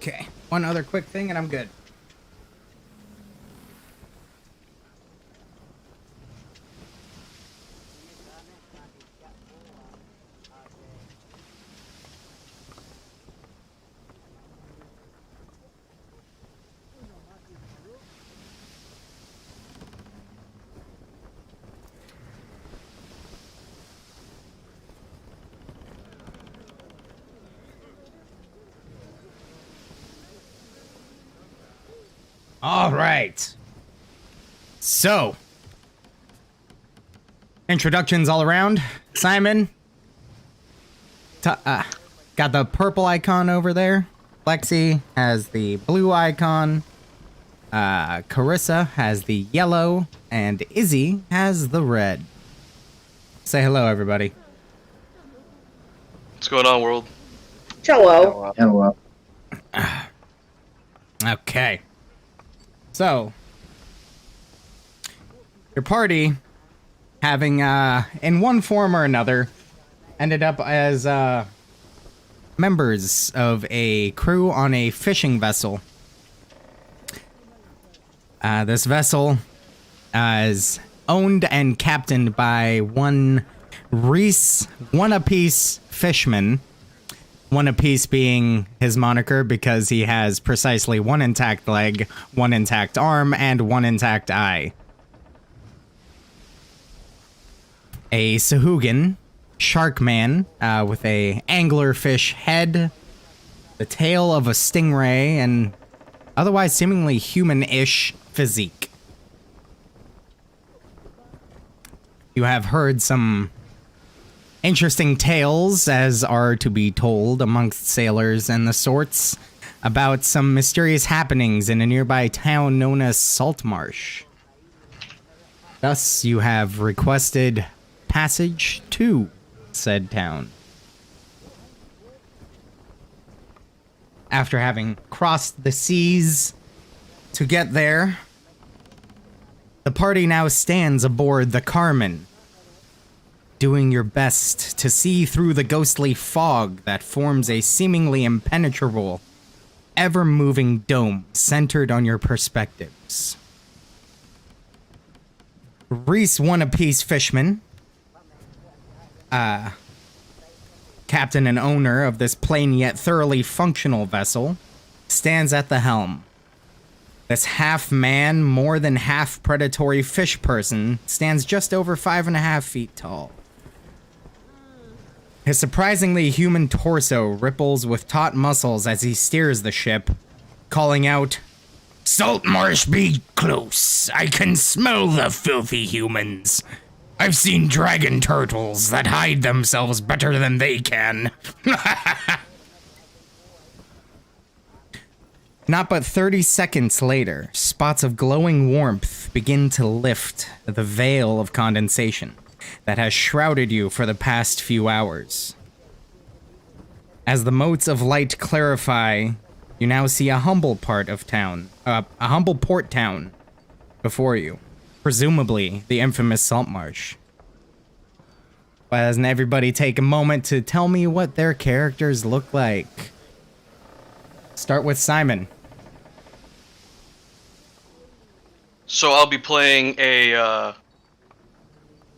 Okay, one other quick thing and I'm good. All right. So, introductions all around. Simon, got the purple icon over there. Lexi has the blue icon. Carissa has the yellow. And Izzy has the red. Say hello, everybody. What's going on, world? Hello. Hello. Okay. So, your party, having, in one form or another, ended up as, members of a crew on a fishing vessel. This vessel is owned and captained by one Reese One-A-Piece Fishman. One-A-Piece being his moniker because he has precisely one intact leg, one intact arm, and one intact eye. A Sahuagin, shark man, with a anglerfish head, the tail of a stingray, and otherwise seemingly human-ish physique. You have heard some interesting tales, as are to be told amongst sailors and the sorts, about some mysterious happenings in a nearby town known as Saltmarsh. Thus, you have requested passage to said town. After having crossed the seas to get there, the party now stands aboard the Carmen, doing your best to see through the ghostly fog that forms a seemingly impenetrable, ever-moving dome centered on your perspectives. Reese One-A-Piece Fishman, captain and owner of this plain yet thoroughly functional vessel, stands at the helm. This half-man, more than half predatory fish person stands just over 5.5 feet tall. His surprisingly human torso ripples with taut muscles as he steers the ship, calling out, "Saltmarsh be close. I can smell the filthy humans. I've seen dragon turtles that hide themselves better than they can." Not but 30 seconds later, spots of glowing warmth begin to lift the veil of condensation that has shrouded you for the past few hours. As the motes of light clarify, you now see a humble part of town, a humble port town before you, presumably the infamous Saltmarsh. But doesn't everybody take a moment to tell me what their characters look like? Start with Simon. So I'll be playing a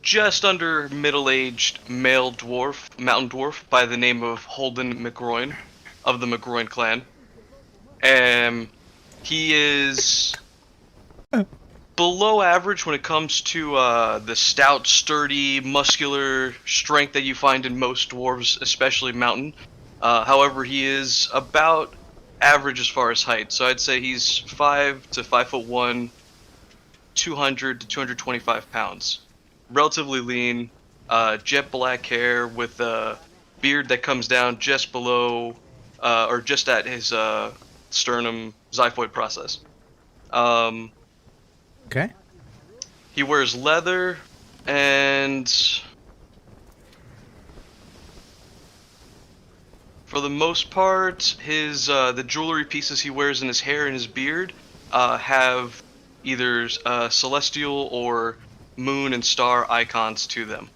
just under middle-aged male dwarf, mountain dwarf, by the name of Holden McGroin, of the McGroin clan. He is below average when it comes to the stout, sturdy, muscular strength that you find in most dwarves, especially mountain. However, he is about average as far as height. So I'd say he's 5 to 5'1", 200 to 225 pounds. Relatively lean, jet black hair with a beard that comes down just below, or just at his sternum xiphoid process. Okay. He wears leather, and for the most part, his the jewelry pieces he wears in his hair and his beard have either celestial or moon and star icons to them.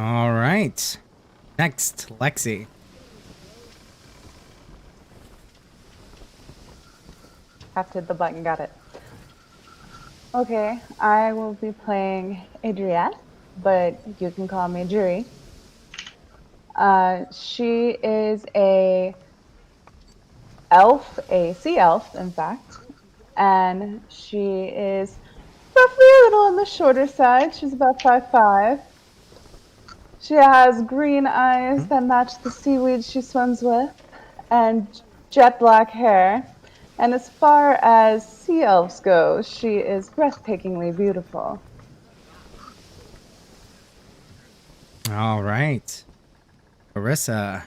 All right. right. Next, Lexi. Have to hit the button, got it. Okay, I will be playing Adrienne, but you can call me Juri. She is a sea elf, in fact, and she is roughly a little on the shorter side. She's about 5'5". She has green eyes that match the seaweed she swims with, and jet black hair. And as far as sea elves go, she is breathtakingly beautiful. All right. Carissa.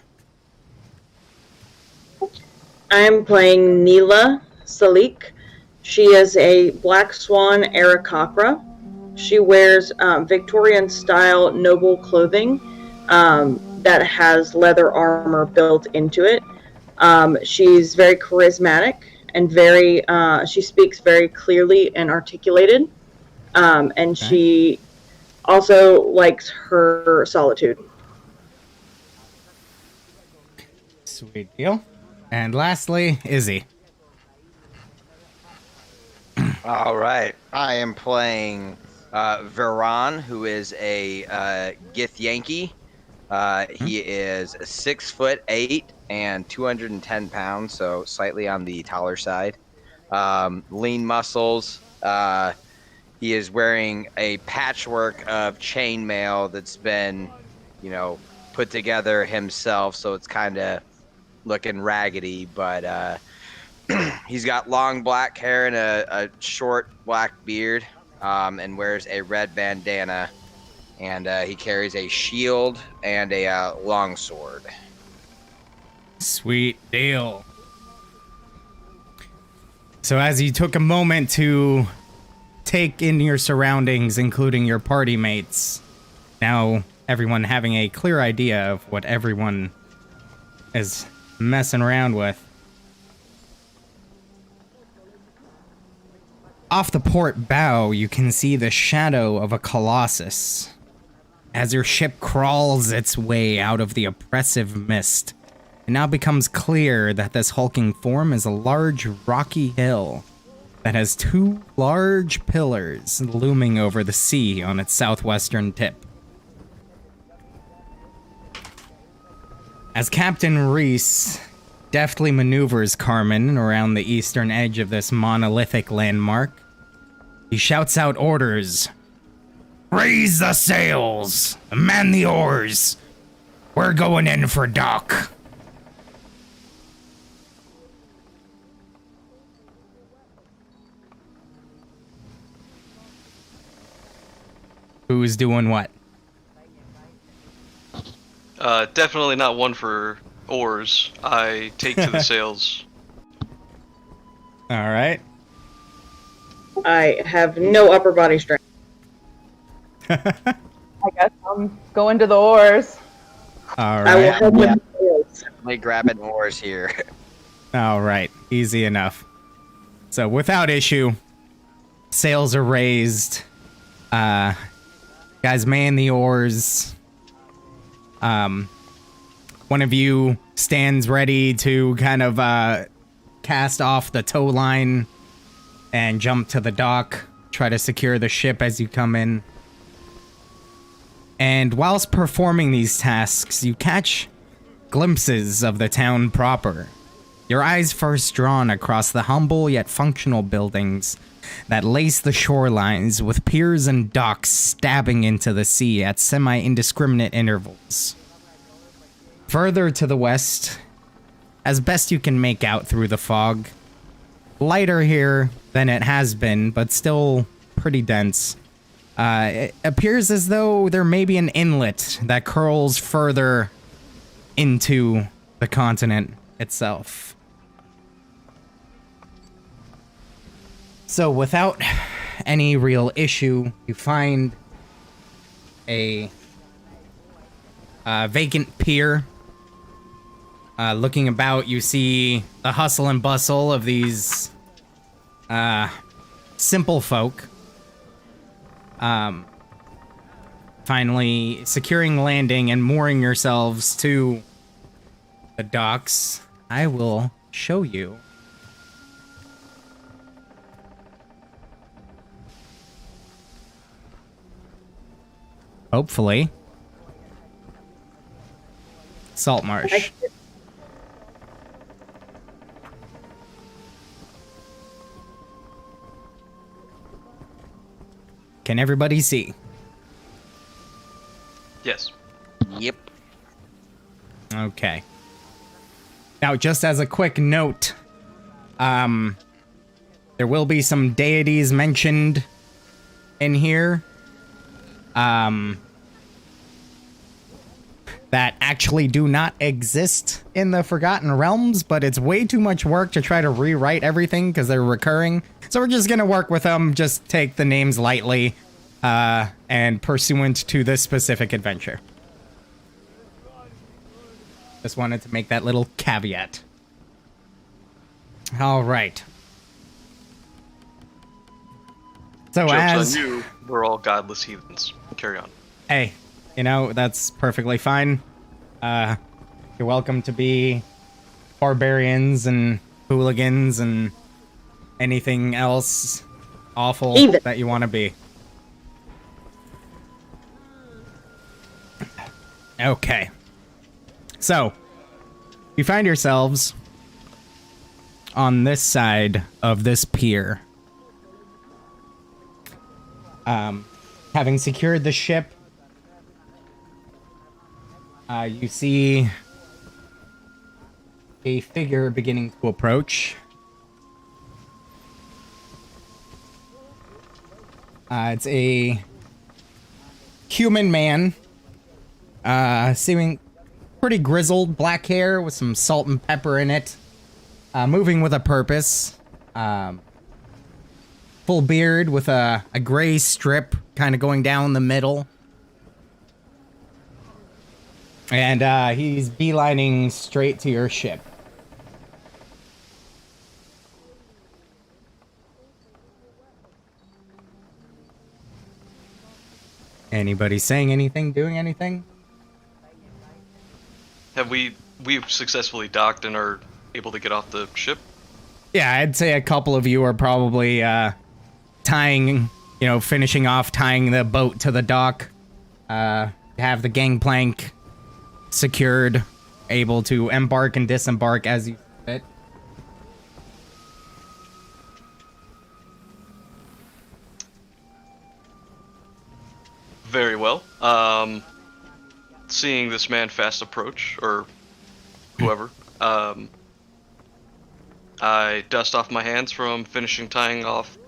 I'm playing Neela Salik. She is a black swan Aarakocra. She wears Victorian-style noble clothing that has leather armor built into it. She's very charismatic and she speaks very clearly and articulated. And she also likes her solitude. Sweet deal. And lastly, Izzy. All right. I am playing Veron, who is a Githyanki. He is 6'8" and 210 pounds, so slightly on the taller side. Lean muscles. He is wearing a patchwork of chainmail that's been, put together himself, so it's kind of looking raggedy, but he's got long black hair and a short black beard, and wears a red bandana, and he carries a shield and a long sword. Sweet deal. So as you took a moment to take in your surroundings, including your party mates, now everyone having a clear idea of what everyone is messing around with. Off the port bow, you can see the shadow of a Colossus. As your ship crawls its way out of the oppressive mist, it now becomes clear that this hulking form is a large rocky hill that has two large pillars looming over the sea on its southwestern tip. As Captain Reese deftly maneuvers Carmen around the eastern edge of this monolithic landmark, he shouts out orders. Raise the sails! Man the oars! We're going in for dock. Who's doing what? Definitely not one for oars. I take to the sails. All right. I have no upper body strength. I guess I'm going to the oars. All I will right. help with the sails. Definitely grabbing oars here. All right. Easy enough. So without issue, sails are raised. Guys man the oars. One of you stands ready to kind of cast off the tow line and jump to the dock, try to secure the ship as you come in. And whilst performing these tasks, you catch glimpses of the town proper. Your eyes first drawn across the humble yet functional buildings that lace the shorelines with piers and docks stabbing into the sea at semi-indiscriminate intervals. Further to the west, as best you can make out through the fog, lighter here than it has been, but still pretty dense. It appears as though there may be an inlet that curls further into the continent itself. So without any real issue, you find a vacant pier. Looking about, you see the hustle and bustle of these simple folk. finally securing landing and mooring yourselves to the docks, I will show you. Hopefully. Saltmarsh. Can everybody see? Yes. Yep. Okay. Now, just as a quick note, there will be some deities mentioned in here, that actually do not exist in the Forgotten Realms, but it's way too much work to try to rewrite everything because they're recurring. So we're just gonna work with them, just take the names lightly, and pursuant to this specific adventure. Just wanted to make that little caveat. All right. So Joke's on you, we're all godless heathens. Carry on. Hey, you know, that's perfectly fine. You're welcome to be barbarians and hooligans and anything else awful that you want to be. Okay. So, you find yourselves on this side of this pier. Having secured the ship, you see a figure beginning to approach. It's a human man, seeming pretty grizzled, black hair with some salt and pepper in it, moving with a purpose. Full beard with a gray strip kind of going down the middle. And he's beelining straight to your ship. Anybody saying anything, doing anything? We've successfully docked and are able to get off the ship? Yeah, I'd say a couple of you are probably finishing off tying the boat to the dock. Have the gangplank secured, able to embark and disembark as you fit. Very well. Seeing this man fast approach, or whoever, I dust off my hands from finishing tying off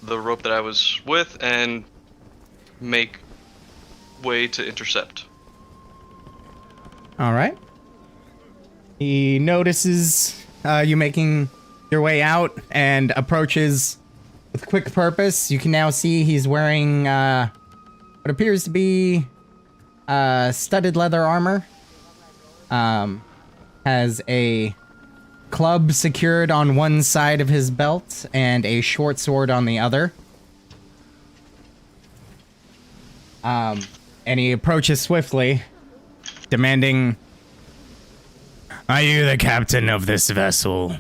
the rope that I was with and make way to intercept. All right. He notices you making your way out and approaches with quick purpose. You can now see he's wearing what appears to be studded leather armor. Has a club secured on one side of his belt and a short sword on the other. And he approaches swiftly, demanding, "Are you the captain of this vessel?"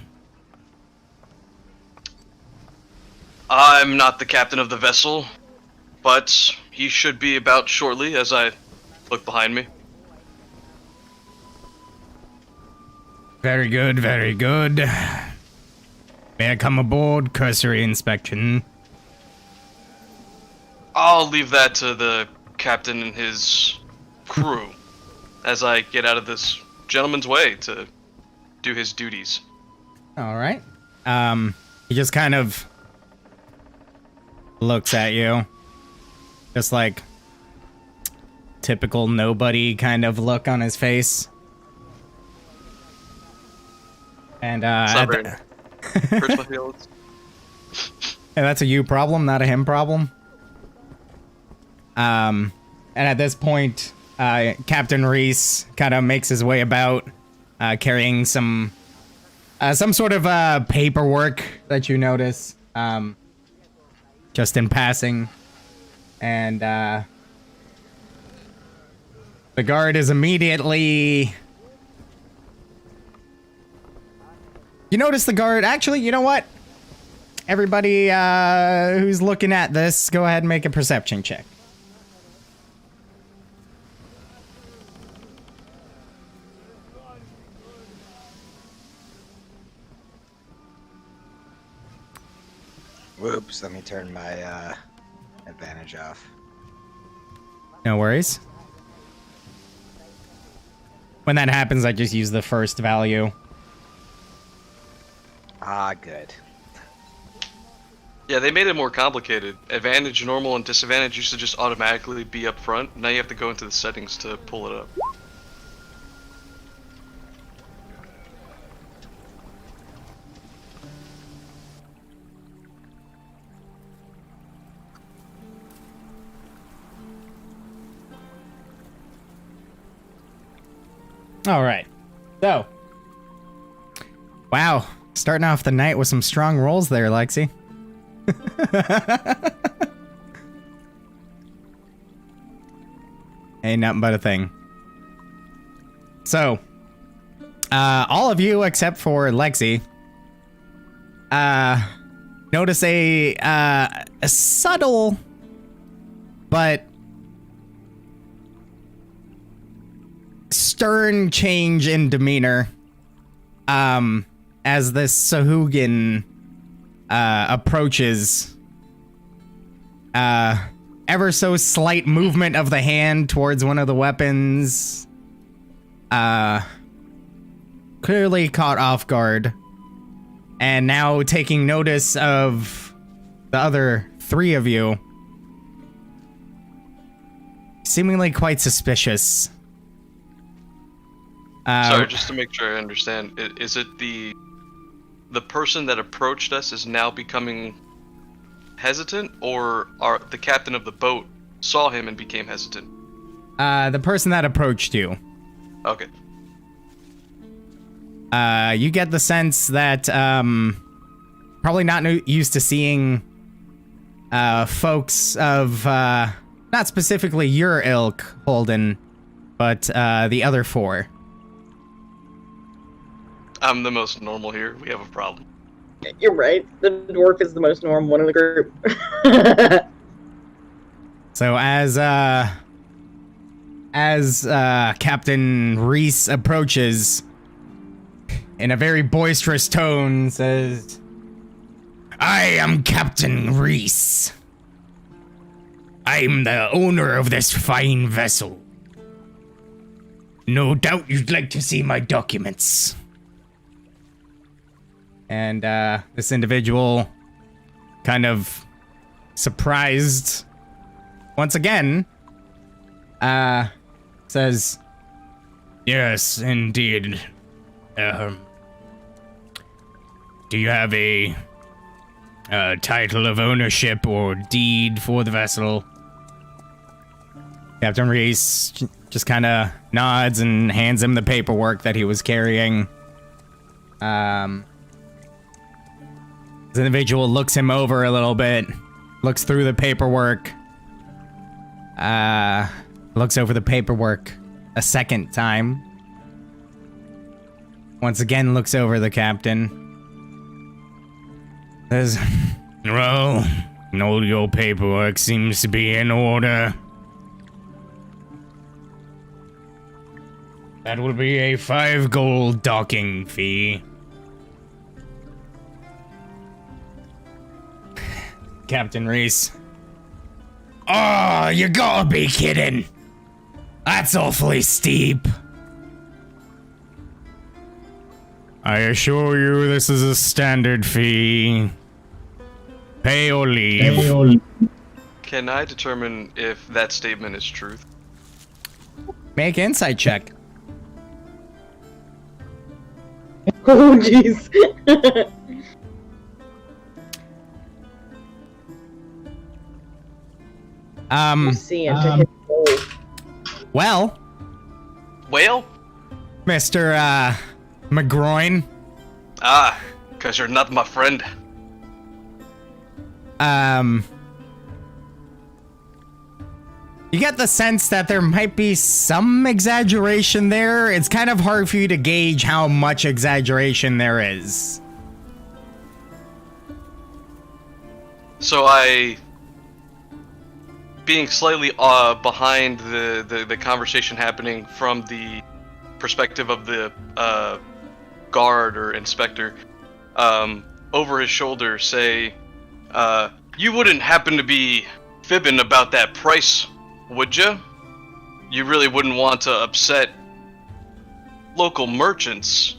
I'm not the captain of the vessel, but he should be about shortly as I look behind me. Very good, very good. May I come aboard? Cursory inspection. I'll leave that to the captain and his crew as I get out of this gentleman's way to do his duties. All right. He just kind of looks at you. Just like typical nobody kind of look on his face. And hurts my feelings. And that's a you problem, not a him problem. And at this point, Captain Reese kind of makes his way about, carrying some sort of paperwork that you notice, just in passing. And The guard is immediately... You notice the guard... Actually, you know what? Everybody who's looking at this, go ahead and make a perception check. Whoops, let me turn my advantage off. No worries. When that happens, I just use the first value. Ah, good. Yeah, they made it more complicated. Advantage, normal, and disadvantage used to just automatically be up front. Now you have to go into the settings to pull it up. All right. So. Wow. Starting off the night with some strong rolls there, Lexi. Ain't nothing but a thing. So. All of you except for Lexi. Notice a subtle but stern change in demeanor as this Sahuagin approaches. Ever so slight movement of the hand towards one of the weapons. Clearly caught off guard. And now taking notice of the other three of you. Seemingly quite suspicious. Sorry, just to make sure I understand, is it the person that approached us is now becoming hesitant, or the captain of the boat saw him and became hesitant? The person that approached you. Okay. You get the sense that probably not used to seeing folks of not specifically your ilk, Holden, but the other four. I'm the most normal here. We have a problem. You're right. The dwarf is the most normal one in the group. So as Captain Reese approaches, in a very boisterous tone, says, "I am Captain Reese. I'm the owner of this fine vessel. No doubt you'd like to see my documents." And this individual, kind of surprised once again, says, "Yes, indeed. Do you have a title of ownership or deed for the vessel?" Captain Reese just kind of nods and hands him the paperwork that he was carrying. This individual looks him over a little bit, looks through the paperwork, looks over the paperwork a second time. Once again looks over the captain. Says, "Well, all your paperwork seems to be in order. That will be a 5 gold docking fee." Captain Reese. "Oh, you gotta be kidding. That's awfully steep." "I assure you this is a standard fee. Pay or leave." Can I determine if that statement is truth? Make insight check. Oh, jeez. See into his soul. Well, Whale? Mr. McGroin. Ah, because you're not my friend. You get the sense that there might be some exaggeration there. It's kind of hard for you to gauge how much exaggeration there is. So being slightly behind the conversation happening from the perspective of the guard or inspector, over his shoulder say, you wouldn't happen to be fibbing about that price, would you? You really wouldn't want to upset local merchants.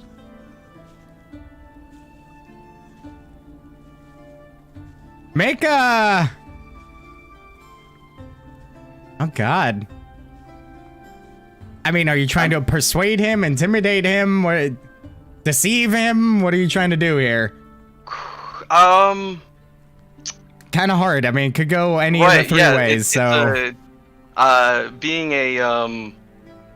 Make a... Oh, God. I mean, are you trying to persuade him, intimidate him, or deceive him? What are you trying to do here? Kind of hard. I mean, it could go any of the three ways, so... being a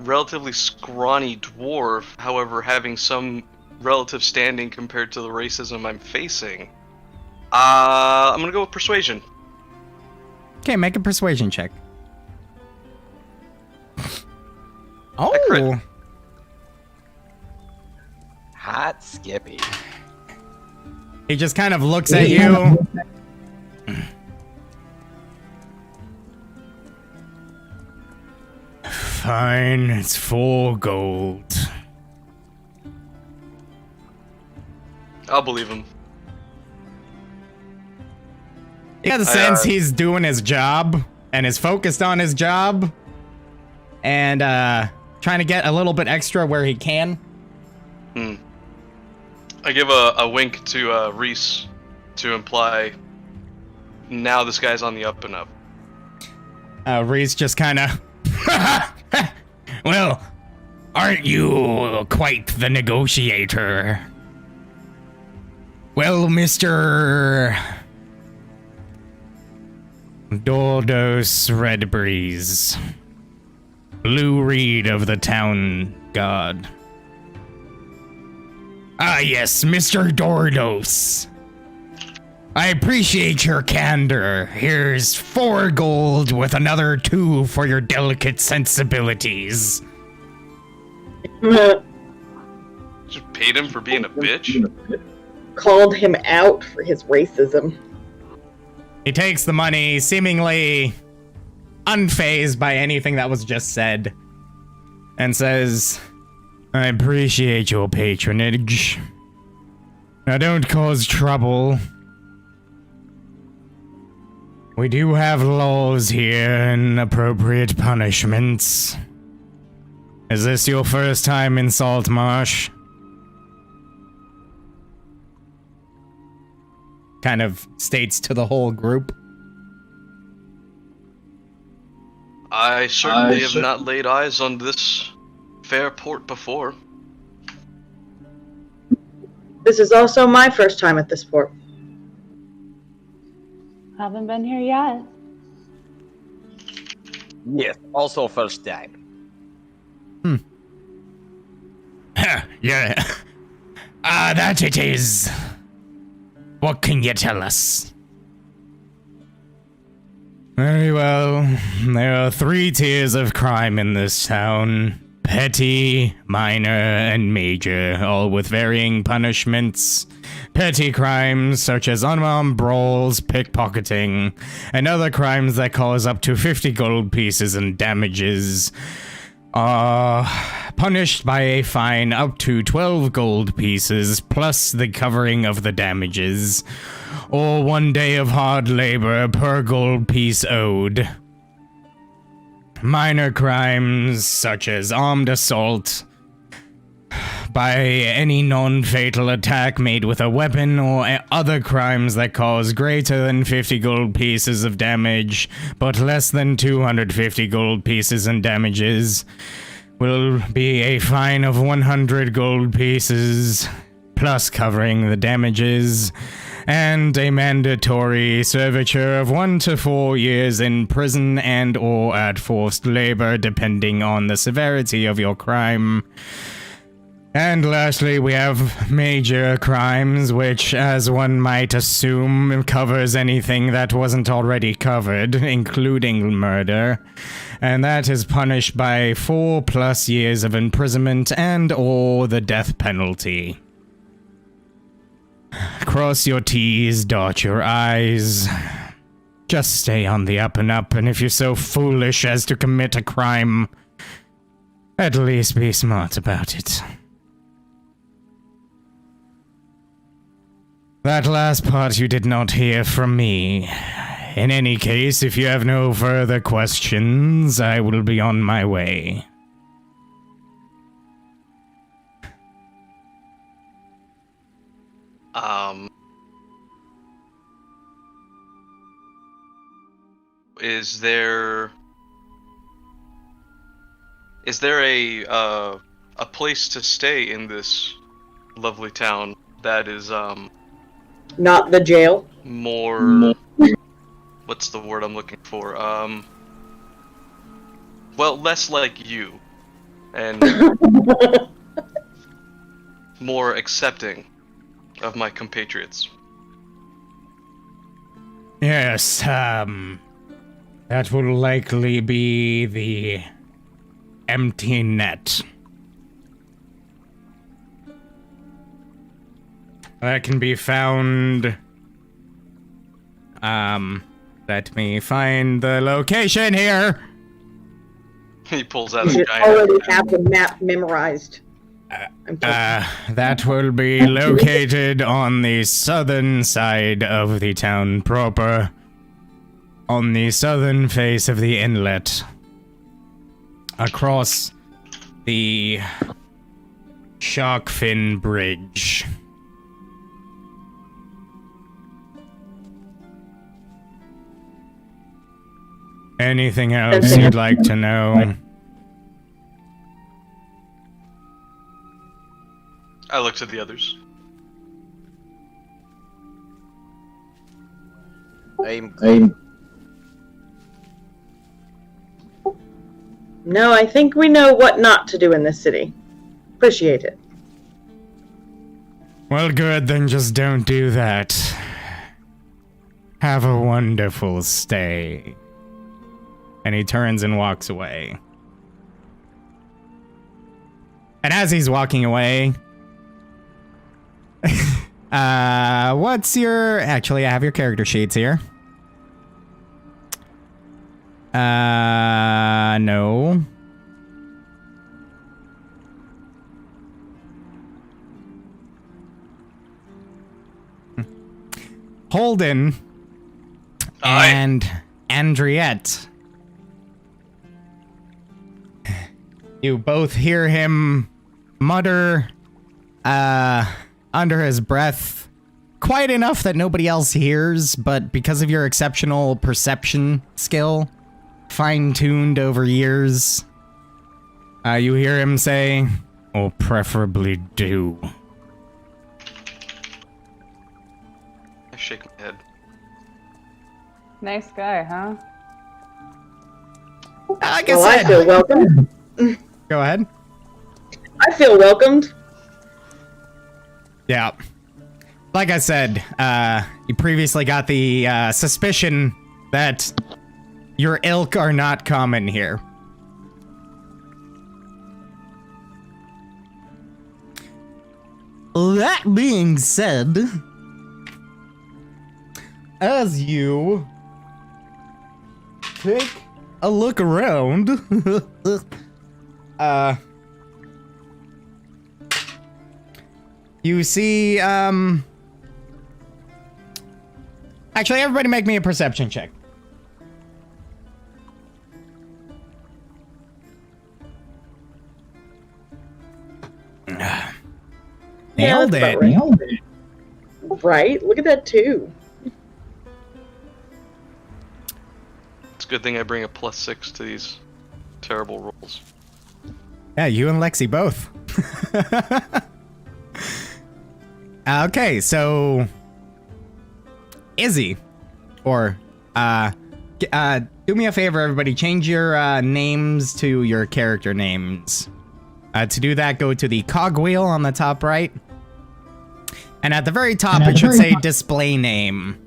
relatively scrawny dwarf, however, having some relative standing compared to the racism I'm facing, I'm gonna go with persuasion. Okay, make a persuasion check. crit. Oh! Hot Skippy. He just kind of looks at you. Fine, it's 4 gold. I'll believe him. You got the sense he's doing his job and is focused on his job and trying to get a little bit extra where he can. I give a wink to Reese to imply now this guy's on the up and up. Reese just kind of... Well, aren't you quite the negotiator? Well, Mr. Dordos Redbreeze, Blue Reed of the Town God. Ah, yes, Mr. Dordos. I appreciate your candor. Here's 4 gold with another 2 for your delicate sensibilities. Just paid him for being a bitch? Called him out for his racism. He takes the money, seemingly unfazed by anything that was just said, and says, I appreciate your patronage. Now don't cause trouble. We do have laws here and appropriate punishments. Is this your first time in Saltmarsh? Kind of states to the whole group. I certainly have not laid eyes on this fair port before. This is also my first time at this port. Haven't been here yet. Yes, also first time. Yeah. That it is. What can you tell us? Very well. There are 3 tiers of crime in this town. Petty, minor, and major, all with varying punishments. Petty crimes such as unarmed brawls, pickpocketing, and other crimes that cause up to 50 gold pieces in damages are punished by a fine up to 12 gold pieces plus the covering of the damages, or 1 day of hard labor per gold piece owed. Minor crimes such as armed assault by any non-fatal attack made with a weapon, or other crimes that cause greater than 50 gold pieces of damage but less than 250 gold pieces in damages will be a fine of 100 gold pieces plus covering the damages, and a mandatory serviture of 1 to 4 years in prison and or at forced labor depending on the severity of your crime. And lastly, we have major crimes, which, as one might assume, covers anything that wasn't already covered, including murder. And that is punished by 4+ years of imprisonment and/or the death penalty. Cross your T's, dot your I's. Just stay on the up and up, and if you're so foolish as to commit a crime, at least be smart about it. That last part you did not hear from me. In any case, if you have no further questions, I will be on my way. Is there a place to stay in this lovely town that is Not the jail. more what's the word I'm looking for? Well, less like you and more accepting of my compatriots. Yes, that will likely be the Empty Net. That can be found. Let me find the location here. He pulls out You a should giant already have the map memorized. That will be located on the southern side of the town proper, on the southern face of the inlet, across the Sharkfin Bridge. Anything else you'd like to know? I looked at the others. No, I think we know what not to do in this city. Appreciate it. Well, good, then just don't do that. Have a wonderful stay. And he turns and walks away. And as he's walking away, what's your... Actually, I have your character sheets here. No. Holden and Andriette. You both hear him mutter under his breath, quite enough that nobody else hears, but because of your exceptional perception skill, fine-tuned over years, you hear him say, "Or preferably do." I shake my head. Nice guy, huh? Like I Well, I said, feel welcomed. go ahead. I feel welcomed. Yeah. Like I said, you previously got the suspicion that your ilk are not common here. That being said, as you take a look around, you see, actually, everybody make me a perception check. Nailed that's it. about right. Look at that too. It's a good thing I bring a +6 to these terrible rolls. Yeah, you and Lexi both. Okay, so Izzy, or do me a favor, everybody, change your names to your character names. To do that, go to the cogwheel on the top right. And at the very top, it should say display name.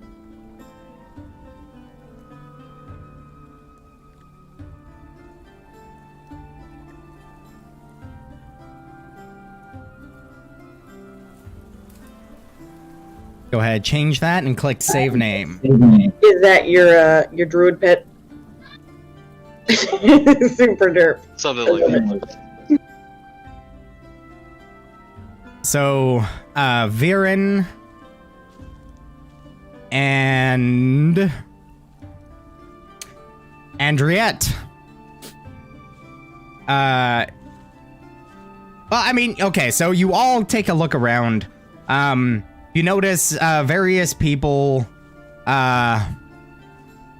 Go ahead, change that and click save name. Is that your druid pet? Super derp. Something like that. So, Viren and Andriette. Well, I mean, okay, so you all take a look around. You notice various people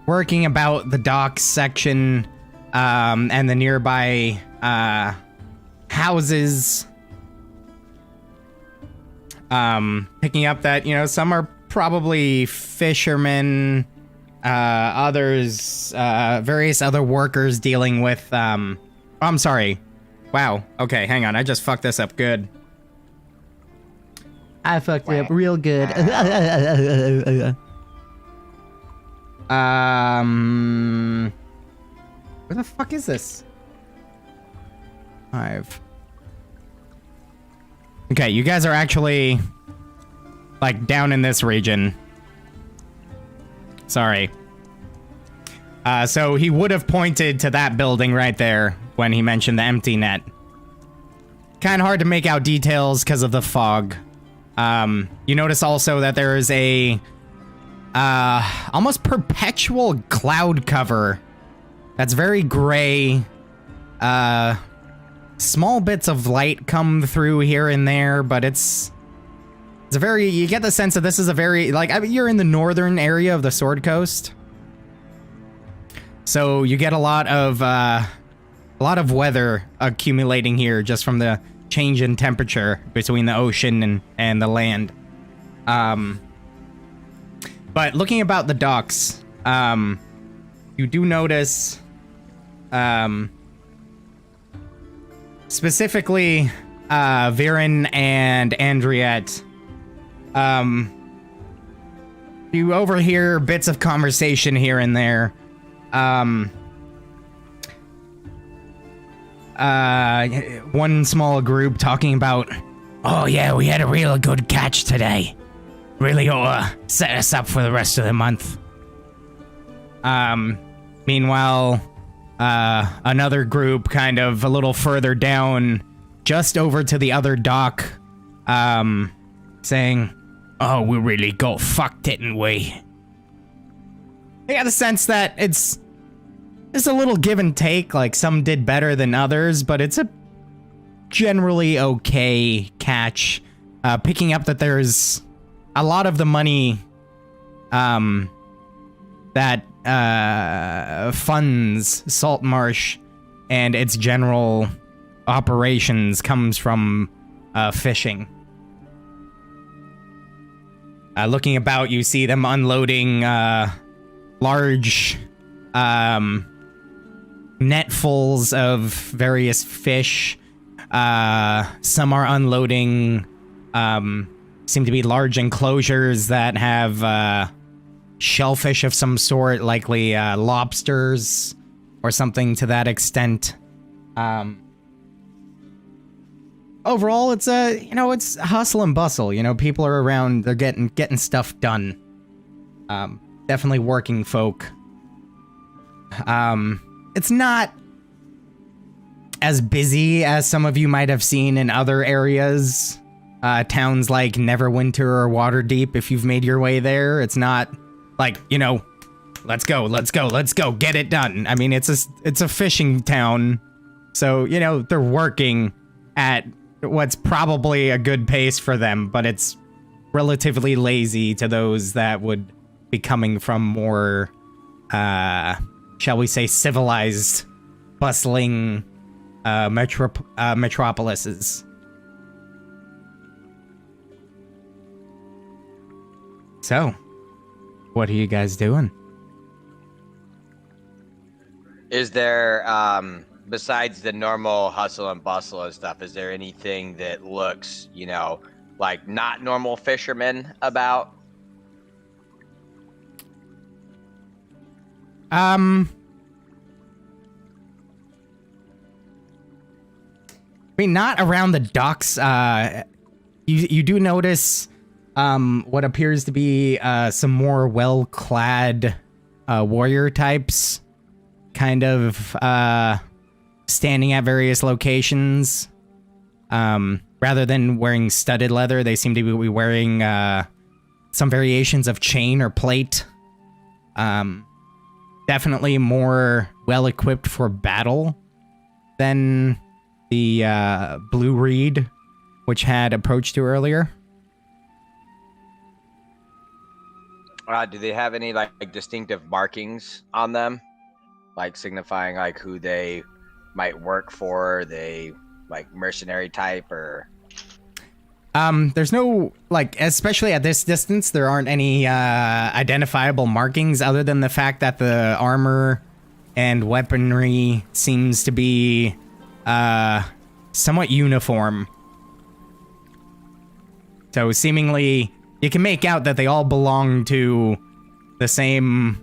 working about the docks section and the nearby houses. Picking up that, you know, some are probably fishermen, others, various other workers dealing with, oh, I'm sorry. Wow. Okay, hang on. I just fucked this up good. I fucked it up real good. Where the fuck is this? 5. Okay, you guys are actually, like, down in this region. Sorry. So he would have pointed to that building right there when he mentioned the empty net. Kind of hard to make out details because of the fog. You notice also that there is a almost perpetual cloud cover that's very gray. Small bits of light come through here and there, but it's a very, you get the sense that this is a very, like, I mean, you're in the northern area of the Sword Coast. So you get a lot of weather accumulating here just from the change in temperature between the ocean and the land. But looking about the docks, you do notice, specifically, Viren and Andriette. You overhear bits of conversation here and there. One small group talking about, oh yeah, we had a real good catch today. Really ought to set us up for the rest of the month. Meanwhile, another group kind of a little further down, just over to the other dock, saying, oh, we really got fucked, didn't we? I got the sense that it's a little give and take, like some did better than others, but it's a generally okay catch. Picking up that there's a lot of the money that funds Saltmarsh and its general operations comes from fishing. Looking about, you see them unloading large netfuls of various fish. Some are unloading seem to be large enclosures that have shellfish of some sort, likely lobsters or something to that extent. Overall, it's it's hustle and bustle. You know, people are around, they're getting stuff done. Definitely working folk. It's not as busy as some of you might have seen in other areas. Towns like Neverwinter or Waterdeep, if you've made your way there. It's not like, let's go, get it done. I mean, it's a fishing town. So, they're working at what's probably a good pace for them, but it's relatively lazy to those that would be coming from more, shall we say, civilized, bustling metropolises. So, what are you guys doing? Is there besides the normal hustle and bustle and stuff, is there anything that looks, like not normal fishermen about? I mean, not around the docks. You do notice what appears to be some more well-clad warrior types, kind of standing at various locations. Rather than wearing studded leather, they seem to be wearing some variations of chain or plate. Definitely more well-equipped for battle than the Blue Reed, which had approached you earlier. Do they have any like distinctive markings on them, like signifying like who they might work for? They like mercenary type or? There's no, like, especially at this distance, there aren't any identifiable markings other than the fact that the armor and weaponry seems to be somewhat uniform. So seemingly, you can make out that they all belong to the same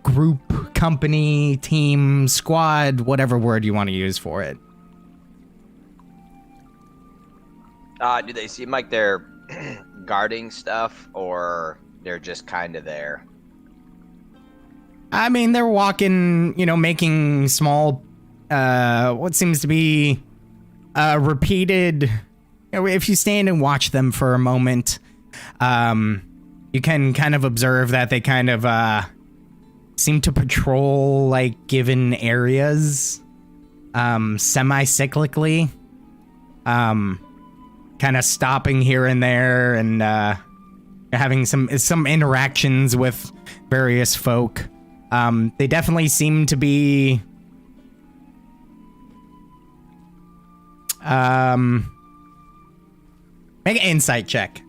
group, company, team, squad, whatever word you want to use for it. Do they seem like they're guarding stuff, or they're just kind of there? I mean, they're walking, making small, what seems to be repeated. If you stand and watch them for a moment, you can kind of observe that they kind of seem to patrol like given areas semi-cyclically. Kind of stopping here and there and having some interactions with various folk. They definitely seem to be make an insight check.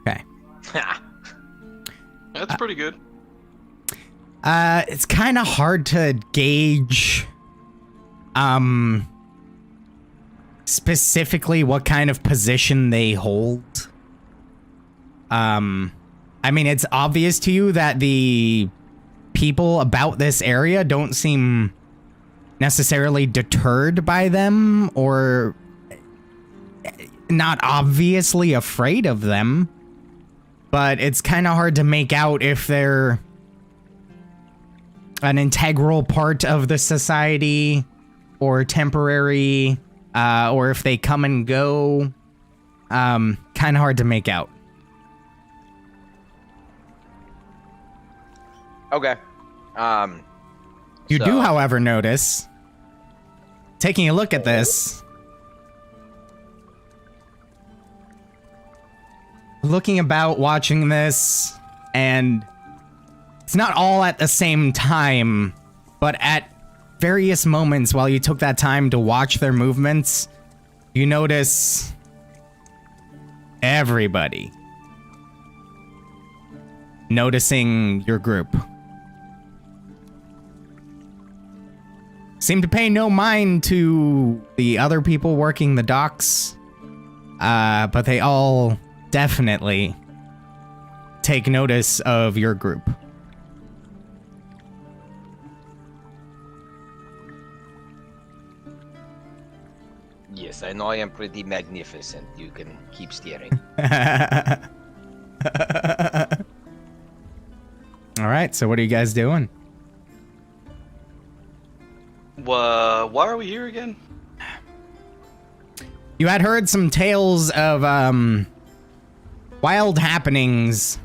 Okay. That's pretty good. It's kind of hard to gauge specifically what kind of position they hold. I mean, it's obvious to you that the people about this area don't seem necessarily deterred by them or not obviously afraid of them. But it's kind of hard to make out if they're an integral part of the society or temporary, or if they come and go. Kind of hard to make out. Okay. You do, however, notice, taking a look at this, looking about, watching this, and it's not all at the same time, but at various moments while you took that time to watch their movements, you notice everybody noticing your group. Seem to pay no mind to the other people working the docks, but they all definitely take notice of your group. Yes, I know I am pretty magnificent. You can keep steering. All right, so what are you guys doing? Why are we here again? You had heard some tales of wild happenings,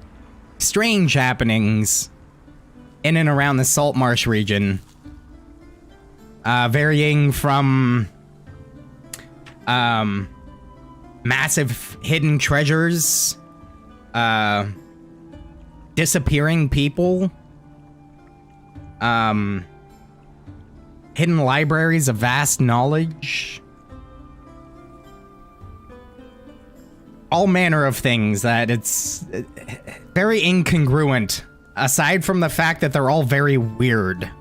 strange happenings in and around the Saltmarsh region, varying from massive hidden treasures, disappearing people, hidden libraries of vast knowledge. All manner of things that it's very incongruent, aside from the fact that they're all very weird.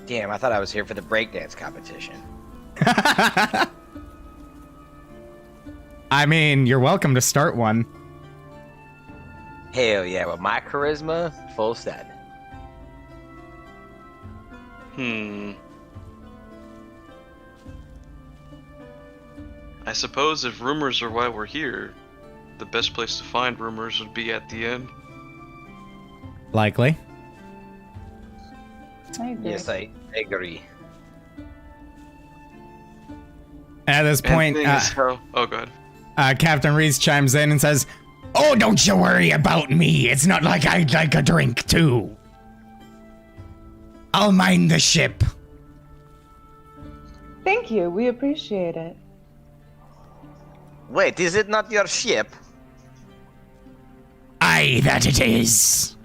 Damn, I thought I was here for the breakdance competition. I mean, you're welcome to start one. Hell yeah, with my charisma, full set. I suppose if rumors are why we're here, the best place to find rumors would be at the end. Likely. I agree. Yes, I agree. At this point, oh, go ahead. Captain Reese chimes in and says, "Oh, don't you worry about me. It's not like I'd like a drink, too. I'll mind the ship." Thank you. We appreciate it. Wait, is it not your ship? Aye, that it is.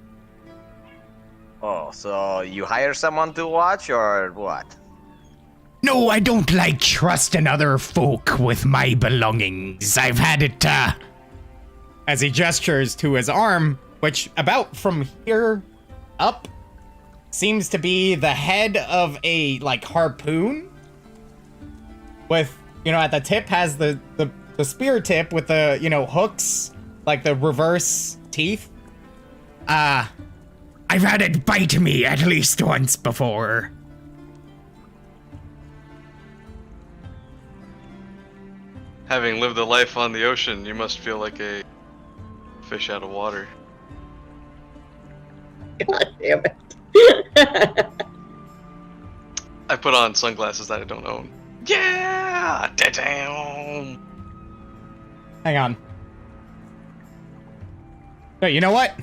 Oh, so you hire someone to watch, or what? No, I don't like trusting other folk with my belongings. I've had it, As he gestures to his arm, which about from here up seems to be the head of a, like, harpoon. With, at the tip has the spear tip with the, hooks, like the reverse teeth. I've had it bite me at least once before. Having lived a life on the ocean, you must feel like a fish out of water. God damn it. I put on sunglasses that I don't own. Yeah! Da-damn! Hang on. No, you know what?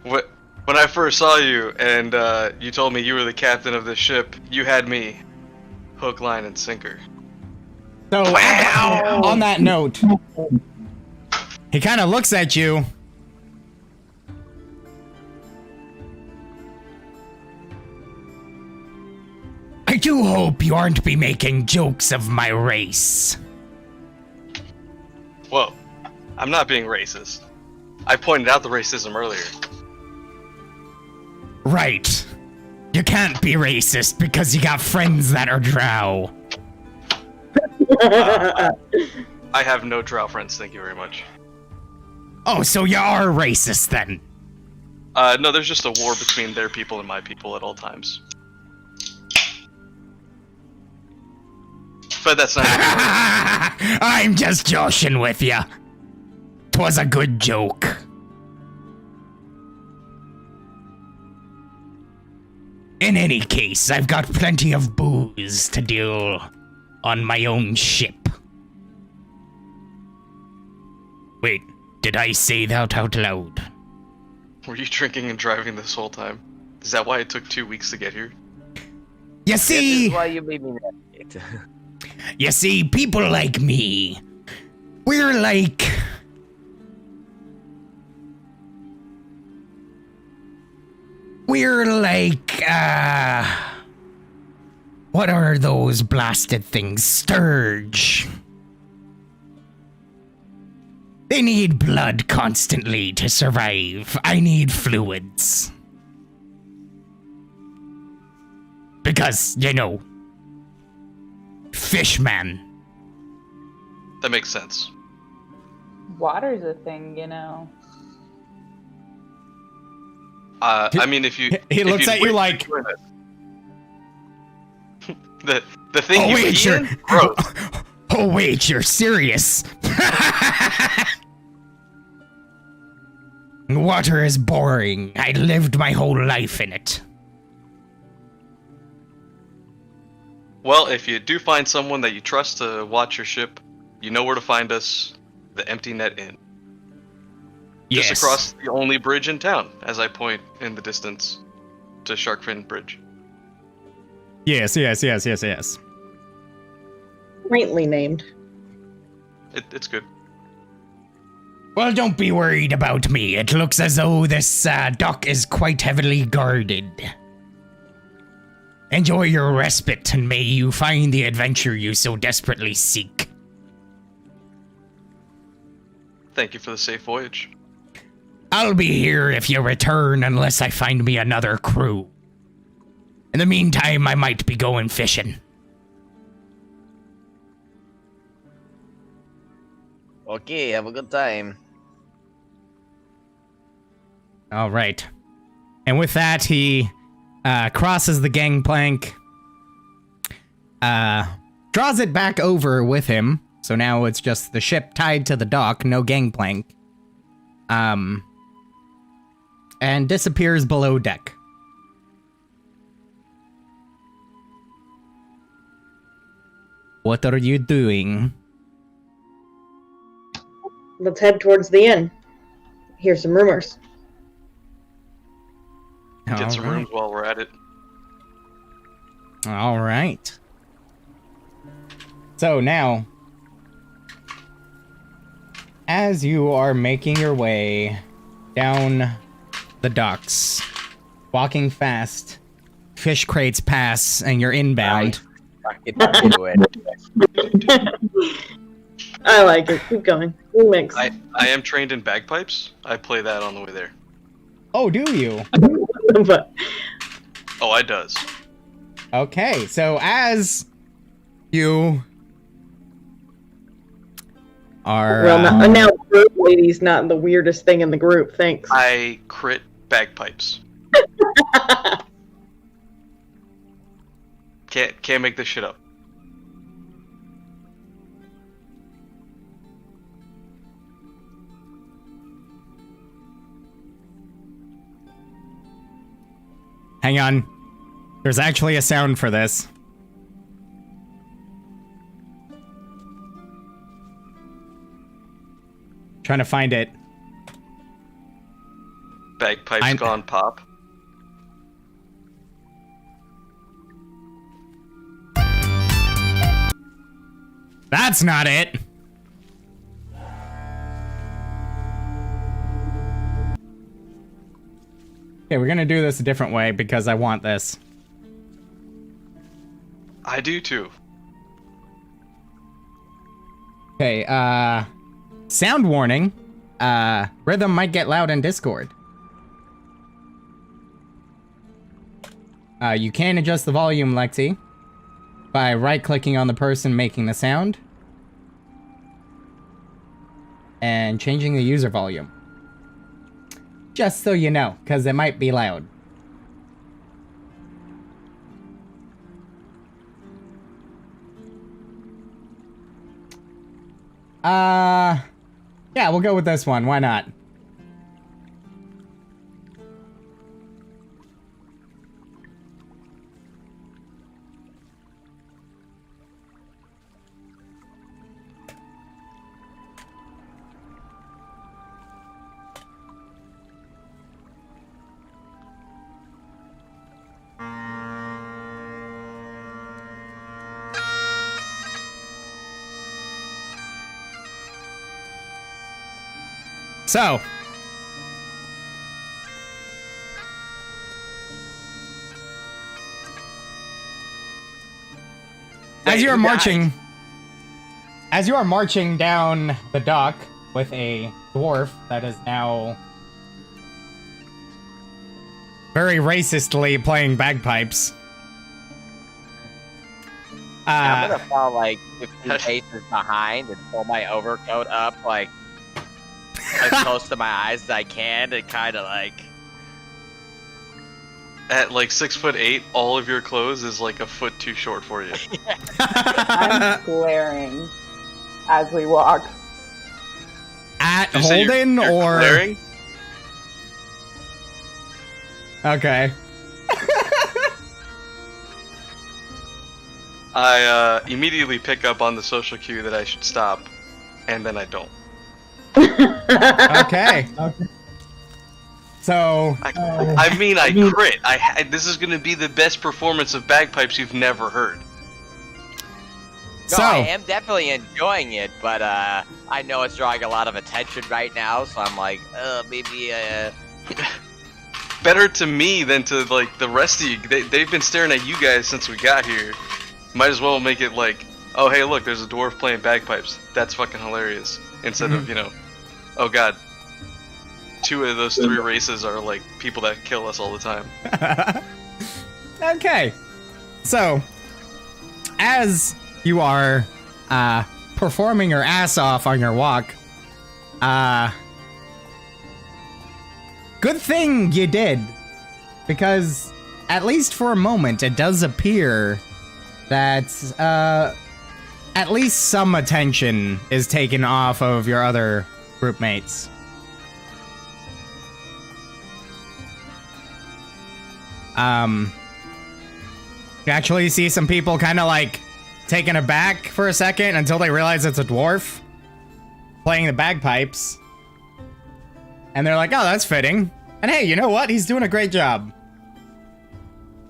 When I first saw you and you told me you were the captain of this ship, you had me hook, line, and sinker. So, on that note, he kind of looks at you. I do hope you aren't be making jokes of my race. Whoa. I'm not being racist. I pointed out the racism earlier. Right. You can't be racist because you got friends that are drow. I have no drow friends, thank you very much. Oh, so you are racist then? No, there's just a war between their people and my people at all times. But that's not I'm just joshing with you. 'Twas a good joke. In any case, I've got plenty of booze to deal on my own ship. Wait, did I say that out loud? Were you drinking and driving this whole time? Is that why it took 2 weeks to get here? You This see, is why you made me navigate. you see, people like me, we're like... what are those blasted things? Sturge. They need blood constantly to survive. I need fluids. Because, fishman. That makes sense. Water's a thing, I mean, if you... He if looks you at you wait- like... The thing Oh you wait, eat you're... in? Gross. Oh wait, you're serious. Water is boring. I lived my whole life in it. Well, if you do find someone that you trust to watch your ship, you know where to find us. The Empty Net Inn. Yes. Just across the only bridge in town, as I point in the distance to Sharkfin Bridge. Yes. Quaintly named. It's good. Well, don't be worried about me. It looks as though this dock is quite heavily guarded. Enjoy your respite, and may you find the adventure you so desperately seek. Thank you for the safe voyage. I'll be here if you return unless I find me another crew. In the meantime, I might be going fishing. Okay, have a good time. All right. And with that, he crosses the gangplank, draws it back over with him. So now it's just the ship tied to the dock, no gangplank. And disappears below deck. What are you doing? Let's head towards the inn. Hear some rumors. Get some rooms while we're at it. All right. So now, as you are making your way down the docks, walking fast, fish crates pass, and you're inbound. I like it. Keep going. We mix. I am trained in bagpipes. I play that on the way there. Oh, do you? But Oh, I does. Okay, so as you are... well, now bird lady's not the weirdest thing in the group. Thanks. I crit bagpipes. Can't make this shit up. Hang on. There's actually a sound for this. Trying to find it. Bagpipes gone pop. That's not it. Okay, we're gonna do this a different way because I want this. I do too. Okay, sound warning. Rhythm might get loud in Discord. You can adjust the volume, Lexi, by right-clicking on the person making the sound and changing the user volume. Just so you know, because it might be loud. Yeah, we'll go with this one. Why not? So, as you are marching down the dock with a dwarf that is now very racistly playing bagpipes. I'm gonna fall like 15 paces behind and pull my overcoat up like as close to my eyes as I can and kind of like... At like 6'8", all of your clothes is like a foot too short for you. I'm glaring as we walk. At You say Holden you're or... glaring? Okay. I immediately pick up on the social cue that I should stop, and then I don't. Okay. So... I mean, I crit. This is gonna be the best performance of bagpipes you've never heard. No, I am definitely enjoying it, but I know it's drawing a lot of attention right now, so I'm like, maybe. Better to me than to like the rest of you. They've been staring at you guys since we got here. Might as well make it like, oh hey, look, there's a dwarf playing bagpipes. That's fucking hilarious. Instead of oh god, 2 of those 3 races are like people that kill us all the time. Okay, so as you are performing your ass off on your walk, good thing you did, because at least for a moment it does appear that at least some attention is taken off of your other group mates. You actually see some people kind of like taken aback for a second until they realize it's a dwarf playing the bagpipes. And they're like, oh, that's fitting. And hey, you know what? He's doing a great job.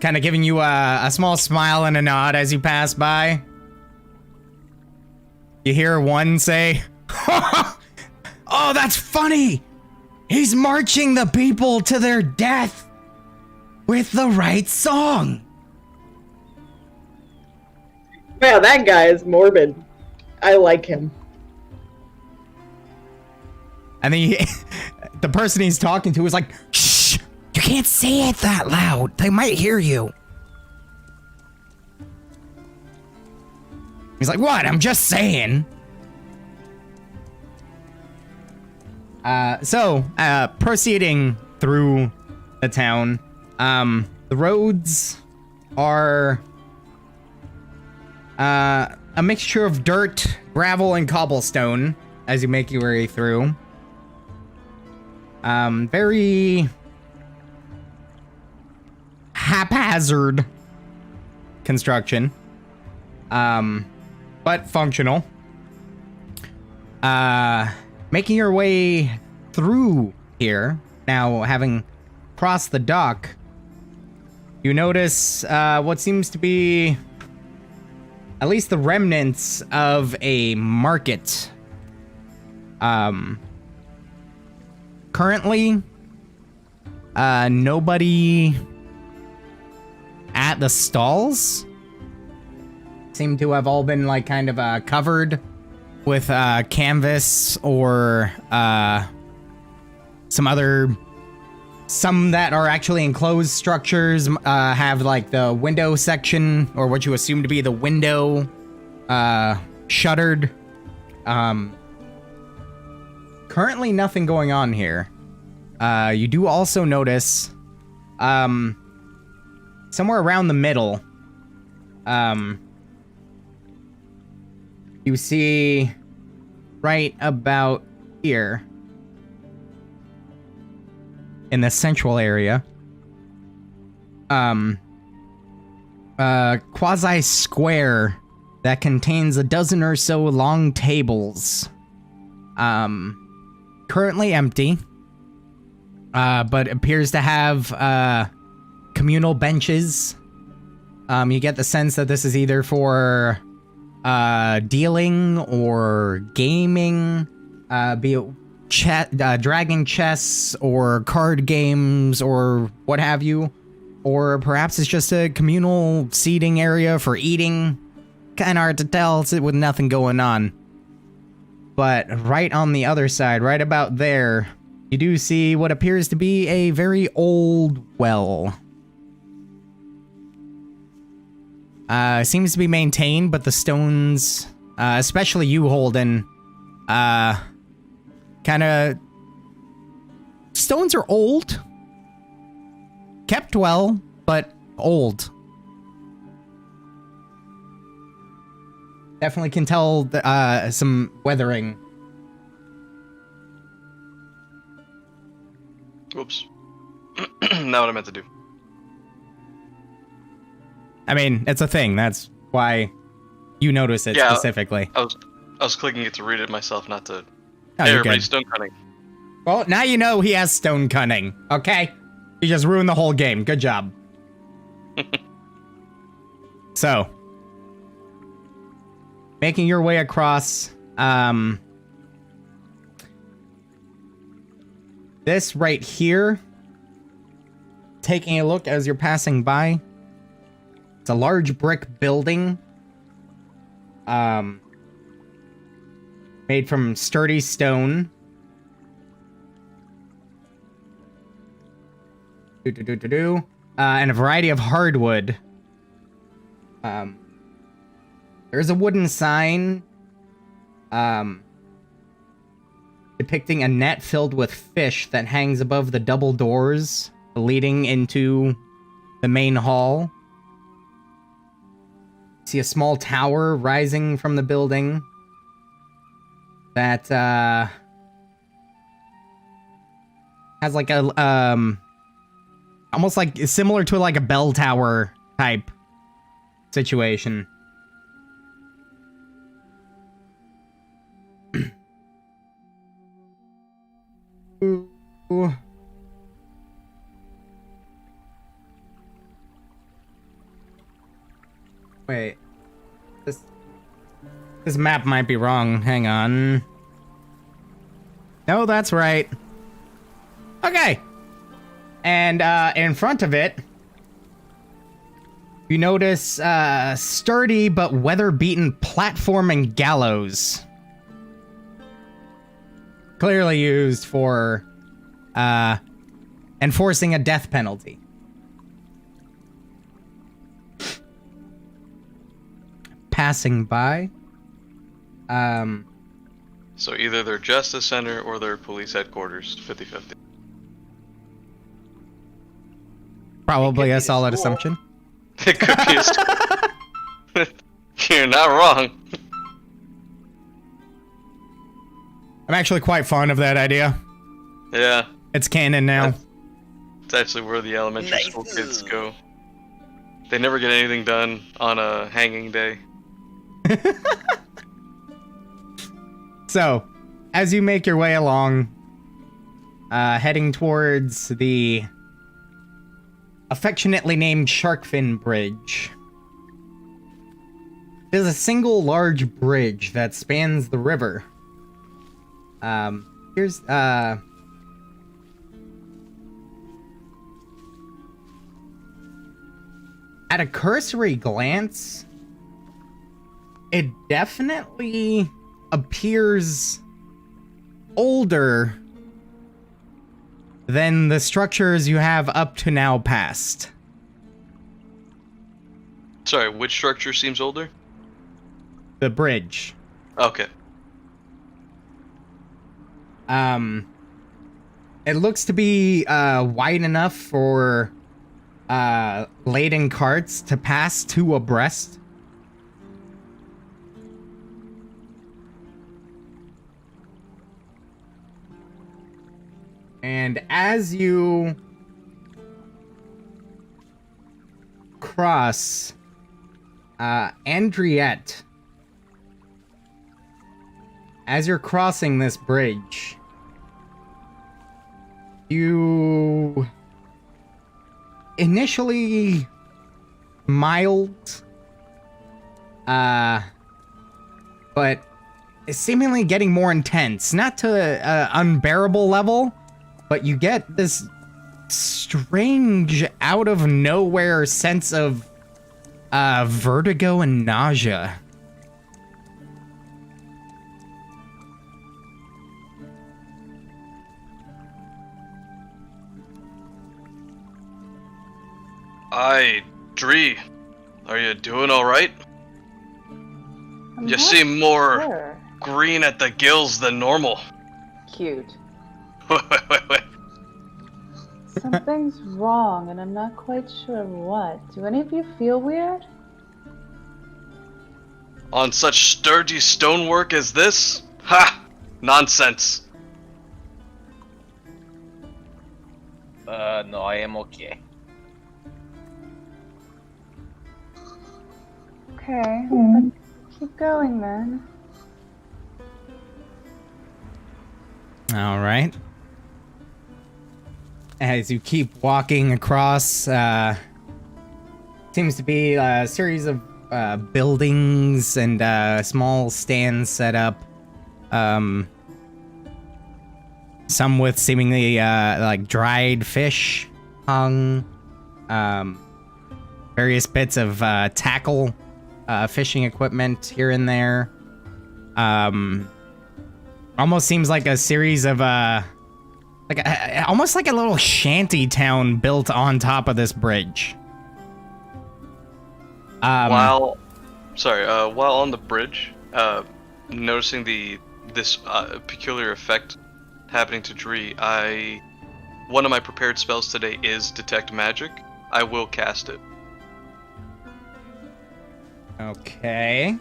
Kind of giving you a small smile and a nod as you pass by. You hear one say, oh, that's funny. He's marching the people to their death with the right song. Wow, that guy is morbid. I like him. And then the person he's talking to is like, shh, you can't say it that loud. They might hear you. He's like, what? I'm just saying. So, proceeding through the town, the roads are a mixture of dirt, gravel, and cobblestone as you make your way through. Very haphazard construction, but functional. Making your way through here, now having crossed the dock, you notice what seems to be at least the remnants of a market. Currently, nobody at the stalls. Seem to have all been like kind of covered with canvas or some that are actually enclosed structures have like the window section, or what you assume to be the window, shuttered. Currently nothing going on here. You do also notice somewhere around the middle, you see right about here in the central area, quasi square that contains a dozen or so long tables, currently empty, but appears to have communal benches. You get the sense that this is either for dealing or gaming, be it dragging chess or card games or what have you, or perhaps it's just a communal seating area for eating. Kind of hard to tell with nothing going on. But right on the other side, right about there, you do see what appears to be a very old well. Seems to be maintained, but the stones, especially you, Holden, stones are old. Kept well, but old. Definitely can tell some weathering. Oops. Not what I meant to do. I mean, it's a thing. That's why you notice it specifically. I was clicking it to read it myself, not to. Oh, hey, you're everybody, good. stone cutting. Well, now you know he has stone cunning, okay? You just ruined the whole game. Good job. So, making your way across, this right here, taking a look as you're passing by. It's a large brick building, made from sturdy stone. And a variety of hardwood. There's a wooden sign, depicting a net filled with fish that hangs above the double doors leading into the main hall. See a small tower rising from the building that has like a almost like similar to like a bell tower type situation. Ooh. Wait. This map might be wrong. Hang on. No, that's right. Okay. And in front of it, you notice sturdy but weather-beaten platform and gallows. Clearly used for enforcing a death penalty. Passing by. So either their justice center or their police headquarters, 50-50. Probably a solid assumption. It could be a school. You're not wrong. I'm actually quite fond of that idea. Yeah. It's canon now. It's actually where the elementary school kids go. They never get anything done on a hanging day. So, as you make your way along, heading towards the affectionately named Sharkfin Bridge, there's a single large bridge that spans the river. Here's, at a cursory glance, it definitely appears older than the structures you have up to now past. Sorry, which structure seems older? The bridge. Okay. It looks to be wide enough for laden carts to pass two abreast. And as you cross Andriette, as you're crossing this bridge, you initially mild, but seemingly getting more intense. Not to an unbearable level, but you get this strange, out of nowhere sense of vertigo and nausea. Dree, are you doing alright? You seem more green at the gills than normal. Cute. Wait. Something's wrong, and I'm not quite sure what. Do any of you feel weird? On such sturdy stonework as this? Ha! Nonsense. No, I am okay. Okay, let's keep going then. All right. As you keep walking across, seems to be a series of buildings and small stands set up. Some with seemingly like dried fish hung. Various bits of tackle, fishing equipment here and there. Almost seems like a series of almost like a little shanty town built on top of this bridge. While on the bridge, noticing this peculiar effect happening to Dree, one of my prepared spells today is Detect Magic. I will cast it. Okay.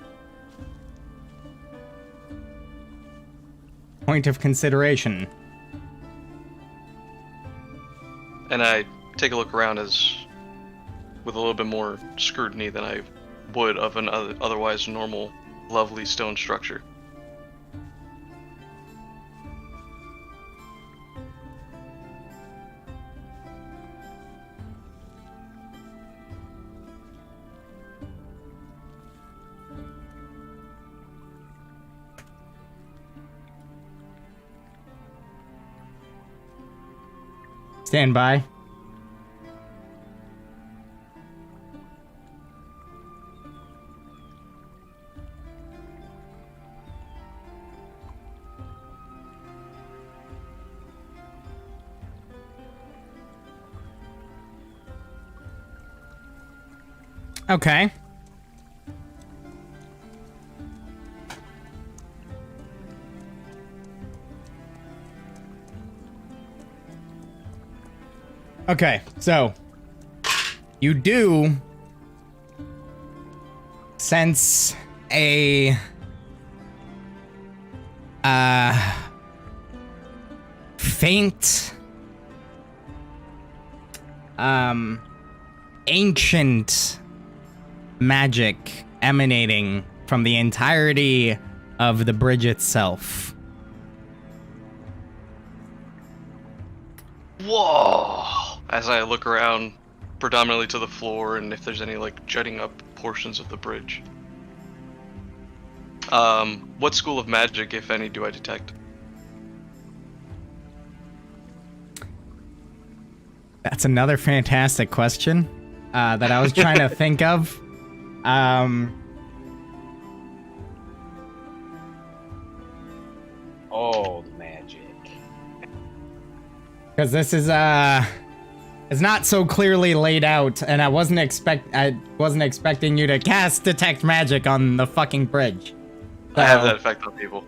Point of consideration. And I take a look around with a little bit more scrutiny than I would of an otherwise normal, lovely stone structure. Stand by. Okay. Okay, so you do sense a faint ancient magic emanating from the entirety of the bridge itself. Whoa! As I look around, predominantly to the floor, and if there's any like jutting up portions of the bridge. What school of magic, if any, do I detect? That's another fantastic question that I was trying to think of. Old magic. Because this is it's not so clearly laid out, and I wasn't expecting you to cast Detect Magic on the fucking bridge. I have that effect on people.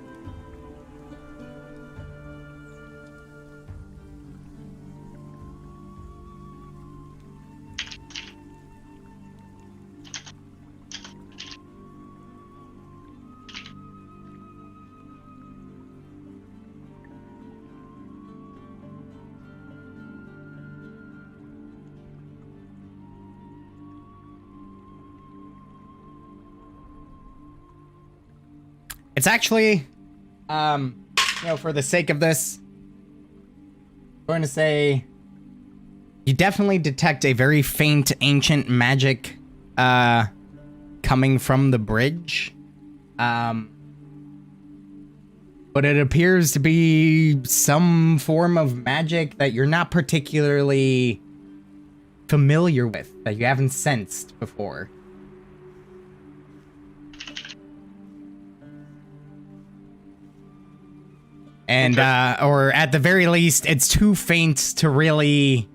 It's actually, for the sake of this, I'm going to say you definitely detect a very faint ancient magic coming from the bridge. But it appears to be some form of magic that you're not particularly familiar with, that you haven't sensed before. And, or at the very least, it's too faint to really,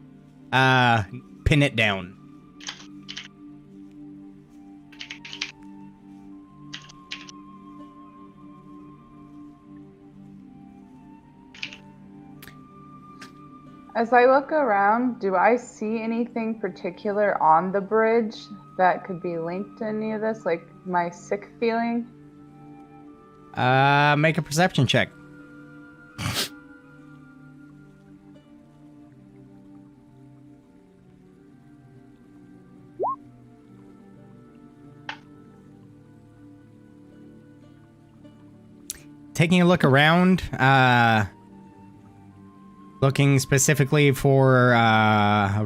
pin it down. As I look around, do I see anything particular on the bridge that could be linked to any of this? Like my sick feeling? Make a perception check. Taking a look around, looking specifically for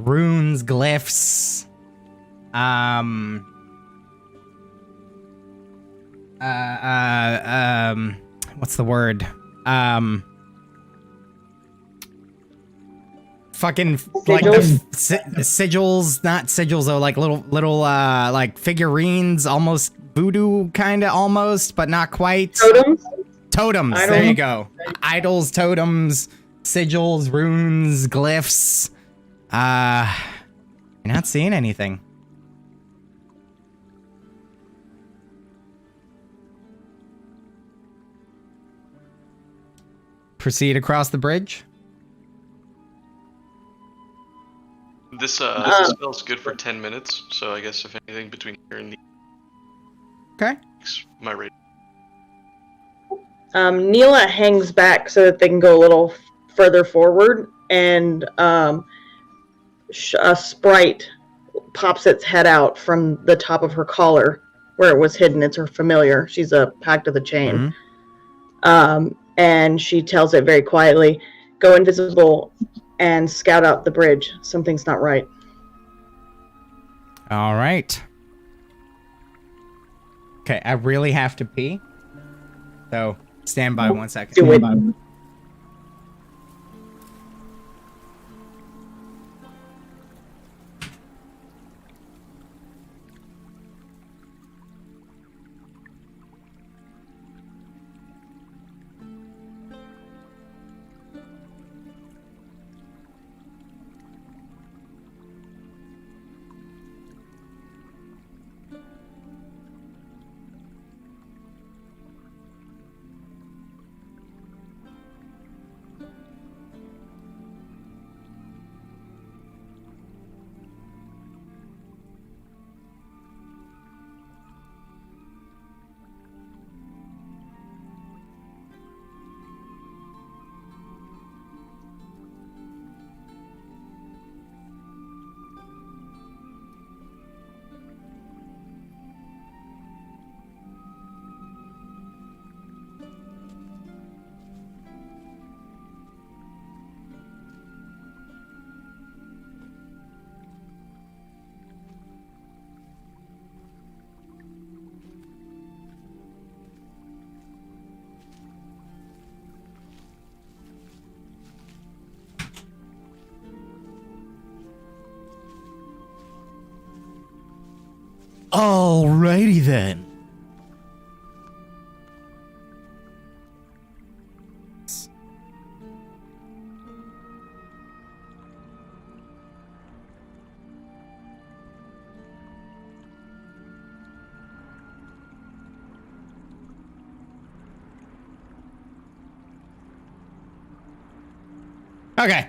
runes, glyphs, what's the word? Fucking like the sigils, not sigils though, like little like figurines, almost voodoo kind of almost, but not quite. Totems. There you go. Idols, totems, sigils, runes, glyphs. You're not seeing anything. Proceed across the bridge. This spell's good for 10 minutes, so I guess if anything between here and the... Okay. My rate. Neela hangs back so that they can go a little further forward, and a sprite pops its head out from the top of her collar where it was hidden. It's her familiar. She's a Pact of the Chain. Mm-hmm. And she tells it very quietly, go invisible and scout out the bridge. Something's not right. All right. Okay, I really have to pee. So stand by 1 second. Do it. Alrighty then. Okay.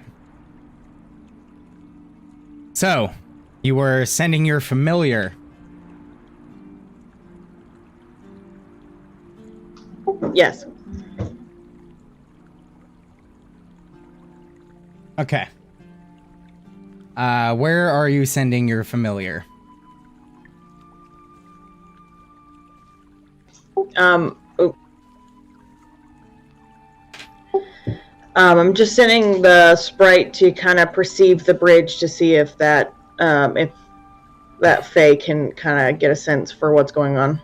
So, you were sending your familiar. Yes. Okay. Where are you sending your familiar? I'm just sending the sprite to kind of perceive the bridge to see if that Fae can kind of get a sense for what's going on.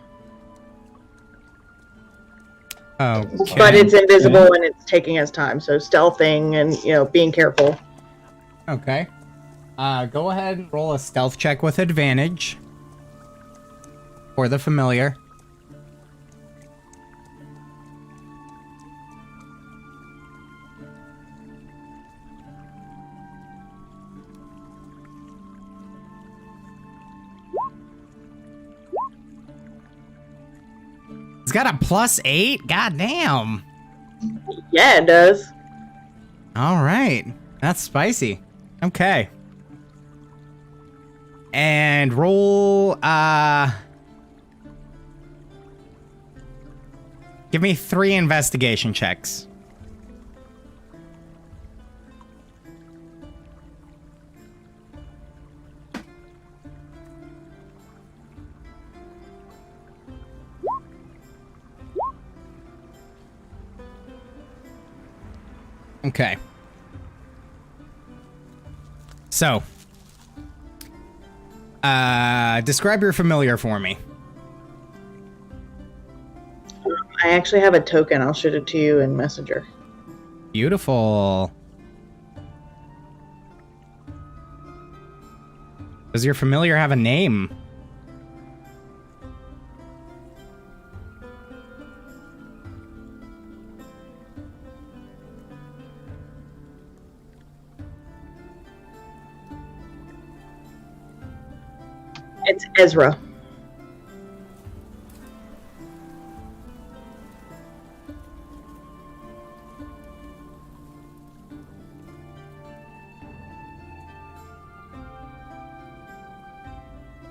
Okay. But it's invisible and it's taking its time, so stealthing and being careful. Okay. Go ahead and roll a stealth check with advantage for the familiar. It's got a +8? Goddamn. Yeah, it does. All right. That's spicy. Okay. And roll, give me 3 investigation checks. Okay. So, describe your familiar for me. I actually have a token. I'll shoot it to you in Messenger. Beautiful. Does your familiar have a name? It's Ezra.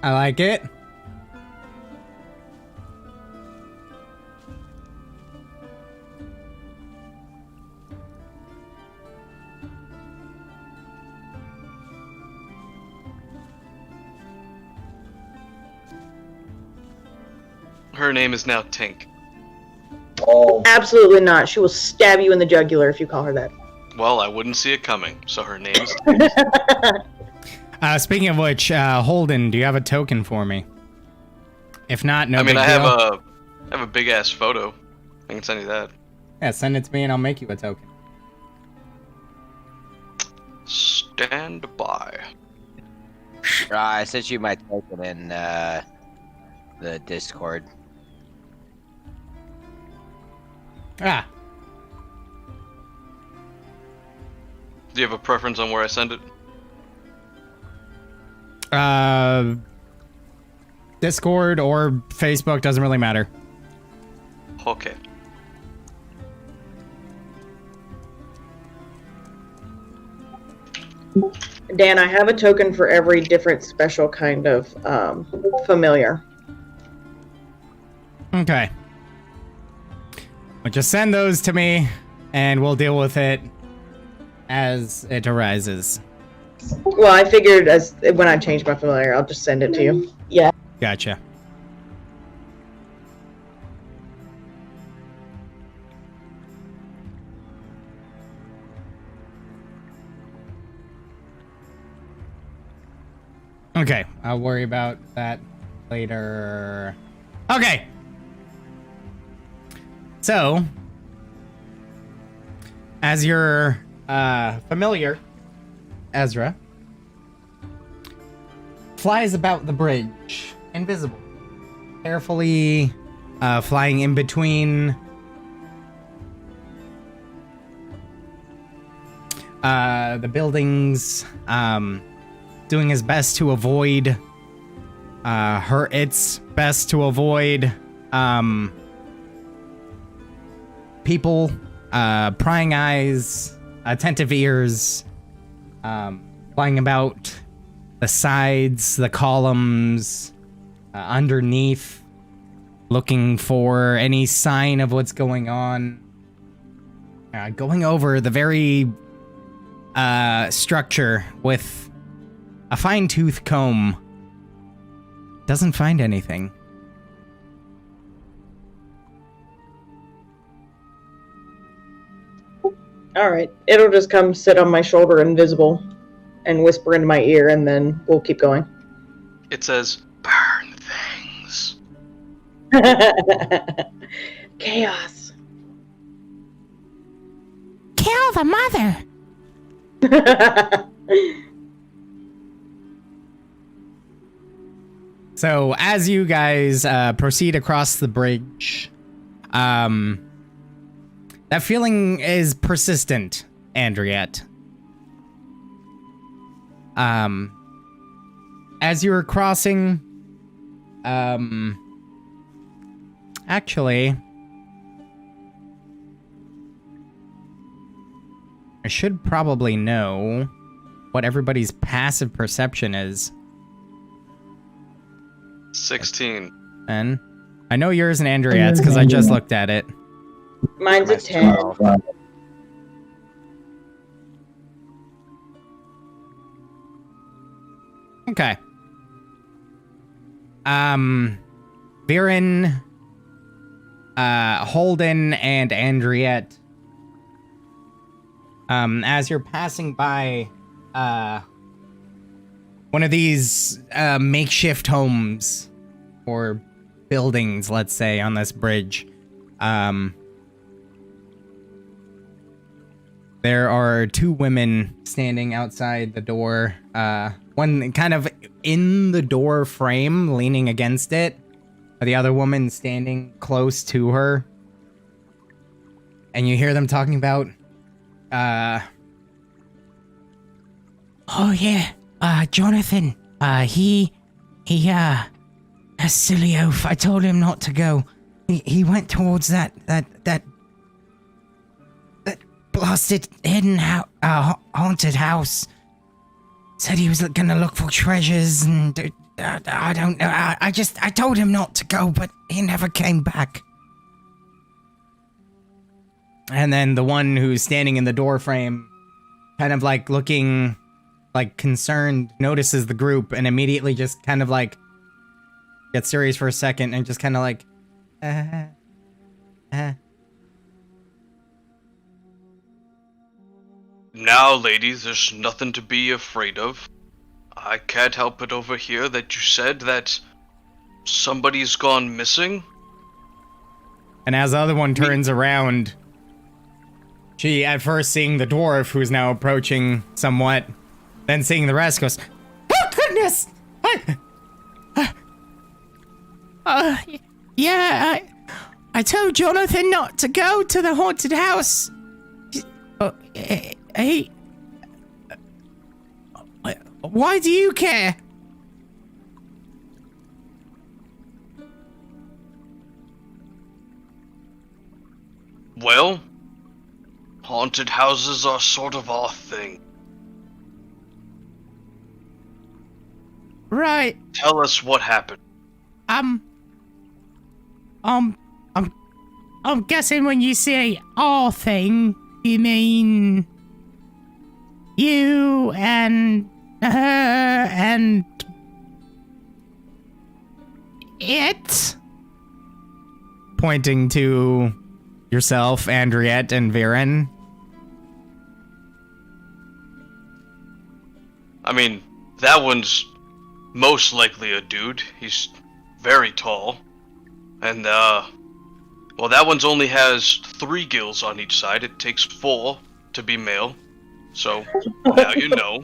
I like it. Her name is now Tink. Oh. Absolutely not. She will stab you in the jugular if you call her that. Well, I wouldn't see it coming, so her name's Speaking of which, Holden, do you have a token for me? If not, no big deal. I have a big ass photo. I can send you that. Yeah, send it to me and I'll make you a token. Stand by. I sent you my token in the Discord. Ah. Do you have a preference on where I send it? Discord or Facebook, doesn't really matter. Okay. Dan, I have a token for every different special kind of familiar. Okay. Well, just send those to me, and we'll deal with it as it arises. Well, I figured when I change my familiar, I'll just send it to you. Yeah. Gotcha. Okay, I'll worry about that later. Okay. So, as your familiar, Ezra, flies about the bridge, invisible, carefully flying in between the buildings, doing his best to avoid its best to avoid people, prying eyes, attentive ears, flying about the sides, the columns, underneath, looking for any sign of what's going on. Going over the very structure with a fine-tooth comb. Doesn't find anything. Alright. It'll just come sit on my shoulder invisible and whisper into my ear, and then we'll keep going. It says, burn things. Chaos. Kill the mother! So, as you guys proceed across the bridge, that feeling is persistent, Andriette. As you're crossing, actually, I should probably know what everybody's passive perception is. 16. And I know yours and Andriette's because I just looked at it. Mine's a 10. 12. Okay. Viren, Holden, and Andriette. As you're passing by, one of these, makeshift homes, or buildings, let's say, on this bridge, There are two women standing outside the door. One kind of in the door frame, leaning against it. The other woman standing close to her. And you hear them talking about, oh yeah, Jonathan, he, a silly oaf. I told him not to go. He went towards that blasted hidden haunted house. Said he was gonna look for treasures and I don't know. I told him not to go, but he never came back. And then the one who's standing in the door frame, kind of like looking like concerned, notices the group and immediately just kind of like gets serious for a second and just kind of like, Now, ladies, there's nothing to be afraid of. I can't help it over here that you said that somebody's gone missing. And as the other one turns around, she, at first seeing the dwarf, who's now approaching somewhat, then seeing the rest, goes, "Oh, goodness! Yeah, I told Jonathan not to go to the haunted house. Why do you care?" Well, haunted houses are sort of our thing. Right. Tell us what happened. I'm guessing when you say our thing, you mean you and her and it? Pointing to yourself, Andriette, and Viren. I mean, that one's most likely a dude. He's very tall. And, well, that one's only has 3 gills on each side. It takes 4 to be male. So, now you know.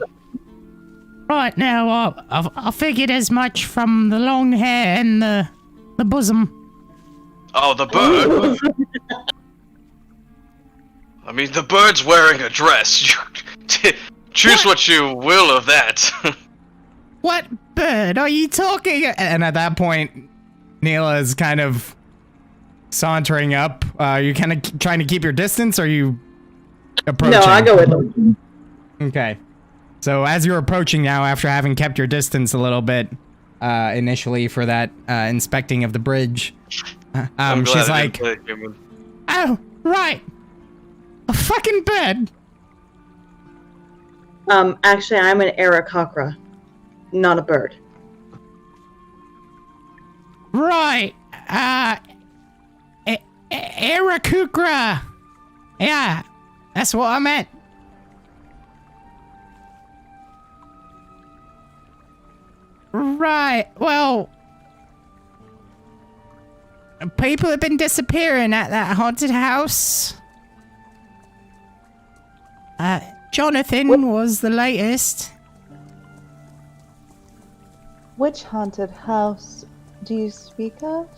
Right, now, I figured as much from the long hair and the bosom. Oh, the bird? I mean, the bird's wearing a dress. Choose what you will of that. What bird are you talking? And at that point, Neela is kind of sauntering up. You kind of trying to keep your distance, or are you approaching? No, I go with them. Okay. So as you're approaching now, after having kept your distance a little bit, initially for that inspecting of the bridge, she's like, "Oh, right, a fucking bird." Actually, I'm an Aarakocra, not a bird. Right. Aarakocra. Yeah, that's what I meant. Right, well, people have been disappearing at that haunted house. Jonathan was the latest. Which haunted house do you speak of?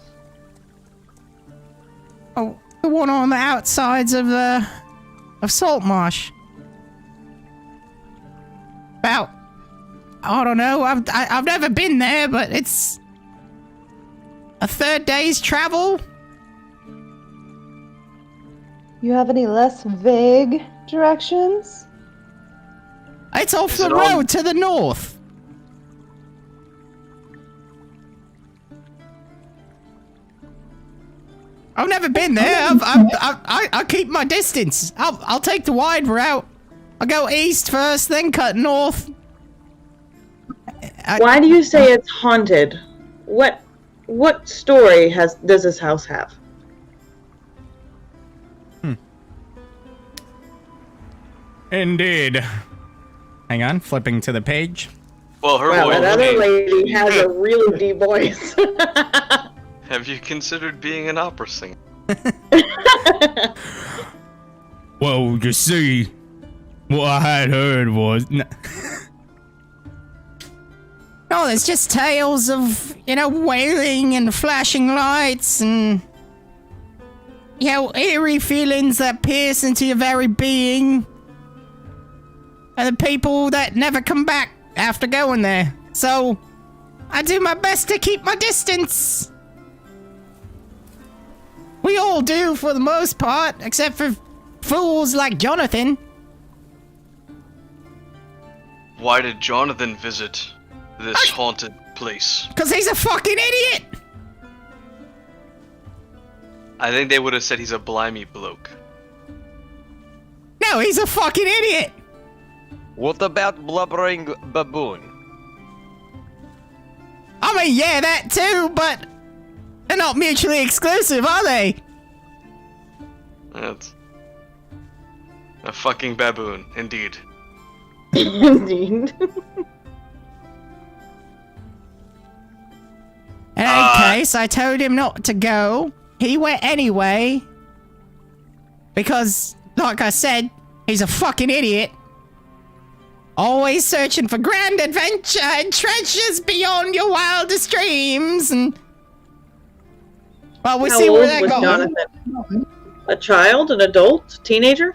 Oh, the one on the outsides of Saltmarsh. About, I don't know. I've never been there, but it's a 3rd day's travel. You have any less vague directions? It's off the road to the north. I've never been there. I keep my distance. I'll take the wide route. I'll go east first, then cut north. Why do you say it's haunted? What story does this house have? Indeed. Hang on, flipping to the page. Well, her Wow, voice. that other lady has a really deep voice. Have you considered being an opera singer? Well, you see, what I had heard was... No, there's just tales of, wailing and flashing lights and... eerie feelings that pierce into your very being. And the people that never come back after going there. So, I do my best to keep my distance. We all do, for the most part, except for fools like Jonathan. Why did Jonathan visit this haunted place? Because he's a fucking idiot! I think they would have said he's a blimey bloke. No, he's a fucking idiot! What about blubbering baboon? I mean, yeah, that too, but they're not mutually exclusive, are they? That's a fucking baboon, indeed. Indeed. In any case, I told him not to go. He went anyway. Because, like I said, he's a fucking idiot. Always searching for grand adventure and treasures beyond your wildest dreams. And well, we'll see where that goes. Jonathan? A child, an adult, teenager?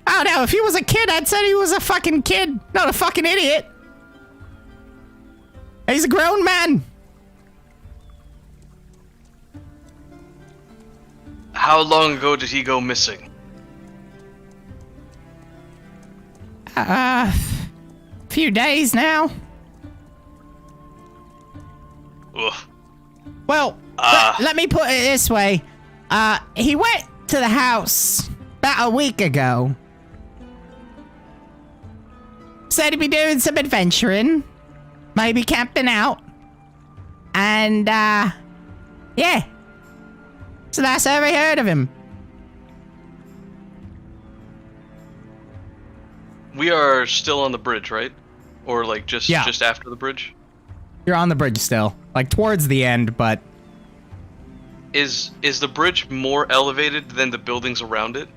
Oh no, if he was a kid, I'd say he was a fucking kid, not a fucking idiot. He's a grown man. How long ago did he go missing? Few days now. Ugh. Well, let me put it this way. He went to the house about a week ago. Said he'd be doing some adventuring. Maybe camping out. And, yeah. So that's how I heard of him. We are still on the bridge, right? Or like just Yeah. just after the bridge? You're on the bridge still. Like towards the end, but... Is the bridge more elevated than the buildings around it?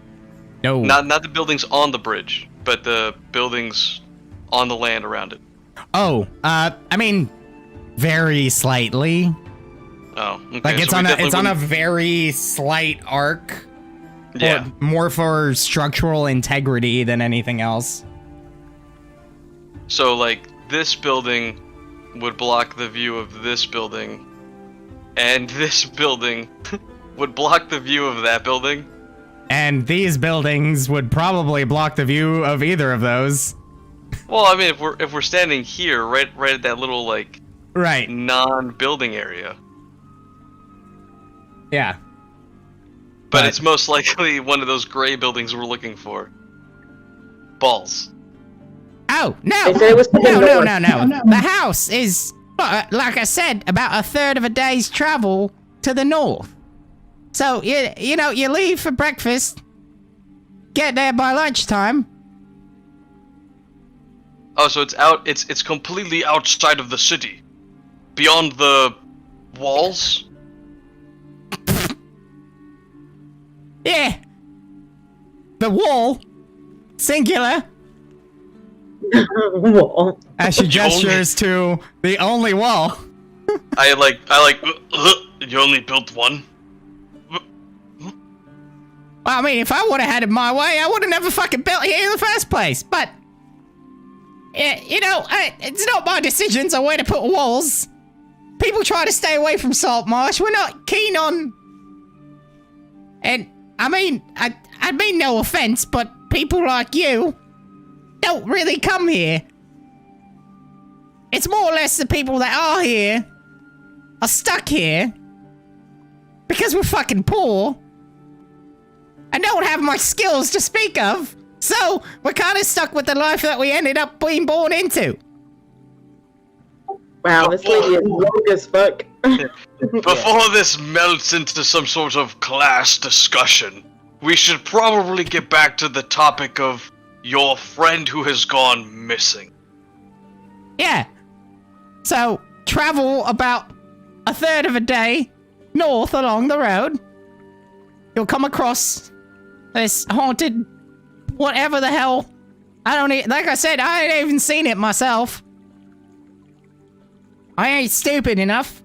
No. Not the buildings on the bridge, but the buildings on the land around it. Oh, I mean, very slightly. Oh, okay. Like it's so on a very slight arc. Yeah. More for structural integrity than anything else. So like this building would block the view of this building, and this building would block the view of that building. And these buildings would probably block the view of either of those. Well, I mean, if we're standing here, right at that little like Right. non-building area, Yeah. but it's most likely one of those gray buildings we're looking for. Balls. Oh, no. They said it was to the north. No. The house is, like I said, about a third of a day's travel to the north. So, you leave for breakfast, get there by lunchtime. Oh, so it's completely outside of the city, beyond the walls. Yeah. The wall, singular, Well, as she gestures to the only wall. I like. You only built one. Well, I mean, if I would have had it my way, I would have never fucking built here in the first place. But, it's not my decisions on where to put walls. People try to stay away from Saltmarsh. We're not keen on... And, I mean, I mean no offense, but people like you don't really come here. It's more or less the people that are here are stuck here because we're fucking poor and don't have much skills to speak of. So, we're kind of stuck with the life that we ended up being born into. wow, this lady is woke as fuck. Before this melts into some sort of class discussion, we should probably get back to the topic of your friend who has gone missing. Yeah. So, travel about a third of a day north along the road. you'll come across this haunted whatever the hell. Like I said, I ain't even seen it myself. I ain't stupid enough.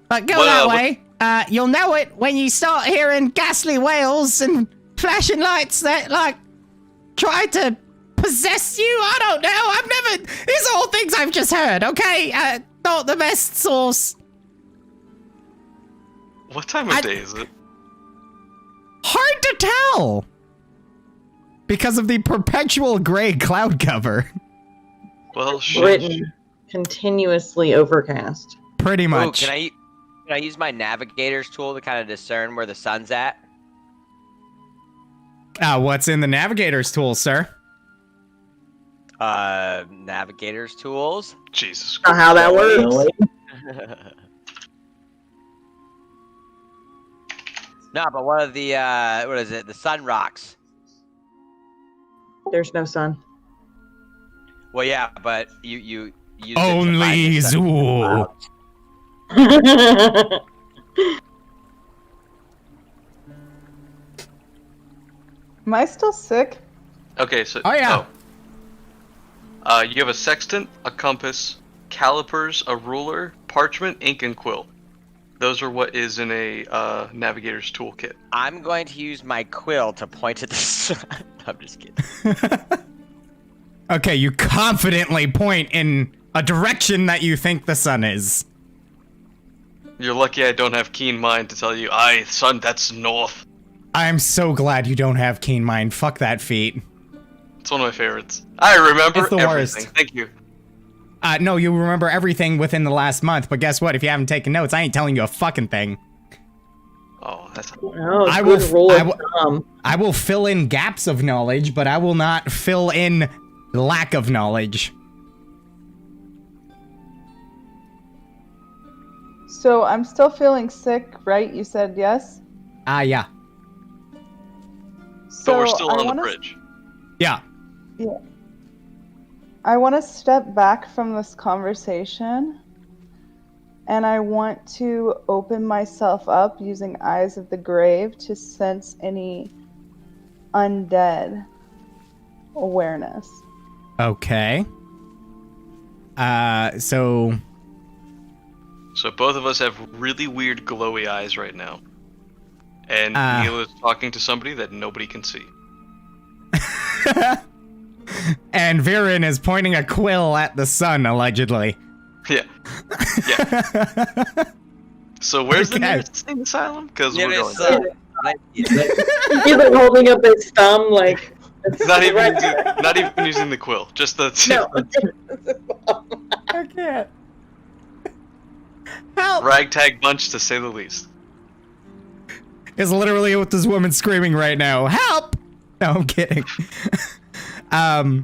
But go that way. You'll know it when you start hearing ghastly wails and flashing lights that, like, try to possess you. I don't know. These are all things I've just heard, okay? Not the best source. What time of day is it? Hard to tell. Because of the perpetual gray cloud cover. Well, shit. Written continuously overcast. Pretty much. Ooh, can I use my navigator's tool to kind of discern where the sun's at? What's in the navigator's tool, sir? Navigator's tools? Jesus Not how that works. No, but one of the, what is it? The sun rocks. There's no sun. Well, yeah, but you use it to Only find the sun. Zool. Am I still sick? Okay, so... Oh, yeah. You have a sextant, a compass, calipers, a ruler, parchment, ink, and quill. Those are what is in a navigator's toolkit. I'm going to use my quill to point at the sun. I'm just kidding. Okay, you confidently point in a direction that you think the sun is. You're lucky I don't have keen mind to tell you, aye, son, that's north. I'm so glad you don't have keen mind. Fuck that feat. It's one of my favorites. I remember It's the everything. worst. Thank you. No, you remember everything within the last month, but guess what? If you haven't taken notes, I ain't telling you a fucking thing. Oh, that's... Oh, I good will- rule I of will- thumb. I will fill in gaps of knowledge, but I will not fill in lack of knowledge. So I'm still feeling sick, right? You said yes? Yeah. So But we're still I on the wanna- bridge. Yeah. I want to step back from this conversation and I want to open myself up using Eyes of the Grave to sense any undead awareness. Okay. So... So both of us have really weird glowy eyes right now. And Ah. Neil is talking to somebody that nobody can see. And Viren is pointing a quill at the sun, allegedly. Yeah. Yeah. So where's the Okay. nearest insane asylum? Because Yeah, we're it's, going there. He's like holding up his thumb, like. it's Not even, right using, there. not even using the quill. Just the... No. I can't. Help! Ragtag bunch, to say the least. Is literally what this woman's screaming right now. Help! No, I'm kidding. So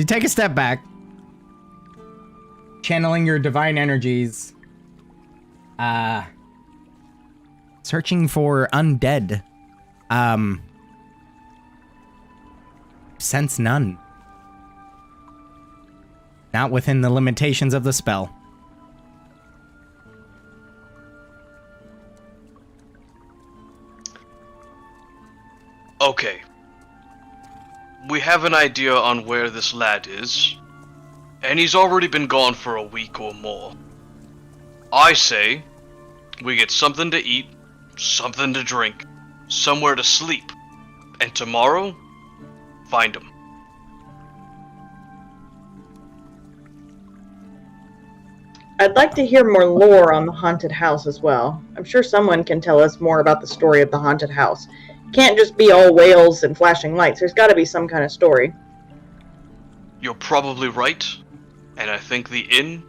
you take a step back, channeling your divine energies, searching for undead. Sense none. Not within the limitations of the spell. Okay. We have an idea on where this lad is, and he's already been gone for a week or more. I say we get something to eat, something to drink, somewhere to sleep, and tomorrow, find him. I'd like to hear more lore on the haunted house as well. I'm sure someone can tell us more about the story of the haunted house. Can't just be all wails and flashing lights. There's got to be some kind of story. You're probably right, and I think the inn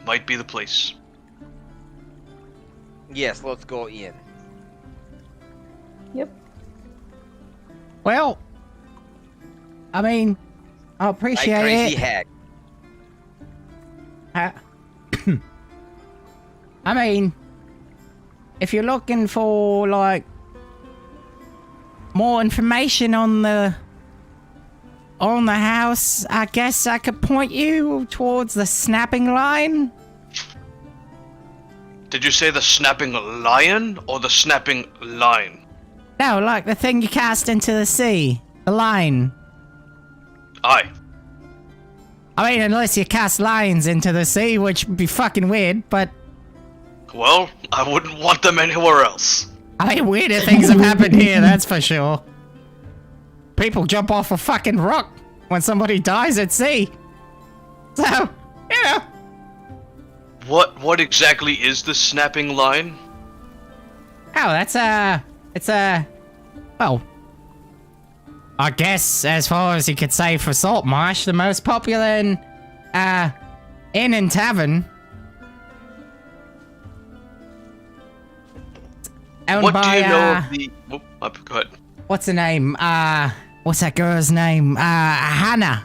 might be the place. Yes, let's go in. Yep. Well, I mean, I Right, appreciate crazy it. hack. I mean, if you're looking for, like, more information on the house, I guess I could point you towards the snapping line. Did you say the snapping lion or the snapping line? No, like the thing you cast into the sea. The line. Aye. I mean, unless you cast lions into the sea, which would be fucking weird, but... Well, I wouldn't want them anywhere else. I mean, weirder things have happened here, that's for sure. People jump off a fucking rock when somebody dies at sea. So, you know. What exactly is the snapping line? Oh, it's well, I guess as far as you could say for Saltmarsh, the most popular inn and tavern. Owned What by, do you know of the... go ahead. What's her name? What's that girl's name? Hannah.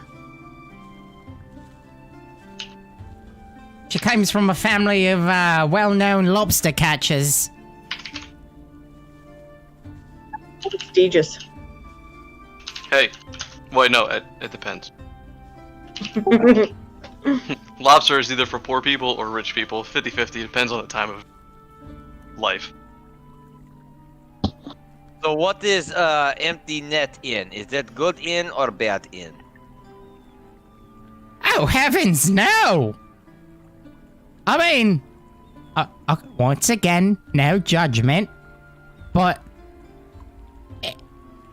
She comes from a family of, well-known lobster catchers. Prestigious. Hey. Wait, no, it depends. Lobster is either for poor people or rich people. 50-50, depends on the time of life. So what is Empty Net Inn? Is that good inn or bad inn? Oh, heavens, no! I mean, once again, no judgment, but...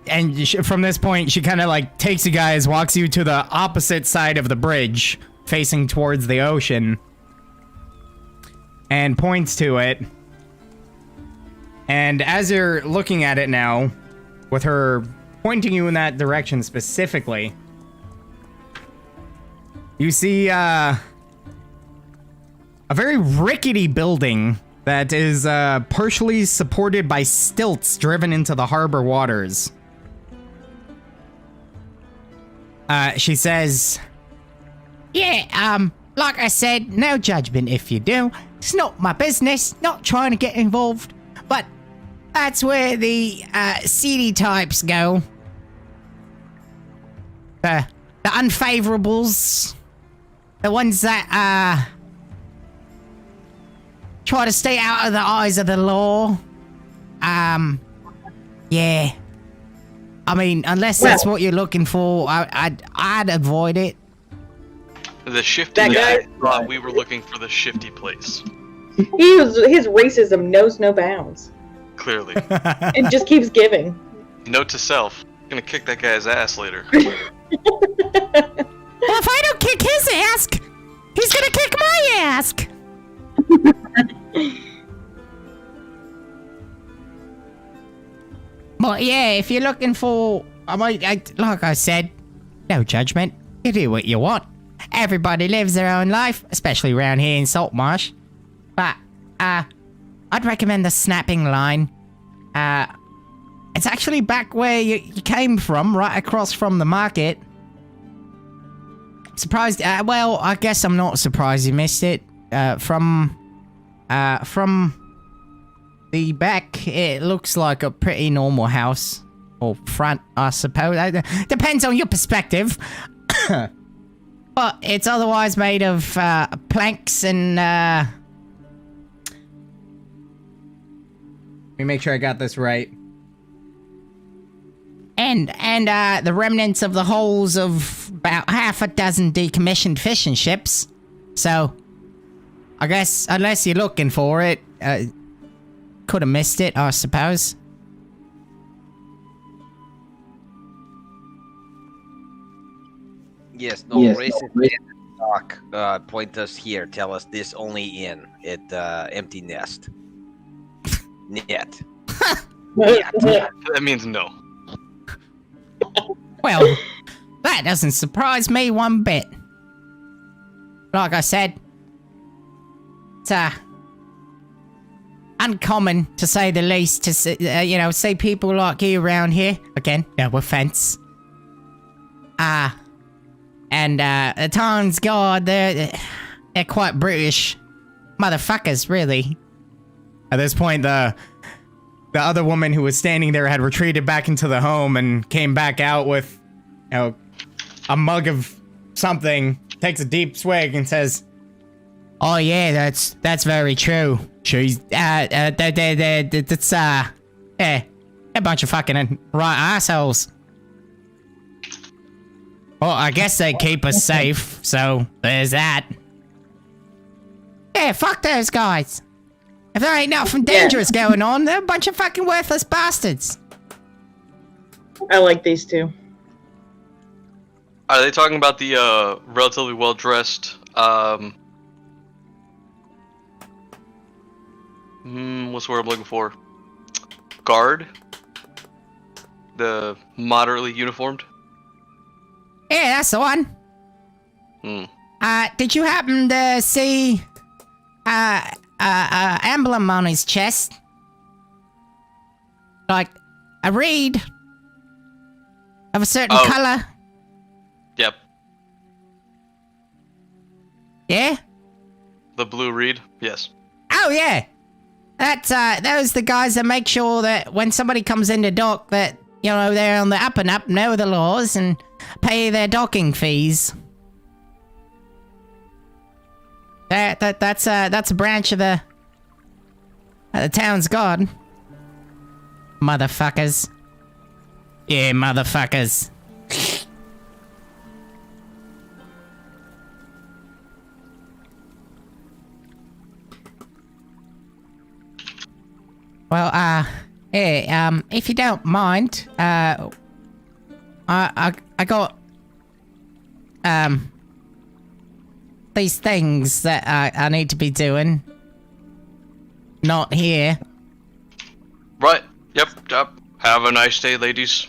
And from this point, she kind of like takes you guys, walks you to the opposite side of the bridge, facing towards the ocean, and points to it. And as you're looking at it now, with her pointing you in that direction specifically, you see a very rickety building that is partially supported by stilts driven into the harbor waters. She says, yeah, like I said, no judgment if you do. It's not my business, not trying to get involved, but that's where the seedy types go. The unfavorables. The ones that, try to stay out of the eyes of the law. Yeah. I mean, unless that's what you're looking for, I'd avoid it. The shifty guy thought we were looking for the shifty place. His racism knows no bounds. Clearly. It just keeps giving. Note to self, gonna kick that guy's ass later. Well, if I don't kick his ass, he's gonna kick my ass. But yeah, if you're looking for, like I said, no judgment. You do what you want. Everybody lives their own life, especially around here in Saltmarsh. But I'd recommend the snapping line. It's actually back where you came from, right across from the market. Surprised? Well, I guess I'm not surprised you missed it. From the back, it looks like a pretty normal house. Or front, I suppose. Depends on your perspective. But it's otherwise made of planks and... Let me make sure I got this right. And the remnants of the hulls of about half a dozen decommissioned fishing ships. So, I guess, unless you're looking for it, could have missed it, I suppose. Yes, no, racist talk. Point us here. Tell us this only in at Empty Nest. Net. That means no. Well, that doesn't surprise me one bit. Like I said, it's uncommon, to say the least, to see people like you around here. Again, no offense. And the town's guard, they're quite brutish motherfuckers, really. At this point, the other woman who was standing there had retreated back into the home and came back out with, a mug of something, takes a deep swig and says, Oh yeah, that's very true. She's that's a bunch of fucking right assholes. Well, I guess they keep us safe, so there's that. Yeah, fuck those guys. If there ain't nothing dangerous going on, they're a bunch of fucking worthless bastards. I like these two. Are they talking about the relatively well-dressed, what's the word I'm looking for? Guard? The moderately uniformed? Yeah, that's the one. Did you happen to see emblem on his chest? Like a reed of a certain color? Yep. Yeah? The blue reed? Yes. Oh yeah. That's those the guys that make sure that when somebody comes into dock that, you know, they're on the up and up, know the laws and pay their docking fees. That's a branch of the town's guard. Motherfuckers. Yeah, motherfuckers. Well, yeah, if you don't mind, I got, these things that I need to be doing. Not here. Right. Yep. Have a nice day, ladies.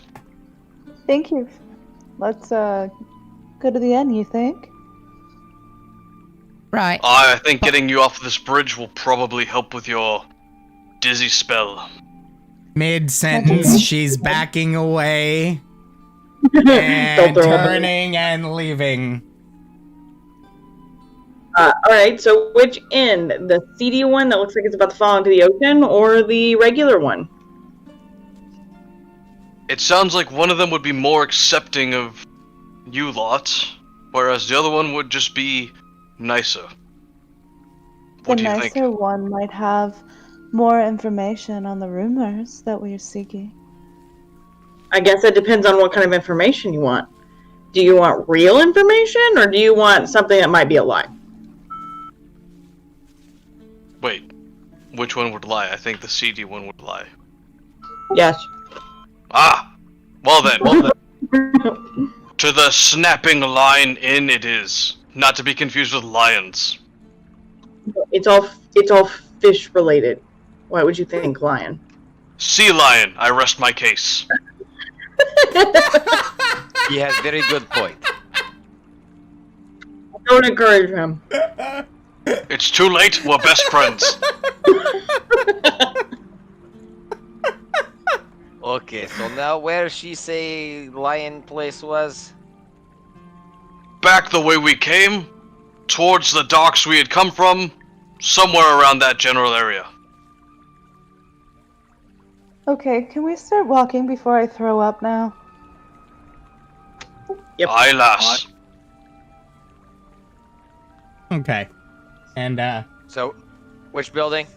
Thank you. Let's go to the end, you think? Right. I think getting you off this bridge will probably help with your dizzy spell. Mid-sentence, she's backing away and turning and leaving. Alright, so which end? The seedy one that looks like it's about to fall into the ocean, or the regular one? It sounds like one of them would be more accepting of you lot, whereas the other one would just be nicer. What The do you think? nicer one might have more information on the rumors that we are seeking. I guess it depends on what kind of information you want. Do you want real information, or do you want something that might be a lie? Wait, which one would lie? I think the CD one would lie. Yes. Ah! Well then. To the snapping line in it is. Not to be confused with lions. It's all fish related. Why would you think lion? Sea lion, I rest my case. He has very good point. Don't encourage him. It's too late, we're best friends. Okay, so now where she say lion place was? Back the way we came, towards the docks we had come from, somewhere around that general area. Okay, can we start walking before I throw up now? Yep. Aye, lass. Okay. And, So, which building?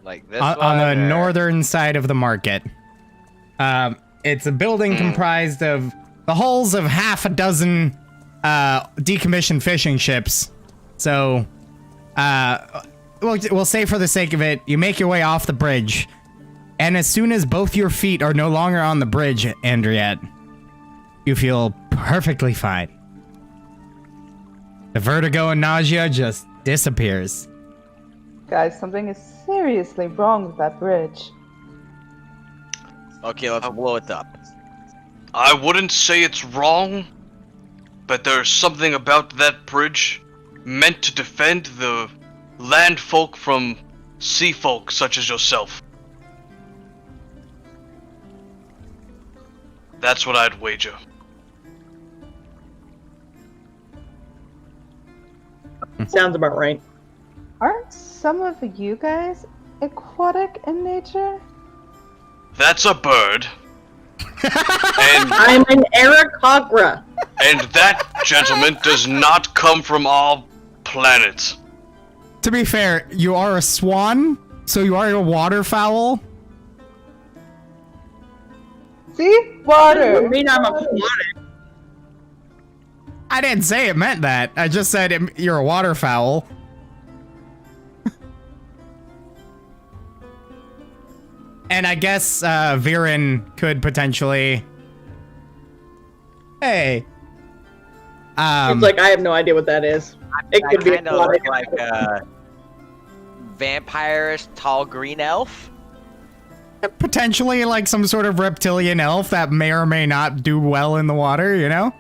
Like this on one? the or- northern side of the market. It's a building comprised of the hulls of half a dozen decommissioned fishing ships. So, we'll say for the sake of it, you make your way off the bridge, and as soon as both your feet are no longer on the bridge, Andriette, you feel perfectly fine. The vertigo and nausea just disappears. Guys, something is seriously wrong with that bridge. Okay, let's blow it up. I wouldn't say it's wrong, but there's something about that bridge meant to defend the land folk from sea folk such as yourself. That's what I'd wager. Sounds about right. Aren't some of you guys aquatic in nature? That's a bird. and I'm an Aarakocra. and that, gentleman, does not come from our planet. To be fair, you are a swan, so you are a waterfowl. See? Water. I mean, I'm aquatic. I didn't say it meant that. I just said you're a waterfowl. And I guess Viren could potentially... Hey. It's like, I have no idea what that is. It could be kind of look like a vampire-ish tall green elf. Potentially like some sort of reptilian elf that may or may not do well in the water, you know?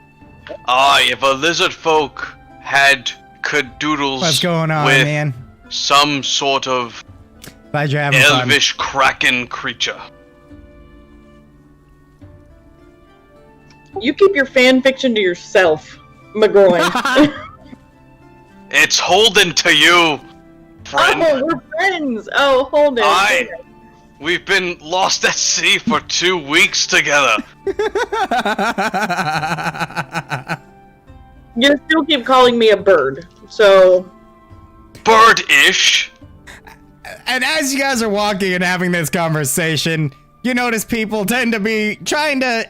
If a lizard folk had cadoodles What's going on, with man? some sort of Glad you're having fun. elvish kraken creature. You keep your fan fiction to yourself, McGroin. It's Holden to you, friend. Oh, we're friends. Oh, hold it. We've been lost at sea for 2 weeks together. You still keep calling me a bird, so... Bird-ish. And as you guys are walking and having this conversation, you notice people tend to be trying to...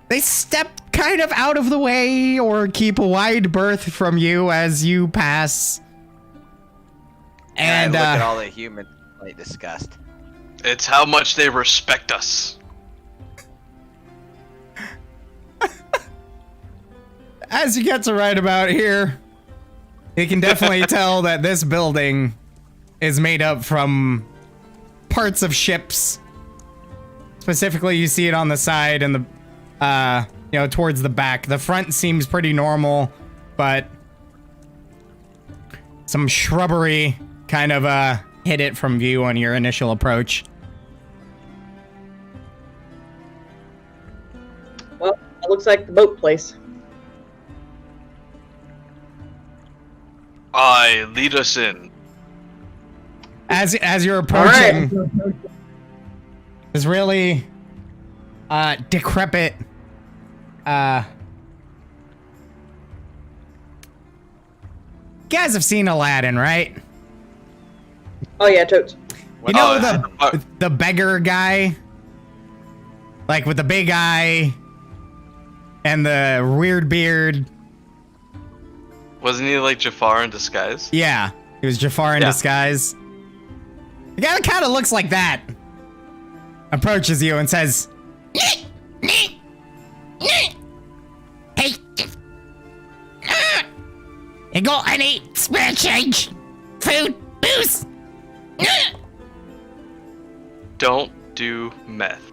They step kind of out of the way or keep a wide berth from you as you pass. And look at all the humans like disgust. It's how much they respect us. As you get to right about here, you can definitely tell that this building is made up from parts of ships. Specifically, you see it on the side and the, towards the back. The front seems pretty normal, but some shrubbery kind of, hid it from view on your initial approach. Well, it looks like the boat place. Lead us in. As you're approaching, this really decrepit you guys have seen Aladdin, right? Oh yeah, totes. You know the beggar guy? Like with the big eye and the weird beard. Wasn't he like Jafar in disguise? Yeah, he was Jafar in disguise. The guy that kind of looks like that approaches you and says, "Hey, you got any spare change? Food? Booze?" Don't do meth.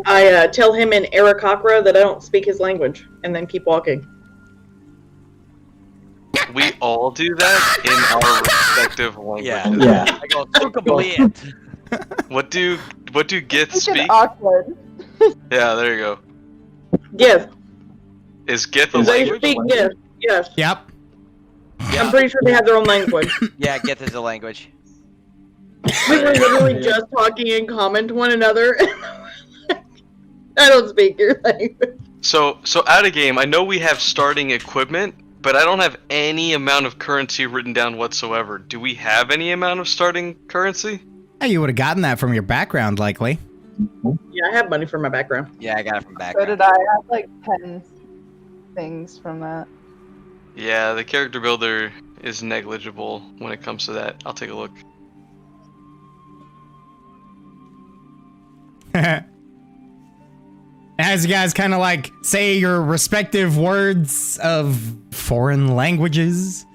I tell him in Arakakra that I don't speak his language, and then keep walking. We all do that in our respective languages. Yeah. I go, "Tukablit." What do Gith It's speak? awkward. Yeah, there you go. Gith. Is Gith a They language? speak Gith. Yes. Yep. I'm pretty sure they have their own language. Yeah, Gith is a language. We were literally just talking in common to one another. I don't speak your language. So out of game, I know we have starting equipment, but I don't have any amount of currency written down whatsoever. Do we have any amount of starting currency? Hey, you would have gotten that from your background, likely. Yeah, I have money for my background. Yeah, I got it from back. So did I. I have like 10 things from that. Yeah, the character builder is negligible when it comes to that. I'll take a look. As you guys kind of like say your respective words of foreign languages,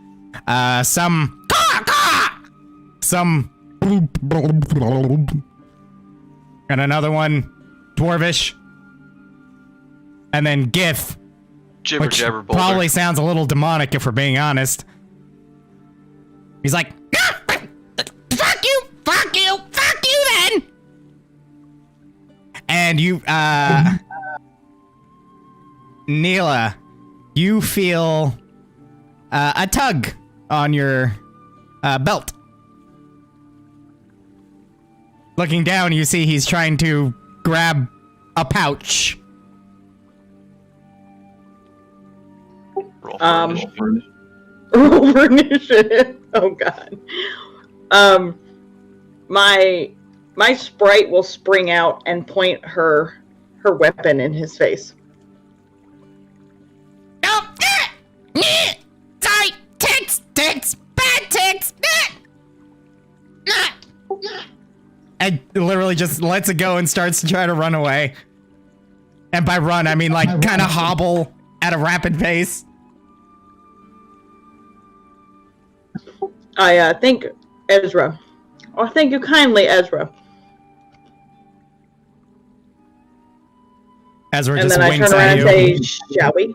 some, and another one, Dwarvish, and then Gith, Jibber which jabber boulder. probably sounds a little demonic if we're being honest. He's like, fuck you then. And you, Neela, you feel a tug on your belt. Looking down, you see he's trying to grab a pouch. Roll for initiative. Roll for initiative. Oh god. My sprite will spring out and point her weapon in his face. No! Sorry! Ticks! Bad ticks! And literally just lets it go and starts to try to run away. And by run, I mean like kind of hobble at a rapid pace. I thank Ezra. Oh, thank you kindly, Ezra. Ezra And just then I winks turn around at and say, you. shall we?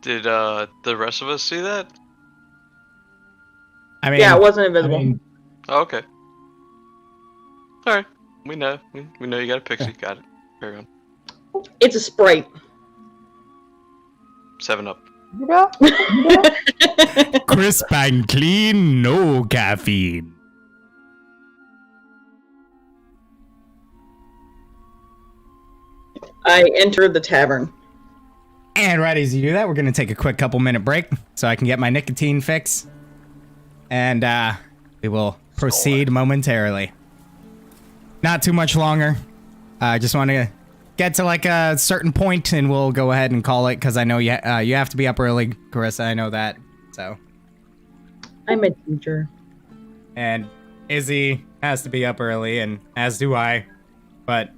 Did the rest of us see that? I mean, Yeah, it wasn't invisible. Oh, okay. All right. We know. We know you got a pixie. Got it. Carry on. It's a sprite. 7 Up. crisp and clean, no caffeine. I entered the tavern. And right as you do that, we're going to take a quick couple-minute break so I can get my nicotine fix. And we will proceed momentarily. Not too much longer. I just want to get to like a certain point and we'll go ahead and call it because I know you have to be up early, Carissa. I know that. So. I'm a teacher. And Izzy has to be up early, and as do I. But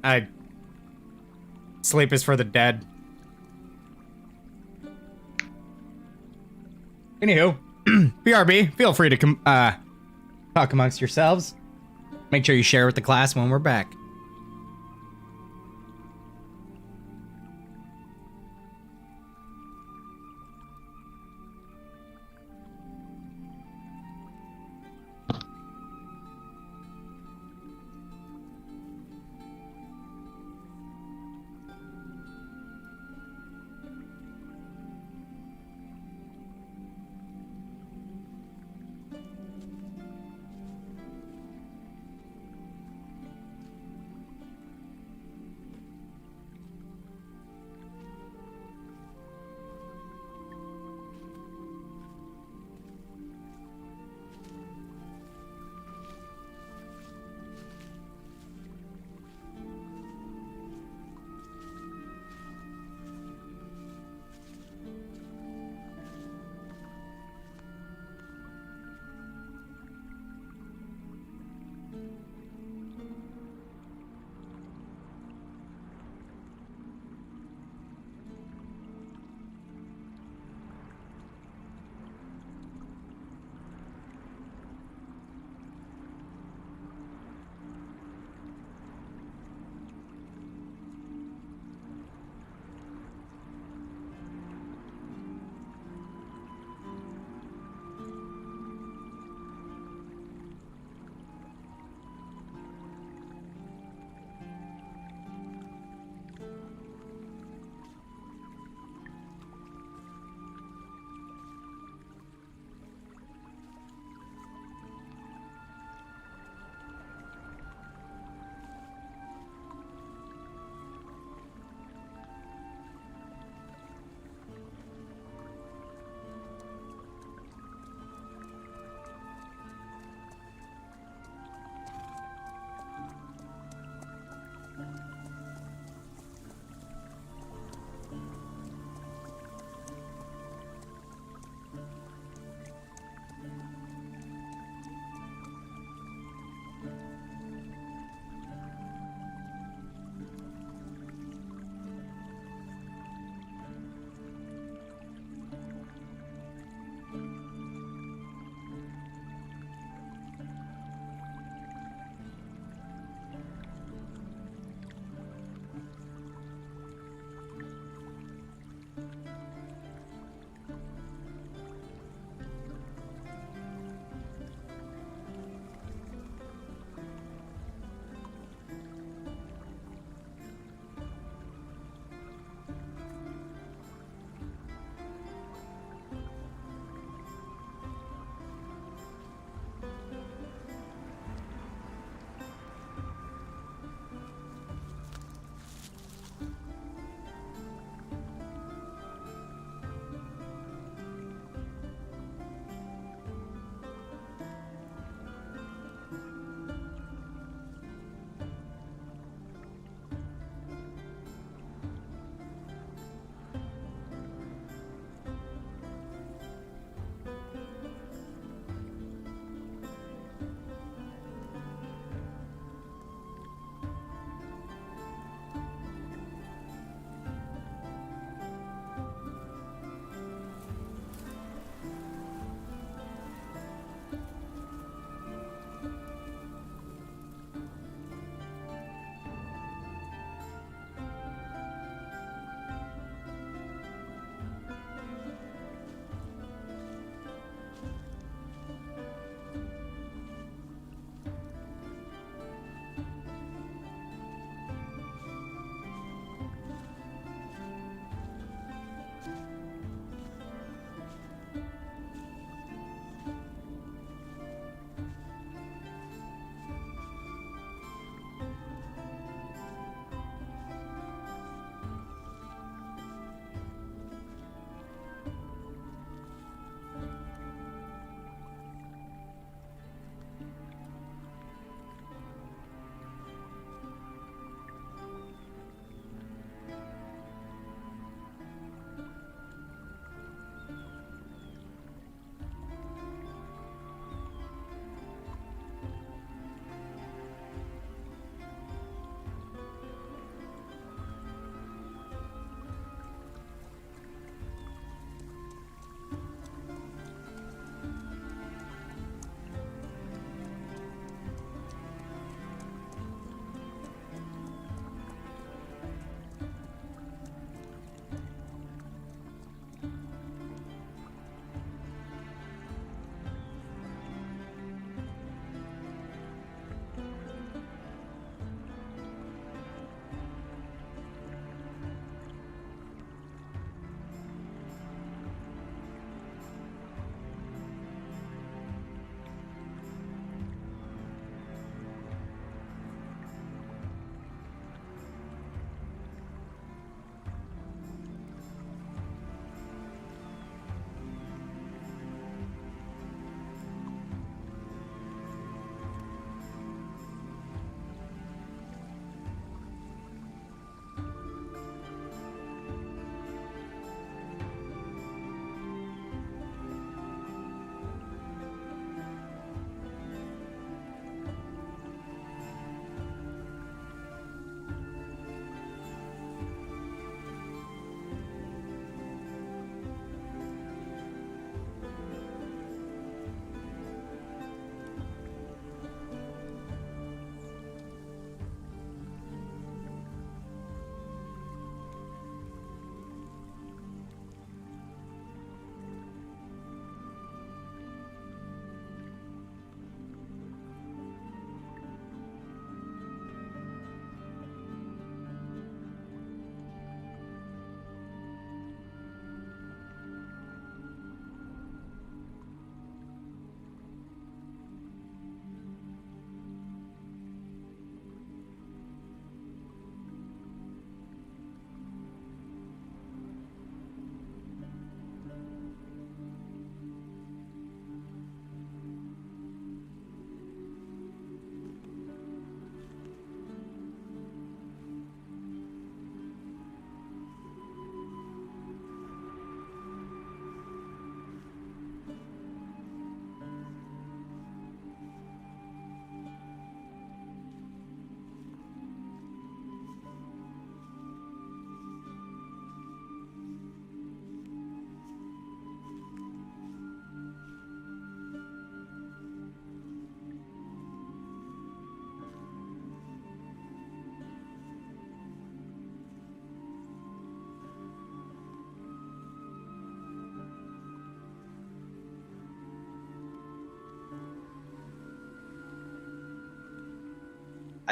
sleep is for the dead. Anywho, BRB, feel free to talk amongst yourselves. Make sure you share with the class when we're back.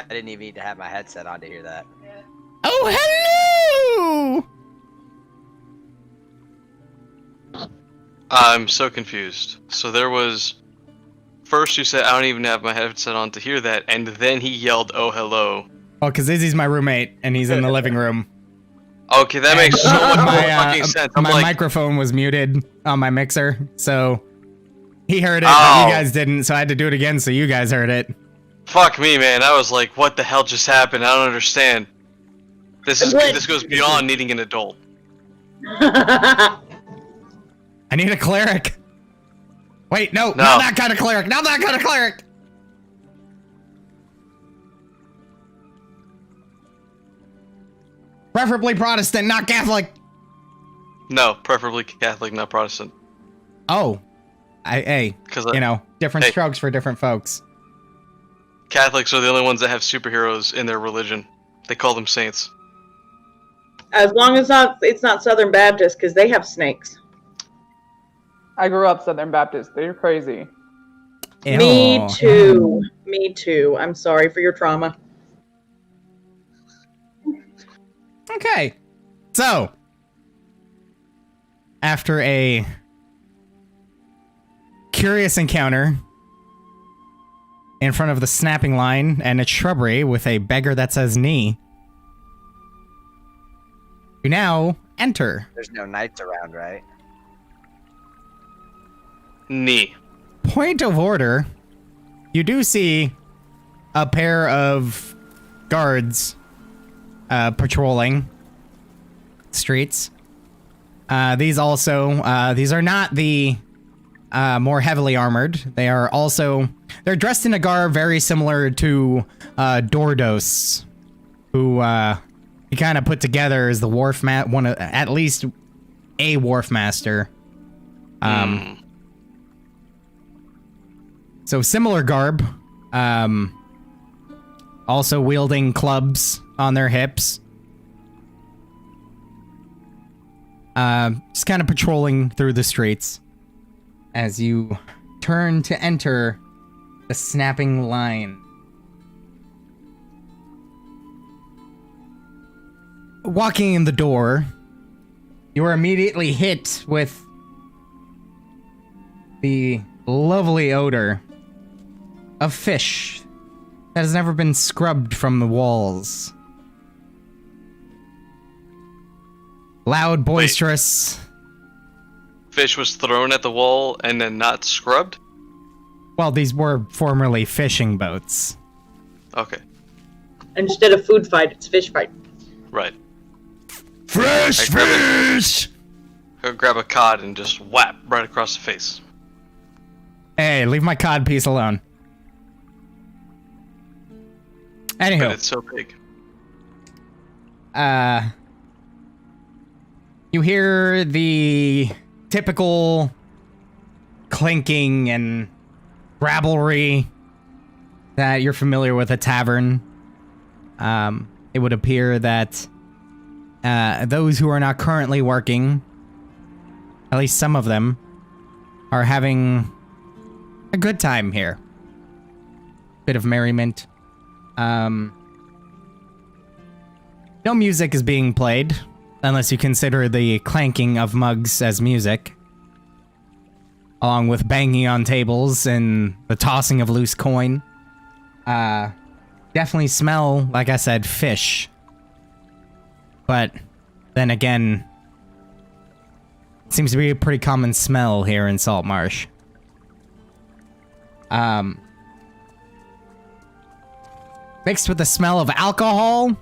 I didn't even need to have my headset on to hear that. Oh, hello! I'm so confused. So there was... First you said, I don't even have my headset on to hear that, and then he yelled, oh, hello. Oh, because Izzy's my roommate, and he's in the living room. Okay, that makes so much more fucking sense. I'm my like, microphone was muted on my mixer, so he heard it, Oh. but you guys didn't, so I had to do it again so you guys heard it. fuck me, man. I was like, what the hell just happened? I don't understand. This goes beyond needing an adult. I need a cleric. Wait, no, not that kind of cleric. Not that kind of cleric. Preferably Protestant, not Catholic. No, preferably Catholic, not Protestant. Oh, different Hey. strokes for different folks. Catholics are the only ones that have superheroes in their religion. They call them saints. As long as it's not Southern Baptist, because they have snakes. I grew up Southern Baptist. They're crazy. Me Ew. too. Me too. I'm sorry for your trauma. Okay, so after a curious encounter in front of the snapping line and a shrubbery with a beggar that says knee, you now enter. There's no knights around, right? Knee. Point of order, you do see a pair of guards patrolling streets. These are not the more heavily armored. They're dressed in a garb very similar to Dordos, who he kind of put together as the at least a wharf master. So similar garb, also wielding clubs on their hips. Just kind of patrolling through the streets as you turn to enter the snapping line. Walking in the door, you are immediately hit with the lovely odor of fish that has never been scrubbed from the walls. Loud, boisterous. Fish was thrown at the wall and then not scrubbed? Well, these were formerly fishing boats. Okay, Instead of food fight, it's fish fight. right. Fresh fish! Go grab a cod and just whap right across the face. Hey, leave my cod piece alone. But Anywho, it's so big. you hear the typical clinking and rabblery that you're familiar with a tavern. It would appear that those who are not currently working, at least some of them, are having a good time here. Bit of merriment. No music is being played, unless you consider the clanking of mugs as music, along with banging on tables and the tossing of loose coin. Definitely smell, like I said, fish. But then again, it seems to be a pretty common smell here in Saltmarsh. Mixed with the smell of alcohol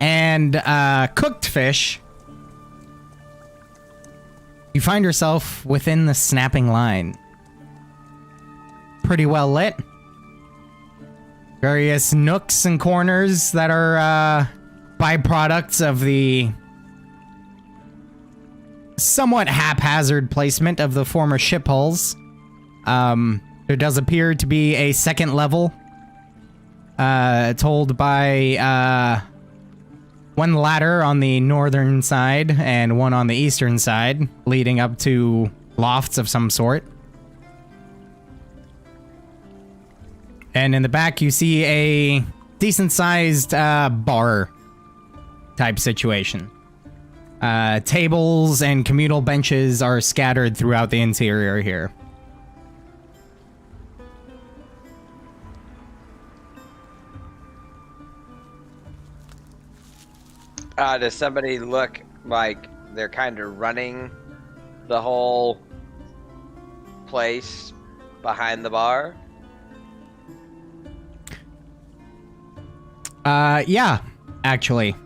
and cooked fish, you find yourself within the snapping line. Pretty well lit. Various nooks and corners that are byproducts of the somewhat haphazard placement of the former ship hulls. There does appear to be a second level, told by one ladder on the northern side and one on the eastern side, leading up to lofts of some sort. And in the back, you see a decent-sized bar type situation. Tables and communal benches are scattered throughout the interior here. Does somebody look like they're kind of running the whole place behind the bar? Yeah, actually.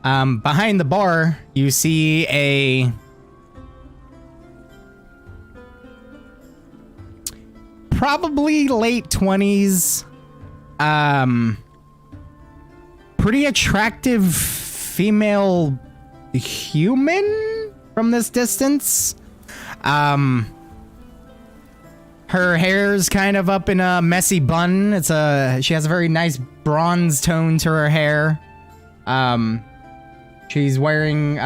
Behind the bar, you see a probably late 20s, pretty attractive female human from this distance. Her hair's kind of up in a messy bun. She has a very nice bronze tone to her hair. She's wearing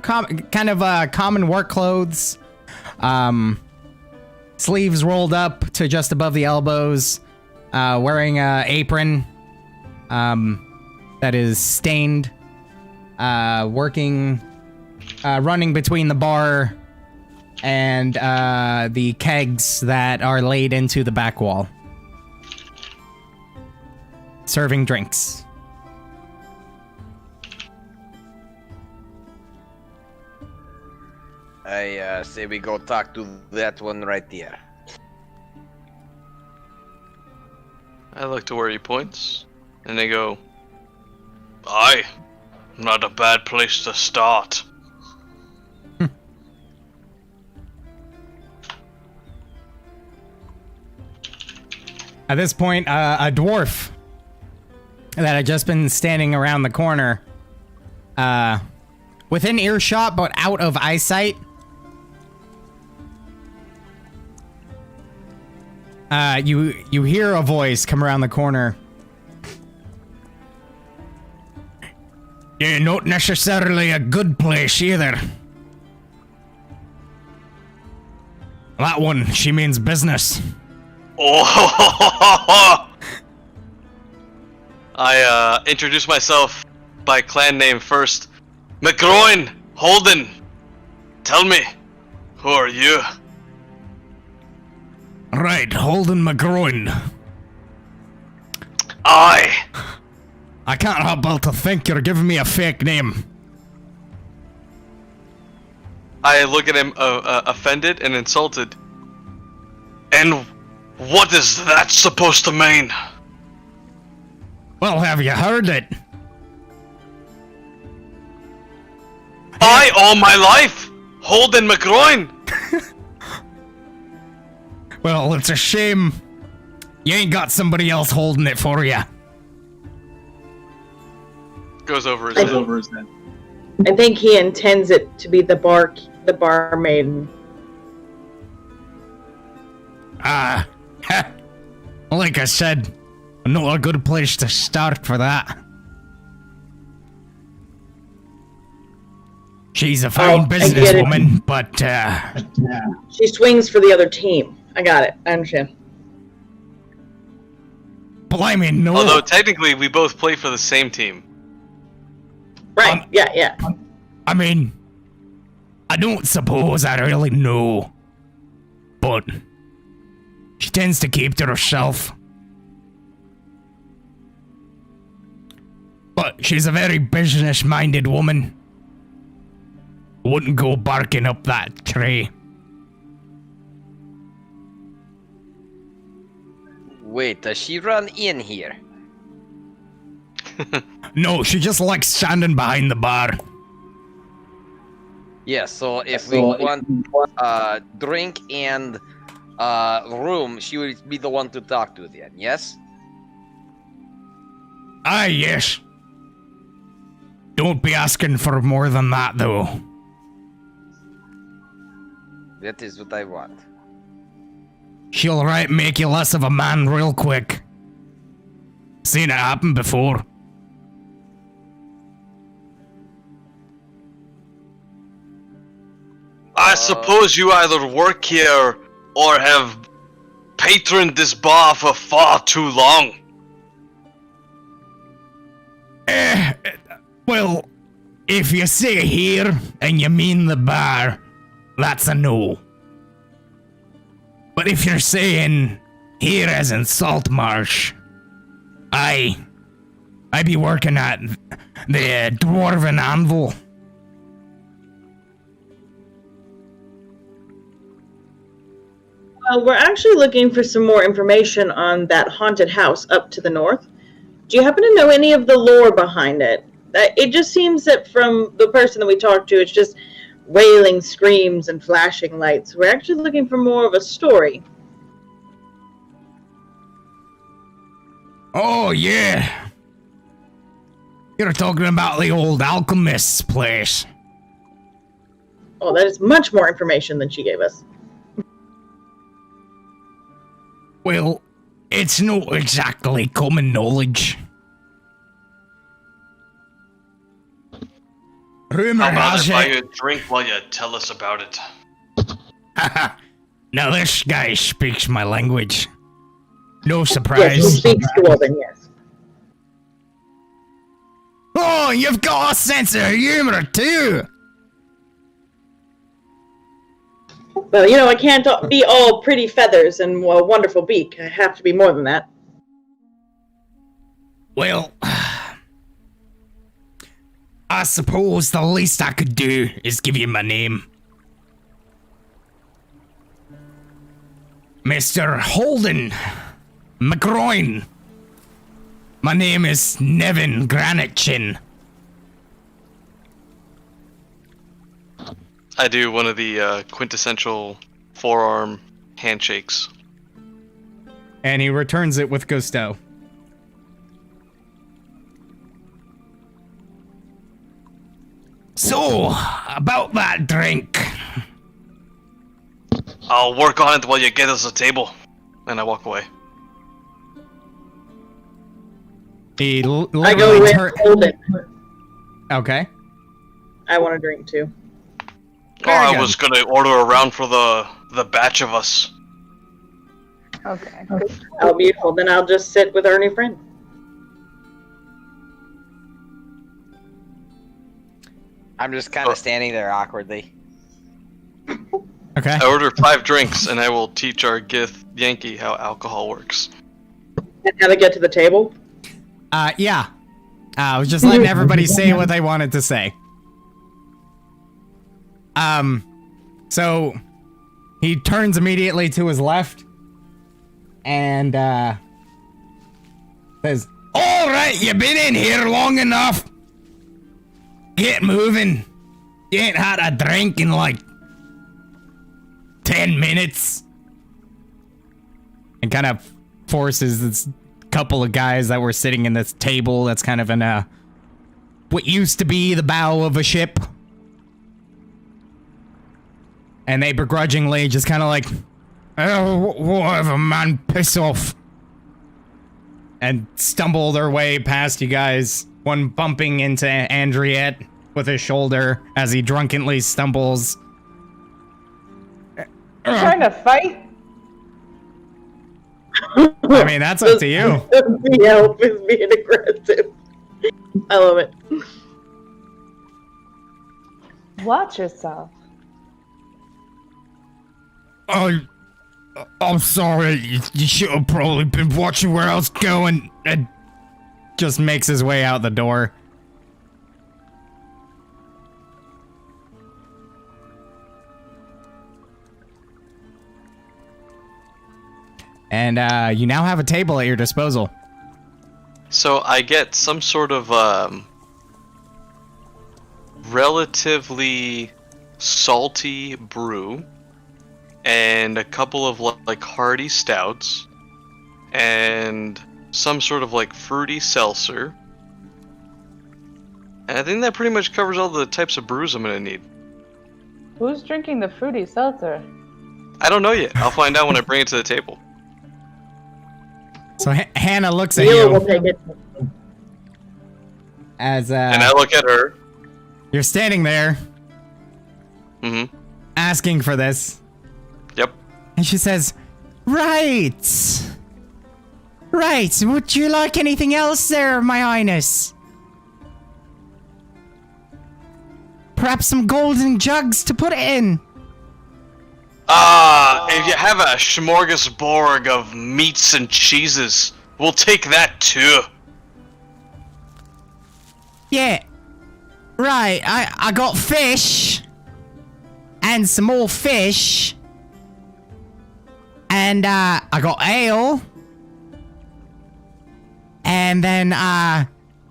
common work clothes. Sleeves rolled up to just above the elbows. Wearing a apron that is stained. Running between the bar and the kegs that are laid into the back wall. Serving drinks. I say we go talk to that one right there. I look to where he points, and they go, "Aye, not a bad place to start." At this point, a dwarf that had just been standing around the corner, within earshot but out of eyesight, you hear a voice come around the corner. Yeah, not necessarily a good place either. That one, she means business. Oh! I introduce myself by clan name first. McGroin, Holden. Tell me, who are you? Right, Holden McGroin. Aye. I can't help but to think you're giving me a fake name. I look at him offended and insulted. And what is that supposed to mean? Well, have you heard it? I, all my life, Holden McGroin. Well, it's a shame you ain't got somebody else holding it for you. Goes over his head. I think he intends it to be the barmaid. Like I said, not a good place to start for that. She's a fine businesswoman, but she swings for the other team. I got it. I understand. Blimey, no. Although technically we both play for the same team. Right, yeah. I mean, I don't suppose I really know, but she tends to keep to herself. But she's a very business-minded woman. Wouldn't go barking up that tree. Wait, does she run in here? No, she just likes standing behind the bar. Yeah, so if we want drink and room, she would be the one to talk to then, yes? Ah, yes. Don't be asking for more than that, though. That is what I want. She'll make you less of a man real quick. Seen it happen before. I suppose you either work here or have patroned this bar for far too long. Well, if you say here and you mean the bar, that's a no. But if you're saying here as in Saltmarsh, I be working at the Dwarven Anvil. We're actually looking for some more information on that haunted house up to the north. Do you happen to know any of the lore behind it? It just seems that from the person that we talked to, it's just wailing screams and flashing lights. We're actually looking for more of a story. Oh, yeah. You're talking about the old Alchemist's place. Oh, that is much more information than she gave us. Well, it's not exactly common knowledge. Rumor How about has if I it... buy you a drink while you tell us about it? Now this guy speaks my language. No Yes, he surprise. speaks Dwarven, yes. Oh, you've got a sense of humor too. Well, you know, I can't be all pretty feathers and a wonderful beak. I have to be more than that. Well, I suppose the least I could do is give you my name. Mr. Holden McGroin. My name is Nevin Granitchin. I do one of the quintessential forearm handshakes. And he returns it with gusto. So, about that drink. I'll work on it while you get us a table. And I walk away. He I go with Holden. Okay. I want a drink too. Very I good. was gonna order a round for the batch of us. Okay. Oh, beautiful. Then I'll just sit with our new friend. I'm just kind of standing there awkwardly. Okay. I order 5 drinks, and I will teach our Gith Yankee how alcohol works. And how to get to the table? Yeah. I was just letting everybody say what they wanted to say. So he turns immediately to his left and says, "All right, you been in here long enough. Get moving. You ain't had a drink in like 10 minutes." And kind of forces this couple of guys that were sitting in this table that's kind of in what used to be the bow of a ship. And they begrudgingly just kind of like, "Oh, whatever, man, piss off." And stumble their way past you guys, one bumping into Andriette with his shoulder as he drunkenly stumbles. Trying to fight? I mean, that's up to you. The elf is being aggressive. I love it. Watch yourself. I'm sorry, you should have probably been watching where I was going. And just makes his way out the door. And you now have a table at your disposal. So I get some sort of relatively salty brew and a couple of like hearty stouts and some sort of like fruity seltzer. And I think that pretty much covers all the types of brews I'm gonna need. Who's drinking the fruity seltzer? I don't know yet. I'll find out when I bring it to the table. So Hannah looks at Neela will you take it. as And I look at her. you're standing there Mm-hmm. asking for this. Yep. And she says, Right. Right. Would you like anything else there, my highness? Perhaps some golden jugs to put it in. If you have a smorgasbord of meats and cheeses, we'll take that too. Yeah. Right, I got fish. And some more fish. And, I got ale. And then,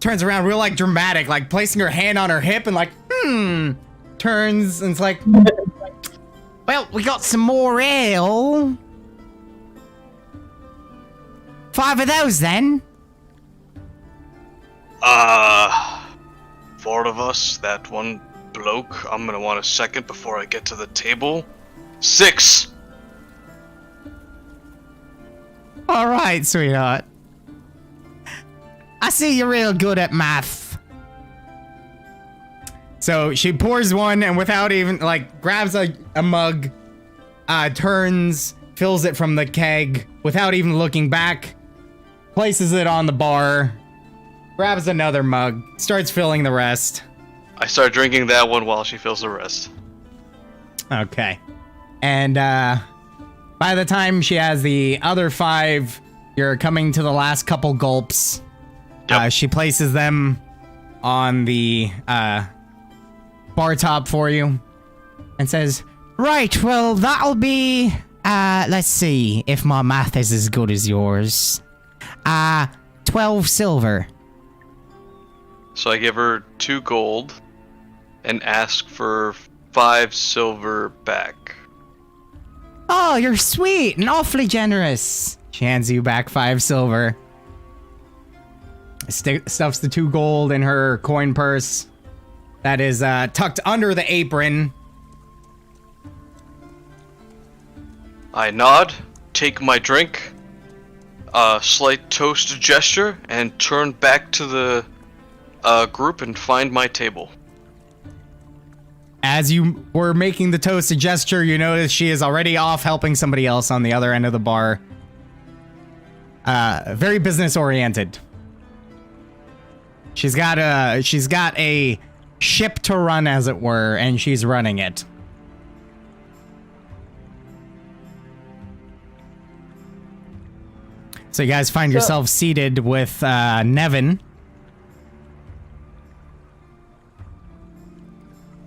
turns around real, like, dramatic, like, placing her hand on her hip and, like, turns and it's like, well, we got some more ale. 5 of those, then. 4 of us, that one bloke, I'm gonna want a second before I get to the table. 6! Alright, sweetheart. I see you're real good at math. So she pours one and without even, like, grabs a mug, turns, fills it from the keg without even looking back, places it on the bar, grabs another mug, starts filling the rest. I start drinking that one while she fills the rest. Okay. And, by the time she has the other 5, you're coming to the last couple gulps. Yep. She places them on the, bar top for you and says, right, well, that'll be, let's see if my math is as good as yours. 12 silver. So I give her 2 gold and ask for 5 silver back. Oh, you're sweet and awfully generous. She hands you back 5 silver. Stuffs the 2 gold in her coin purse. That is tucked under the apron. I nod, take my drink, a slight toast gesture, and turn back to the group and find my table. As you were making the toast gesture, you notice she is already off helping somebody else on the other end of the bar. Very business oriented. She's got a ship to run, as it were, and she's running it. So you guys find yourselves seated with Nevin.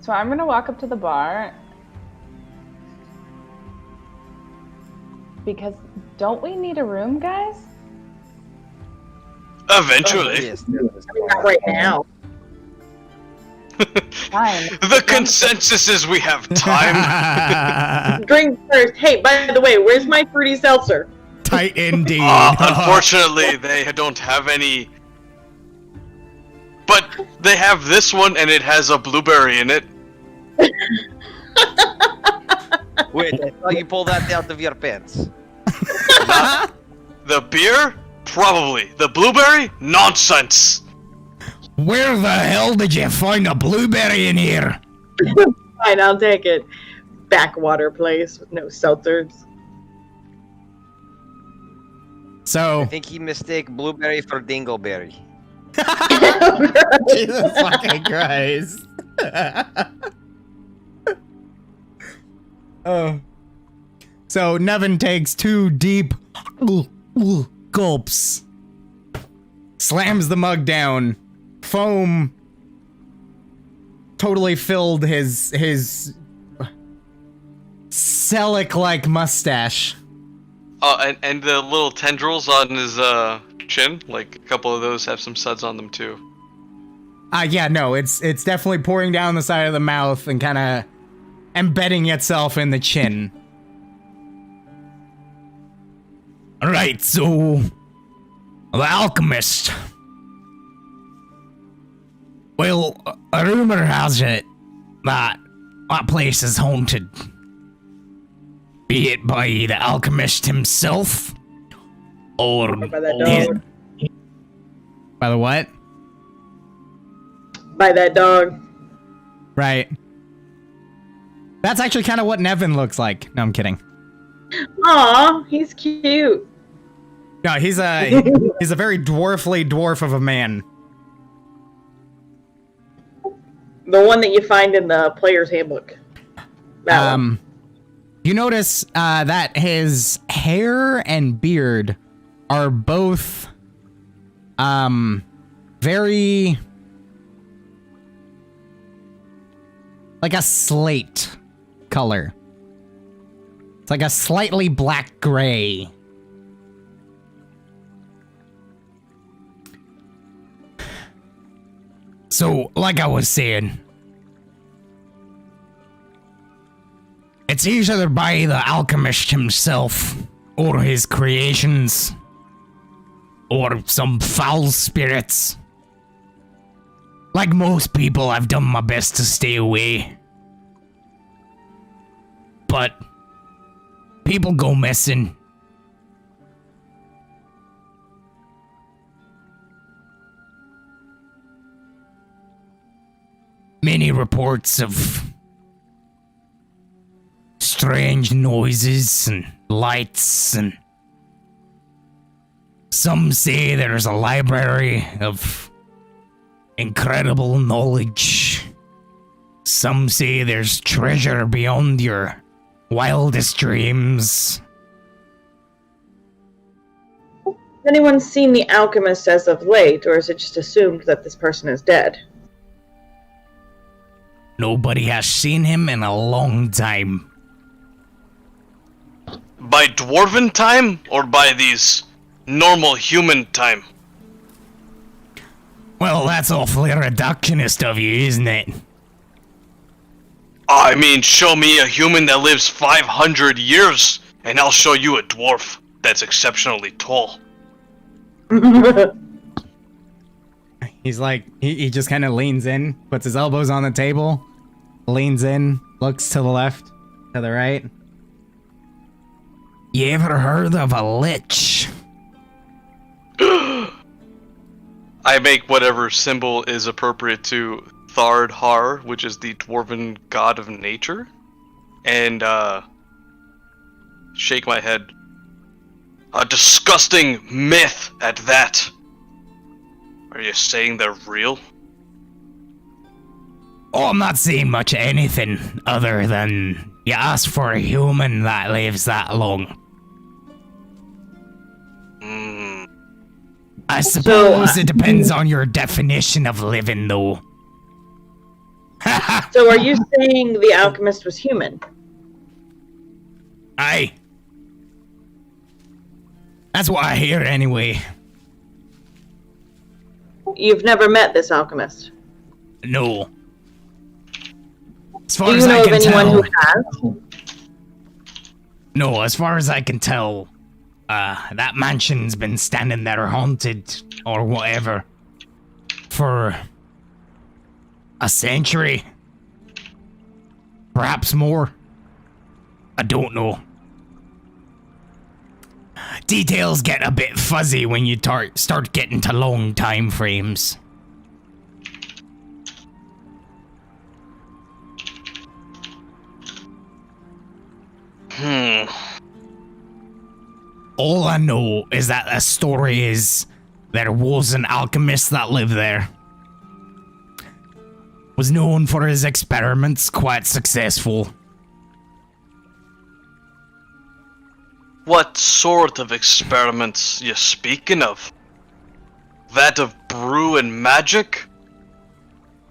So I'm gonna walk up to the bar because don't we need a room, guys? Eventually. Not right now. Fine. The consensus is we have time. Drink first. Hey, by the way, where's my fruity seltzer? Tight indeed. Unfortunately, they don't have any. But they have this one, and it has a blueberry in it. Wait, I saw you pull that out of your pants. The beer? Probably. The blueberry? Nonsense. Where the hell did you find a blueberry in here? Fine, I'll take it. Backwater place with no seltzers. So I think he mistake blueberry for dingleberry. Jesus fucking Christ. Oh. So Nevin takes 2 deep gulps, slams the mug down, foam totally filled his Selic-like mustache. Oh, and the little tendrils on his chin, like a couple of those have some suds on them too. Yeah, no, it's definitely pouring down the side of the mouth and kind of embedding itself in the chin. Right, so the Alchemist. Well, a rumor has it that place is haunted. Be it by the Alchemist himself, or by that dog. By the what? By that dog. Right. That's actually kind of what Nevin looks like. No, I'm kidding. Aw, he's cute. No, he's a very dwarfly dwarf of a man. The one that you find in the player's handbook. That one. You notice that his hair and beard are both very like a slate color. It's like a slightly black gray. So, like I was saying, it's either by the alchemist himself, or his creations, or some foul spirits. Like most people, I've done my best to stay away. But people go missing. Many reports of strange noises and lights, and some say there's a library of incredible knowledge. Some say there's treasure beyond your wildest dreams. Has anyone seen the alchemist as of late, or is it just assumed that this person is dead? Nobody has seen him in a long time. By dwarven time, or by these normal human time? Well, that's awfully reductionist of you, isn't it? I mean, show me a human that lives 500 years, and I'll show you a dwarf that's exceptionally tall. He's like, he just kind of leans in, puts his elbows on the table, leans in, looks to the left, to the right. You ever heard of a lich? I make whatever symbol is appropriate to Thard Har, which is the dwarven god of nature, and shake my head. A disgusting myth at that. Are you saying they're real? Oh, I'm not saying much of anything other than you ask for a human that lives that long. I suppose it depends on your definition of living, though. So are you saying the alchemist was human? Aye. That's what I hear anyway. You've never met this alchemist? No. As Do far you as I know of can anyone tell, who has? no, as far as I can tell, that mansion's been standing there haunted or whatever for a century. Perhaps more. I don't know. Details get a bit fuzzy when you start getting to long time frames. All I know is that the story is there was an alchemist that lived there. Was known for his experiments, quite successful. What sort of experiments you speaking of? That of brew and magic?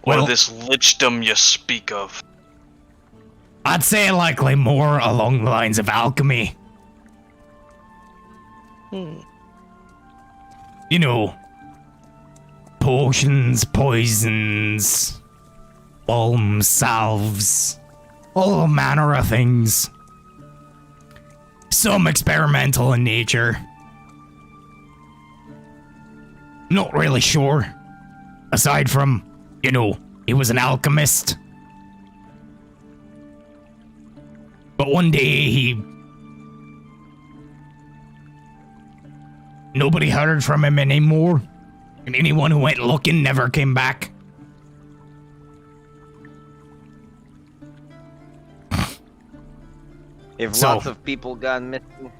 Or Well, this lichdom you speak of? I'd say likely more along the lines of alchemy. You know, potions, poisons, balms, salves, all manner of things. Some experimental in nature. Not really sure. Aside from, you know, he was an alchemist. But one day nobody heard from him anymore. And anyone who went looking never came back. If So- lots of people gone missing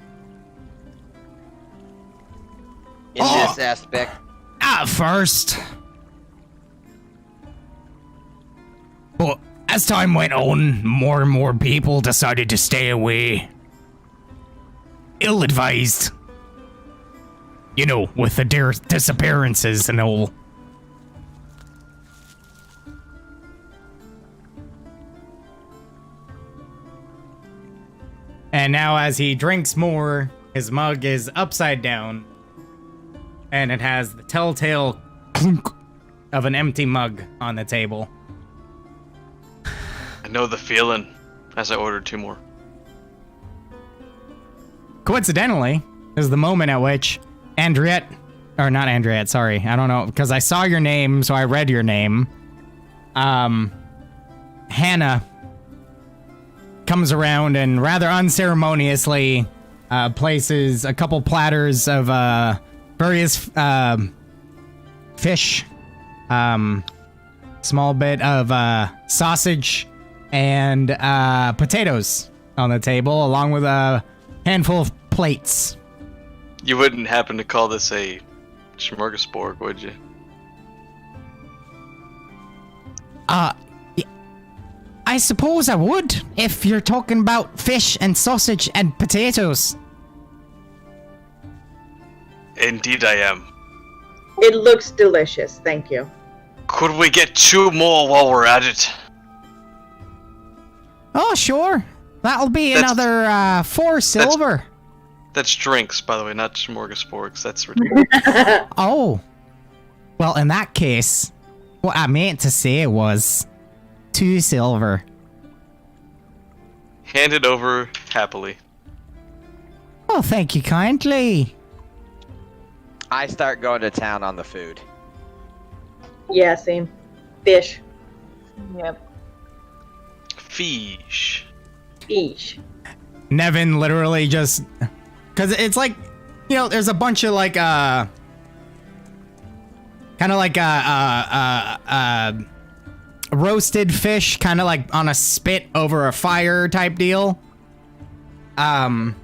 in Oh! this aspect, At first. But as time went on, more and more people decided to stay away. Ill-advised. You know, with the disappearances and all. And now as he drinks more, his mug is upside down. And it has the telltale clunk of an empty mug on the table. I know the feeling as I ordered 2 more. Coincidentally, is the moment at which Andriette, or not Andriette, sorry, I don't know, because I saw your name, so I read your name. Hannah comes around and rather unceremoniously places a couple platters of various fish, small bit of sausage, and potatoes on the table, along with a handful of plates. You wouldn't happen to call this a smorgasbord, would you? I suppose I would, if you're talking about fish and sausage and potatoes. Indeed I am. It looks delicious, thank you. Could we get 2 more while we're at it? Oh, sure. That'll be That's- another 4 silver. That's drinks, by the way, not smorgasbords. That's ridiculous. Oh. Well, in that case, what I meant to say was 2 silver. Hand it over happily. Oh, thank you kindly. I start going to town on the food. Yeah, same. Fish. Yep. Fish. Fish. Nevin literally just... Because it's like, you know, there's a bunch of like, kind of like, roasted fish, kind of like on a spit over a fire type deal. Nevin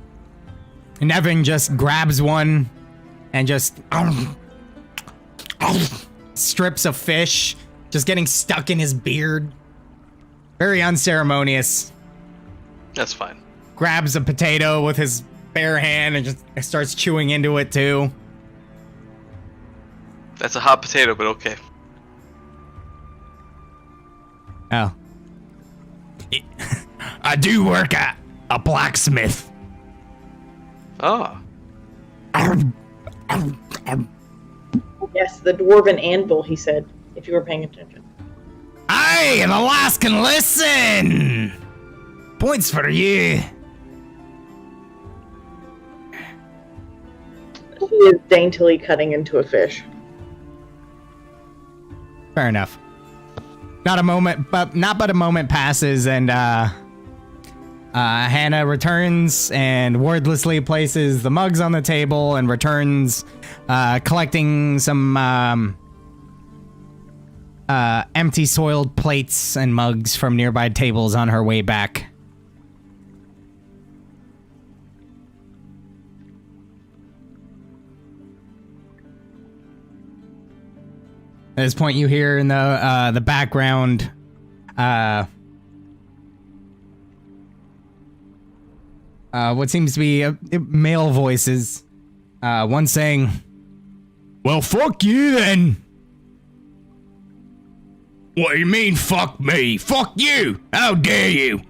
just grabs one and just strips a fish, just getting stuck in his beard. Very unceremonious. That's fine. Grabs a potato with his bare hand and just starts chewing into it too. That's a hot potato, but okay. Oh. I do work at a blacksmith. Oh. Yes, the dwarven anvil, he said, if you were paying attention. Aye, an Alaskan listen! Points for you. He is daintily cutting into a fish. Fair enough. Not a moment passes, and Hannah returns and wordlessly places the mugs on the table and returns, collecting some empty soiled plates and mugs from nearby tables on her way back. At this point, you hear in the background, what seems to be male voices. One saying, "Well, fuck you then." "What do you mean, fuck me? Fuck you! How dare you!"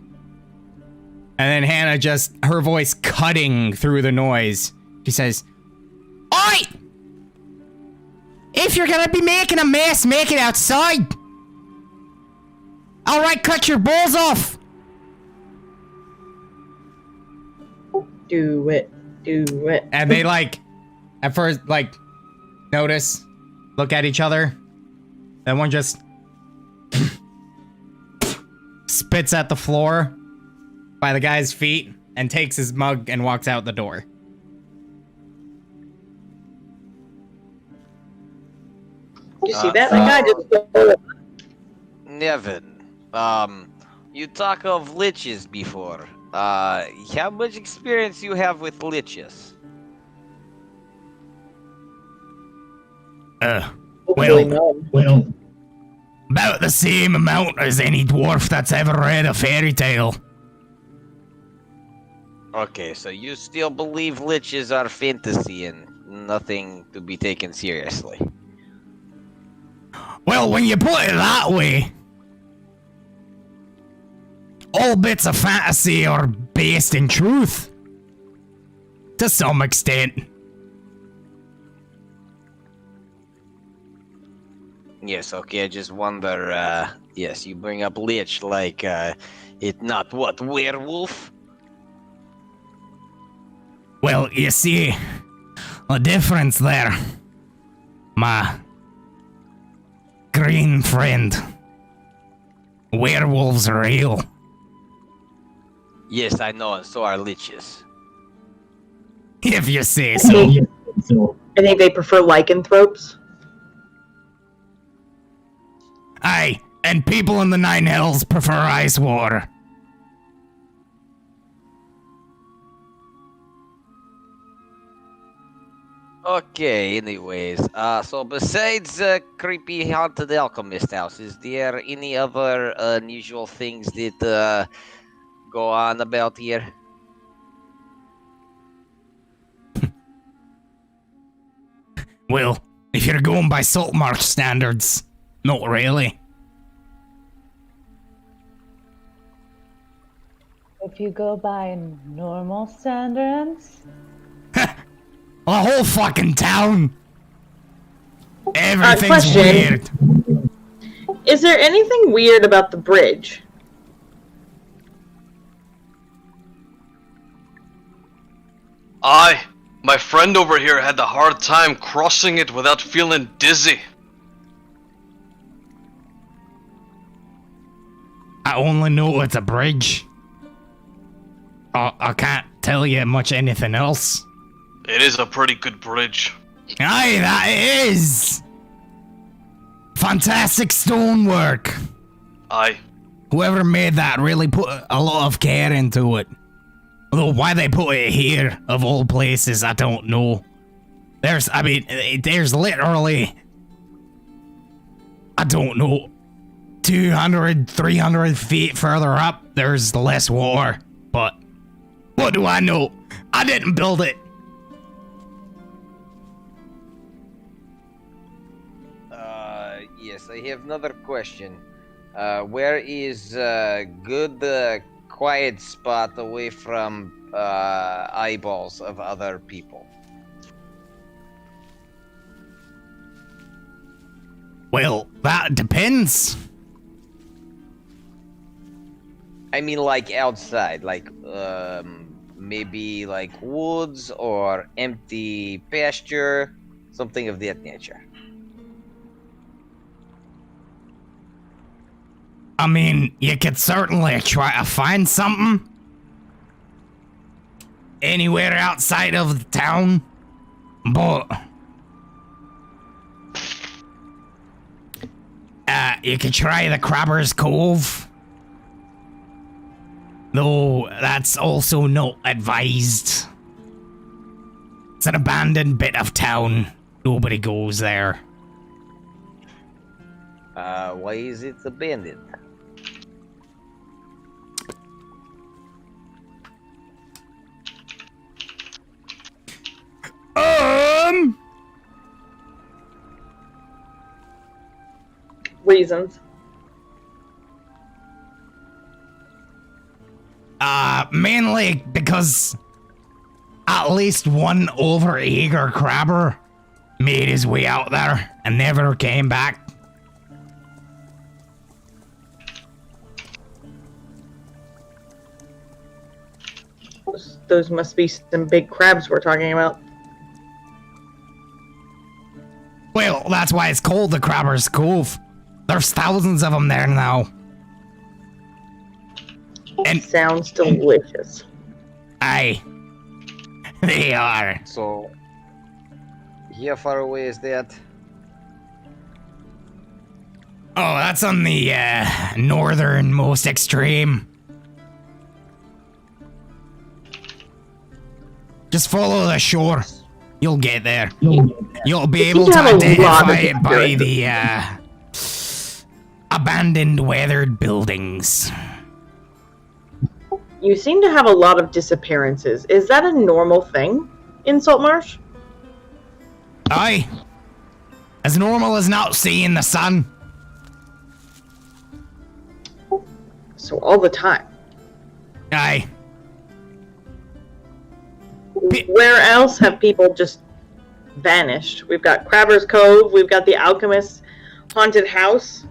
And then Hannah just, her voice cutting through the noise. She says, "Oi! If you're gonna be making a mess, make it outside. Alright, cut your balls off." Do it. Do it. And they at first, notice, look at each other. Then one just spits at the floor by the guy's feet and takes his mug and walks out the door. You see that? That guy just... Nevin, you talk of liches before. How much experience you have with liches? Hopefully none. Well, about the same amount as any dwarf that's ever read a fairy tale. Okay, so you still believe liches are fantasy and nothing to be taken seriously. Well, when you put it that way, all bits of fantasy are based in truth. To some extent. Yes, okay, I just wonder, yes, you bring up lich like, it not what, werewolf? Well, you see, a difference there. My green friend. Werewolves are real. Yes, I know, and so are liches. If you say so. I think they prefer lycanthropes. Aye, and people in the Nine Hells prefer ice water. Okay, anyways, so besides creepy haunted alchemist house, is there any other unusual things that go on about here? Well, if you're going by Saltmarsh standards, not really. If you go by normal standards, The whole fucking town. Everything's question. weird. Is there anything weird about the bridge? My friend over here had a hard time crossing it without feeling dizzy. I only know it's a bridge. I can't tell you much anything else. It is a pretty good bridge. Aye, that is! Fantastic stonework. Aye. Whoever made that really put a lot of care into it. Although why they put it here, of all places, I don't know. There's literally, I don't know, 200, 300 feet further up, there's less water. But what do I know? I didn't build it. Yes, I have another question. Where is a good, quiet spot away from eyeballs of other people? Well, that depends. I mean, like outside, like maybe like woods or empty pasture, something of that nature. I mean, you could certainly try to find something. Anywhere outside of the town. But you could try the Crabber's Cove. Though that's also not advised. It's an abandoned bit of town. Nobody goes there. Why is it abandoned? Reasons. Mainly because at least one overeager crabber made his way out there and never came back. Those must be some big crabs we're talking about. Well, that's why it's called the Crabber's Cove. There's thousands of them there now. And Sounds delicious. aye, they are. So, how far away is that? Oh, that's on the northernmost extreme. Just follow the shore. You'll get there. You'll be able seem to to have a lot identify of it by the abandoned, weathered buildings. You seem to have a lot of disappearances. Is that a normal thing in Saltmarsh? Aye. As normal as not seeing the sun. So all the time. Aye. Where else have people just vanished? We've got Crabber's Cove, we've got the Alchemist haunted house.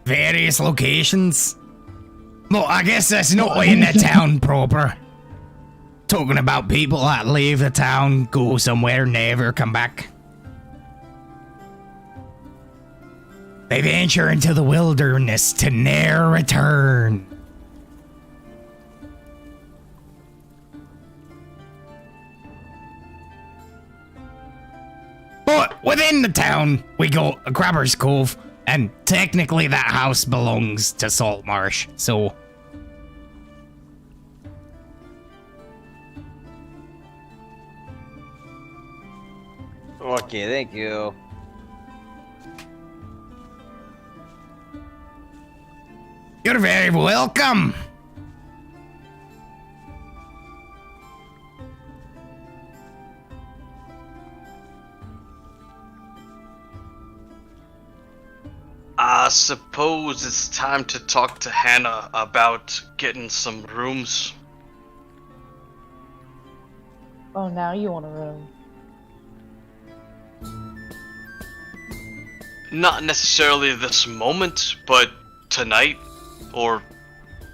Various locations. Well, I guess that's not in the town proper. Talking about people that leave the town, go somewhere, never come back. They venture into the wilderness to ne'er return. But within the town, we got a Crabber's Cove, and technically that house belongs to Saltmarsh, so... Okay, thank you. You're very welcome. I suppose it's time to talk to Hannah about getting some rooms. Oh, now you want a room. Not necessarily this moment, but tonight, or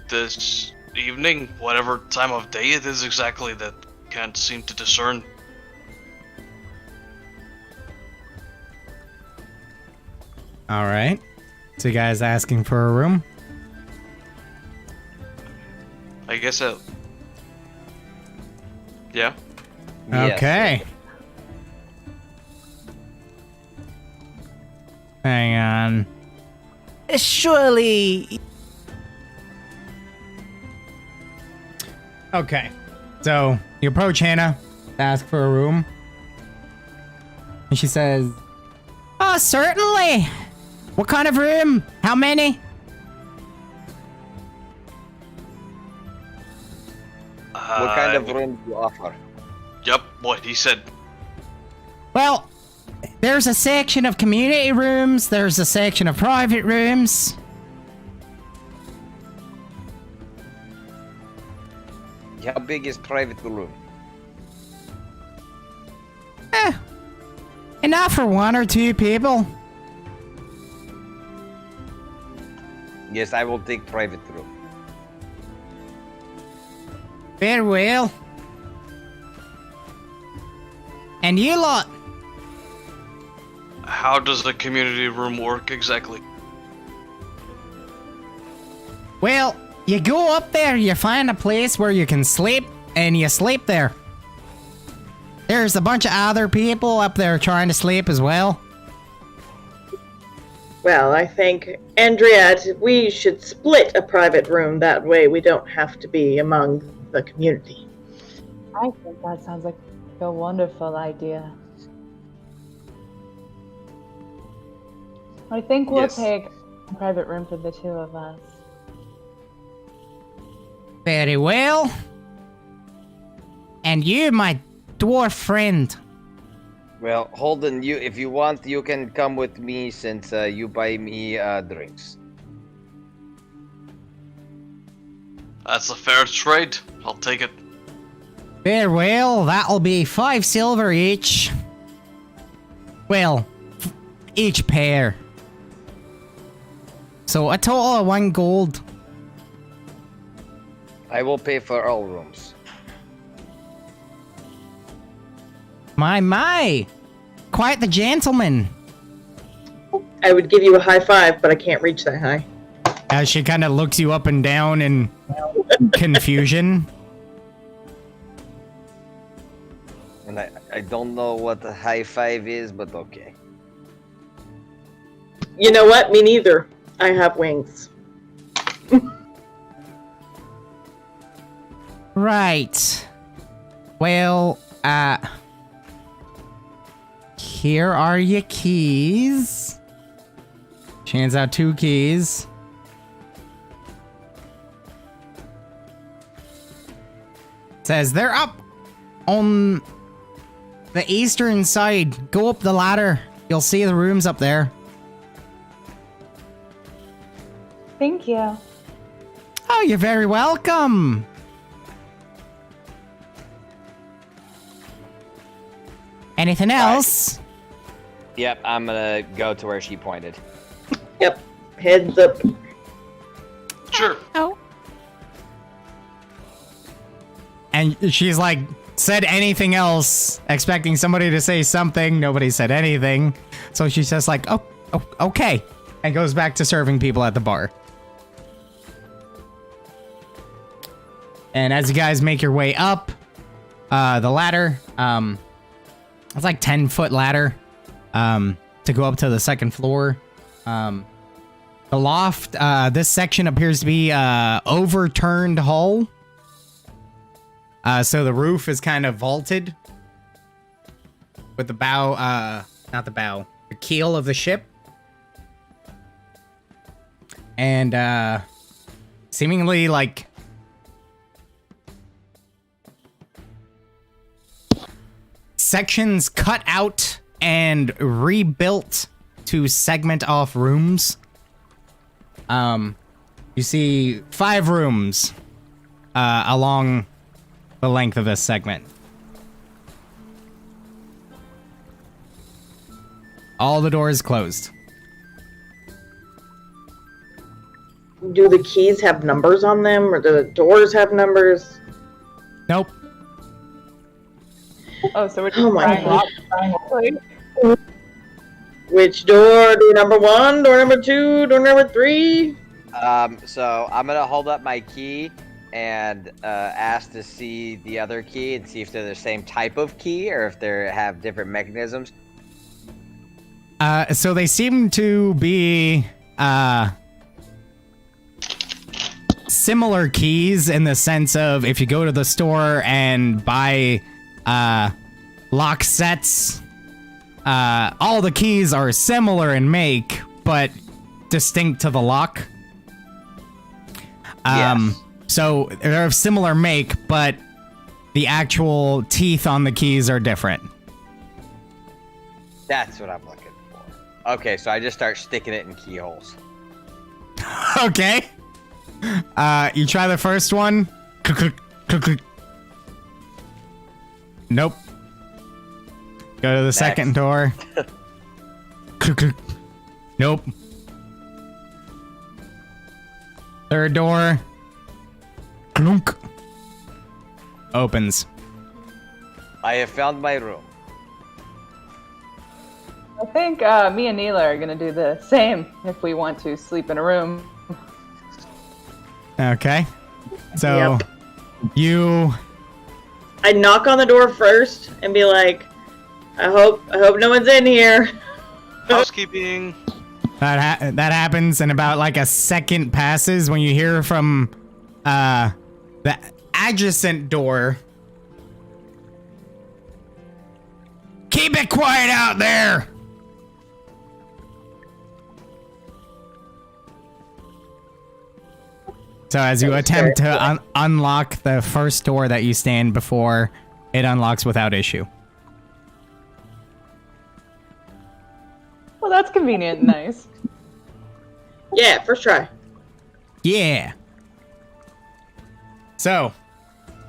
this evening, whatever time of day it is exactly, that can't seem to discern. All right. So you guys asking for a room? I guess it... Yeah? Yes. Okay. Hang on. Surely. Okay. So you approach Hannah, ask for a room, and she says, "Oh, certainly. What kind of room? How many?" What kind of room do you offer? Yep, what he said. Well, there's a section of community rooms, there's a section of private rooms. How big is private room? Enough for 1 or 2 people. Yes, I will take private room. Very well. And you lot? How does the community room work exactly? Well, you go up there, you find a place where you can sleep, and you sleep there. There's a bunch of other people up there trying to sleep as well. Well, I think, Andriette, we should split a private room. That way we don't have to be among the community. I think that sounds like a wonderful idea. I think we'll Yes. take a private room for the 2 of us. Very well. And you, my dwarf friend. Well, Holden, if you want, you can come with me since you buy me drinks. That's a fair trade. I'll take it. Very well, that'll be 5 silver each. Well, each pair. So a total of 1 gold. I will pay for all rooms. My. Quite the gentleman. I would give you a high five, but I can't reach that high. As she kind of looks you up and down in confusion. And I don't know what a high five is, but okay. You know what? Me neither. I have wings. Right. Well, here are your keys. She hands out 2 keys. Says they're up on the eastern side. Go up the ladder. You'll see the rooms up there. Thank you. Oh, you're very welcome. Anything else? Yep, I'm gonna go to where she pointed. Yep. Heads up. Sure. Oh. And she's like, said anything else, expecting somebody to say something. Nobody said anything. So she says like, oh, okay. And goes back to serving people at the bar. And as you guys make your way up the ladder, it's like 10-foot ladder to go up to the second floor. The loft, this section appears to be overturned hull. So the roof is kind of vaulted with the bow, not the bow, the keel of the ship. And seemingly like sections cut out and rebuilt to segment off rooms. You see 5 rooms along the length of this segment. All the doors closed. Do the keys have numbers on them, or do the doors have numbers? Nope. Oh, so we're just Oh my trying God. Which door? Door number 1, door number 2, door number 3? So I'm gonna hold up my key and ask to see the other key and see if they're the same type of key or if they have different mechanisms. So they seem to be similar keys in the sense of if you go to the store and buy lock sets, all the keys are similar in make but distinct to the lock. Yes. So they're of similar make, but the actual teeth on the keys are different. That's what I'm looking for. Okay, so I just start sticking it in keyholes. Okay. You try the first one. Nope. Go to the second door. Nope. Third door. Clunk. Opens. I have found my room. I think me and Neela are gonna do the same if we want to sleep in a room. Okay. So Yep. you I knock on the door first and be like, I hope no one's in here. Housekeeping. that happens and about like a second passes when you hear from the adjacent door. Keep it quiet out there. So as you attempt to unlock the first door that you stand before, it unlocks without issue. Well, that's convenient and nice. Yeah, first try. Yeah. So,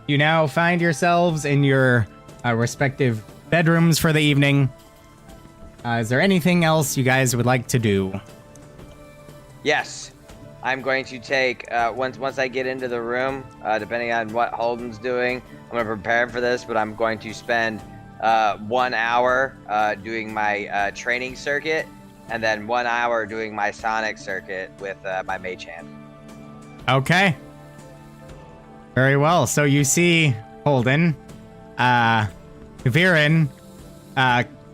you now find yourselves in your respective bedrooms for the evening. Is there anything else you guys would like to do? Yes. I'm going to take, once I get into the room, depending on what Holden's doing, I'm going to prepare for this, but I'm going to spend 1 hour doing my training circuit, and then 1 hour doing my sonic circuit with my mage hand. Okay. Very well. So you see Holden, Viren,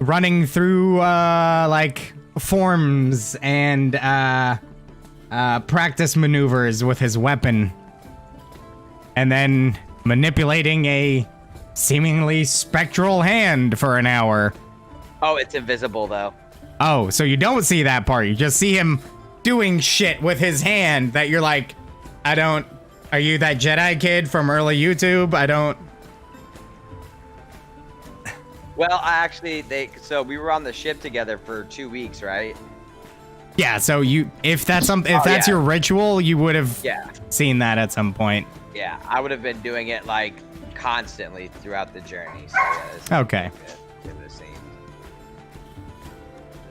running through, like, forms and, practice maneuvers with his weapon. And then manipulating a seemingly spectral hand for an hour. Oh, it's invisible though. Oh, so you don't see that part. You just see him doing shit with his hand that you're like, are you that Jedi kid from early YouTube? Well, so we were on the ship together for 2 weeks, right? Yeah, so if that's your ritual, you would have seen that at some point. Yeah, I would have been doing it like constantly throughout the journey. So okay.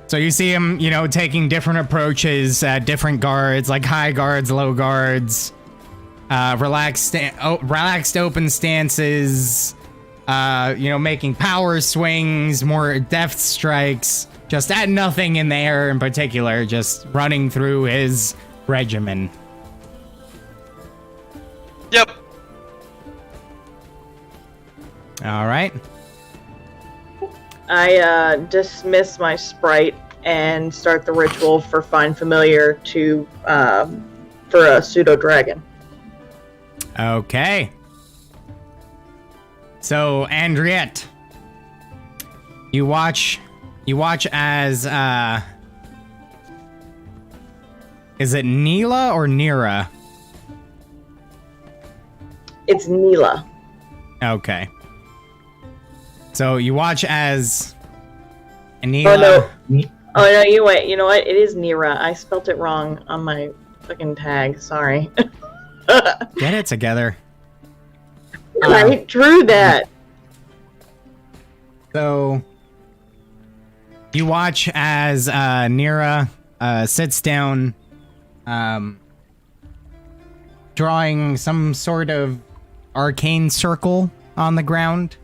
So you see him, taking different approaches, different guards, like high guards, low guards, relaxed open stances, making power swings, more deft strikes, just at nothing in the air in particular, just running through his regimen. Yep. All right. I dismiss my sprite and start the ritual for Find Familiar for a pseudo dragon. Okay. So, Andriette, you watch as is it Neela or Nira? It's Neela. Okay. So you watch as Neela. Oh no! You know what? It is Nira. I spelt it wrong on my fucking tag. Sorry. Get it together. I drew that. So you watch as Nira sits down, drawing some sort of arcane circle on the ground.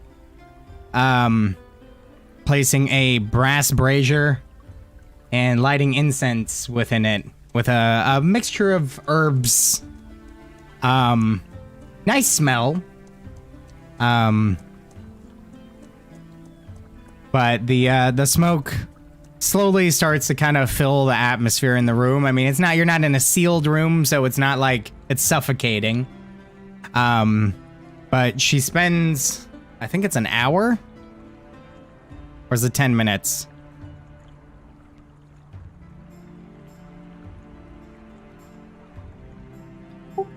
Placing a brass brazier and lighting incense within it with a mixture of herbs. Nice smell. But the smoke slowly starts to kind of fill the atmosphere in the room. I mean, you're not in a sealed room, so it's not like it's suffocating. But she spends, I think it's an hour? Or is it 10 minutes?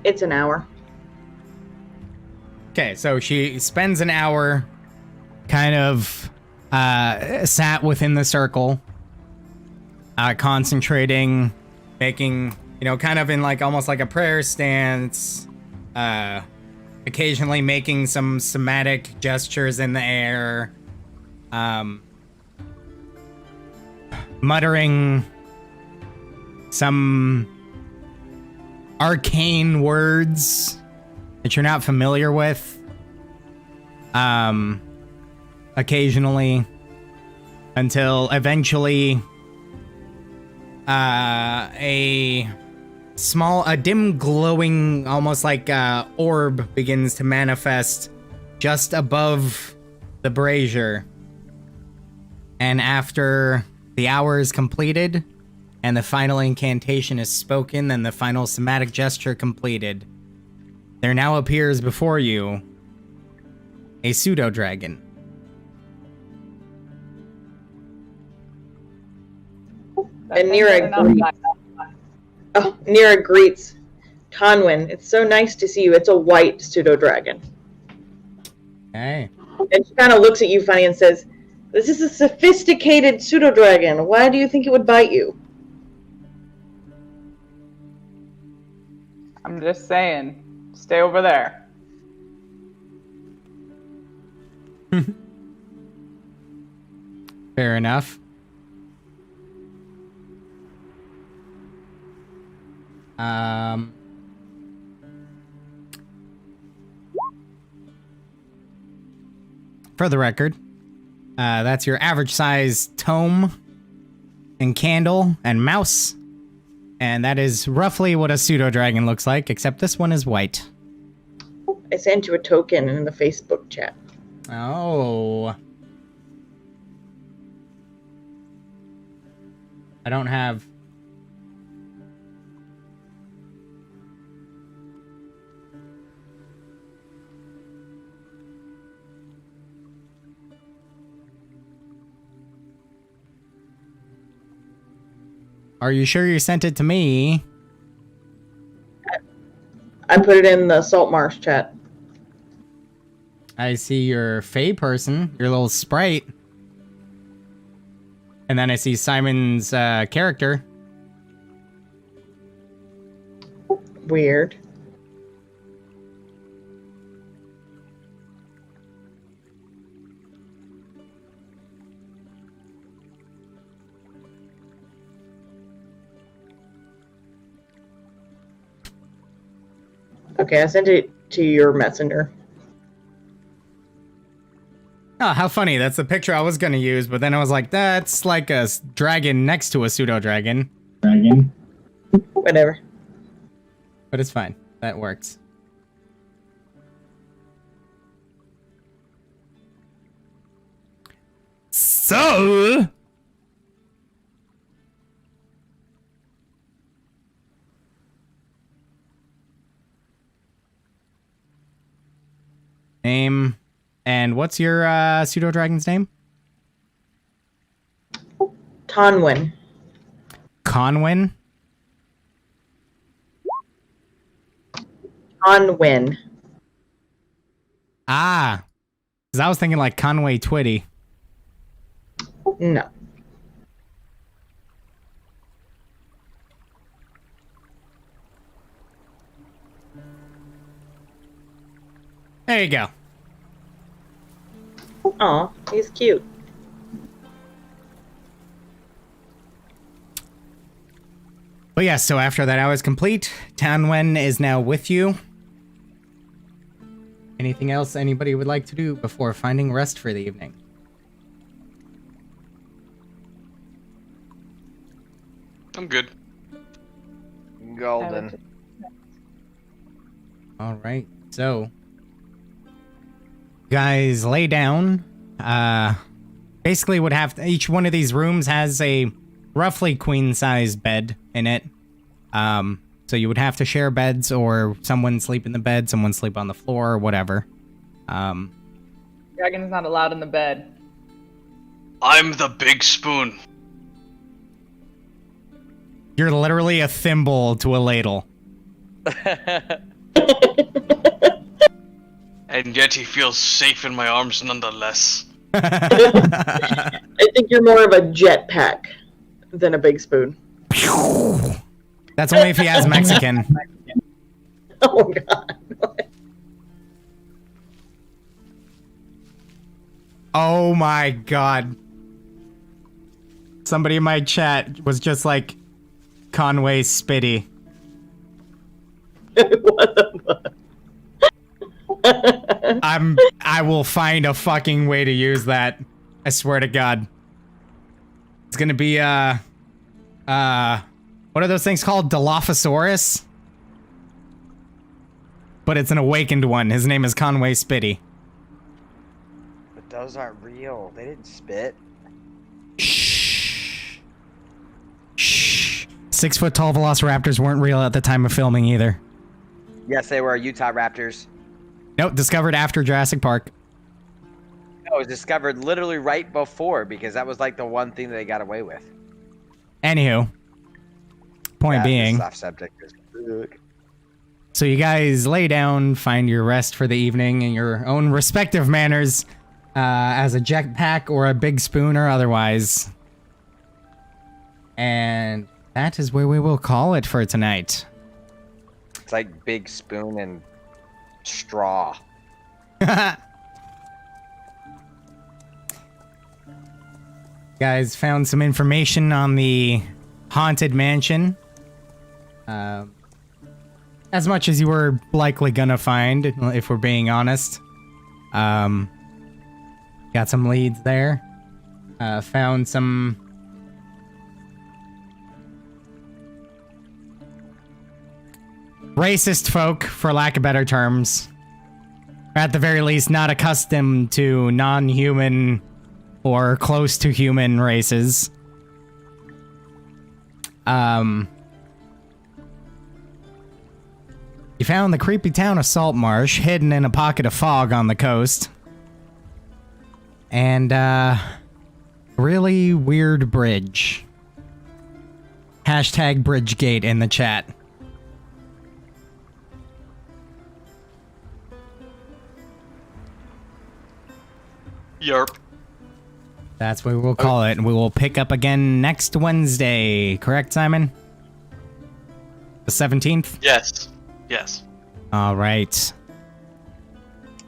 It's an hour. Okay, so she spends an hour kind of sat within the circle, concentrating, making, kind of in like almost like a prayer stance, occasionally making some somatic gestures in the air, muttering some arcane words that you're not familiar with, occasionally, until eventually a dim glowing, almost like orb begins to manifest just above the brazier. And after the hour is completed and the final incantation is spoken and the final somatic gesture completed, there now appears before you a pseudo-dragon. And Nira greets Conwyn. It's so nice to see you. It's a white pseudo-dragon. Hey. And she kind of looks at you funny and says, "This is a sophisticated pseudo-dragon. Why do you think it would bite you?" I'm just saying. Stay over there. Fair enough. For the record, that's your average size tome and candle and mouse. And that is roughly what a pseudo-dragon looks like, except this one is white. I sent you a token in the Facebook chat. Oh. I don't have... Are you sure you sent it to me? I put it in the Saltmarsh chat. I see your Fey person, your little sprite. And then I see Simon's character. Weird. Okay, I sent it to your messenger. Oh, how funny. That's the picture I was going to use, but then I was like, that's like a dragon next to a pseudo-dragon. Whatever. But it's fine. That works. So... Name. And what's your pseudo-dragon's name? Tonwin. Conwyn? Tonwin. Ah. Because I was thinking like Conway Twitty. No. There you go. Aw, he's cute. But yeah, so after that hour is complete, Tanwen is now with you. Anything else anybody would like to do before finding rest for the evening? I'm good. Golden. All right, so guys, lay down. Basically, would have each one of these rooms has a roughly queen-sized bed in it. So you would have to share beds, or someone sleep in the bed, someone sleep on the floor, or whatever. Dragon is not allowed in the bed. I'm the big spoon. You're literally a thimble to a ladle. And yet he feels safe in my arms nonetheless. I think you're more of a jetpack than a big spoon. That's only if he has Mexican. Oh, God. Oh my God. Somebody in my chat was just like, Conway Spitty. What the fuck? I will find a fucking way to use that. I swear to God. It's gonna be, what are those things called? Dilophosaurus? But it's an awakened one. His name is Conway Spitty. But those aren't real. They didn't spit. Shh. Shh. 6 foot tall velociraptors weren't real at the time of filming either. Yes, they were Utah Raptors. Nope, discovered after Jurassic Park. No, it was discovered literally right before, because that was like the one thing that they got away with. Anywho. Point being. Off subject. So you guys lay down, find your rest for the evening in your own respective manners, as a jetpack or a big spoon or otherwise. And that is where we will call it for tonight. It's like big spoon and straw. Guys found some information on the haunted mansion. As much as you were likely gonna find, if we're being honest. Got some leads there. Found some racist folk, for lack of better terms. At the very least, not accustomed to non-human or close to human races. You found the creepy town of Saltmarsh, hidden in a pocket of fog on the coast. And, really weird bridge. Hashtag Bridgegate in the chat. Yarp. That's what we'll call it. And we will pick up again next Wednesday. Correct, Simon? The 17th? Yes. Yes. All right.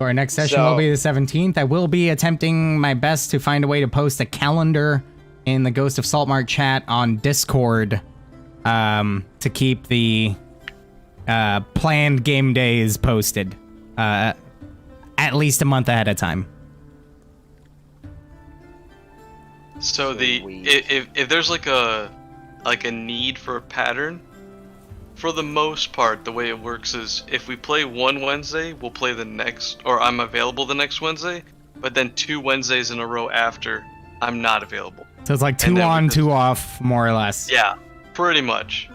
Our next session will be the 17th. I will be attempting my best to find a way to post a calendar in the Ghost of Saltmarsh chat on Discord to keep the planned game days posted at least a month ahead of time. So if there's like a need for a pattern, for the most part, the way it works is if we play one Wednesday, we'll play the next, or I'm available the next Wednesday, but then 2 Wednesdays in a row after, I'm not available. So it's like 2 on, 2 off, more or less. Yeah, pretty much.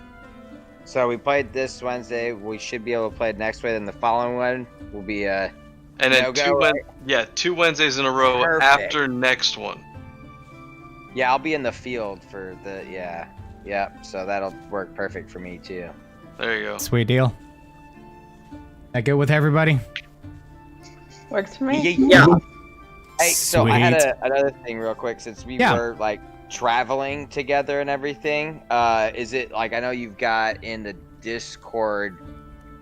So we played this Wednesday. We should be able to play it next Wednesday, and the following one will be and then no-go, 2 Wednesdays in a row after next one. Yeah, I'll be in the field for the yeah. So that'll work perfect for me too. There you go. Sweet deal. That good with everybody? Works for me. Yeah. Hey, so I had Sweet. another thing real quick. Since we were like traveling together and everything, is it like, I know you've got in the Discord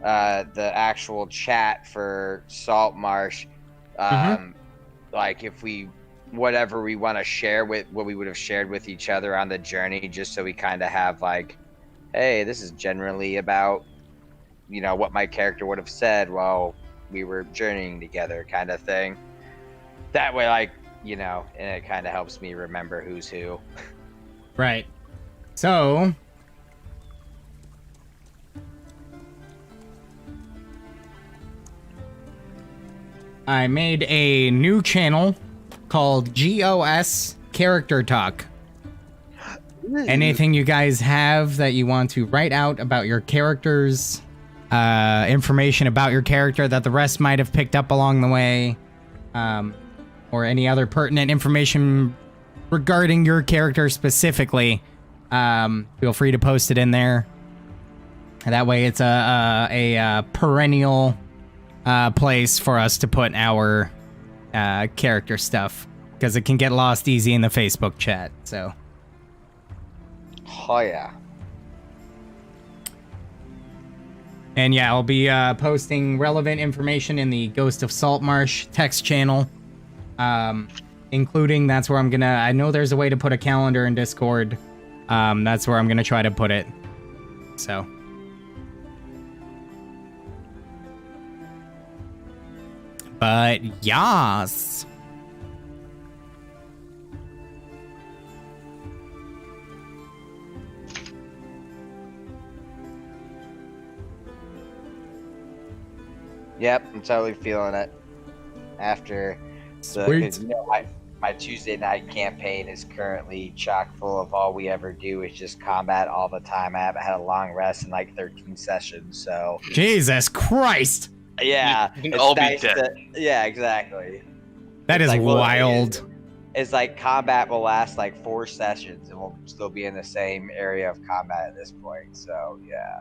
the actual chat for Saltmarsh, like if we whatever we want to share with what we would have shared with each other on the journey, just so we kind of have like, hey, this is generally about, you know, what my character would have said while we were journeying together, kind of thing. That way, like, you know, and it kind of helps me remember who's who. Right. So I made a new channel called GOS Character Talk. Anything you guys have that you want to write out about your characters, information about your character that the rest might have picked up along the way, or any other pertinent information regarding your character specifically, feel free to post it in there. That way it's a perennial place for us to put our character stuff, because it can get lost easy in the Facebook chat. So Oh yeah. And yeah, I'll be posting relevant information in the Ghost of Saltmarsh text channel, including that's where I'm gonna, I know there's a way to put a calendar in Discord. That's where I'm gonna try to put it. So but yas. Yep, I'm totally feeling it. After Sweet. you know, my Tuesday night campaign is currently chock full of all we ever do is just combat all the time. I haven't had a long rest in like 13 sessions, so Jesus Christ. yeah, You can it's all be nice dead. yeah, exactly. That is Like, well, wild. It's like combat will last like 4 sessions, and we'll still be in the same area of combat at this point. So yeah,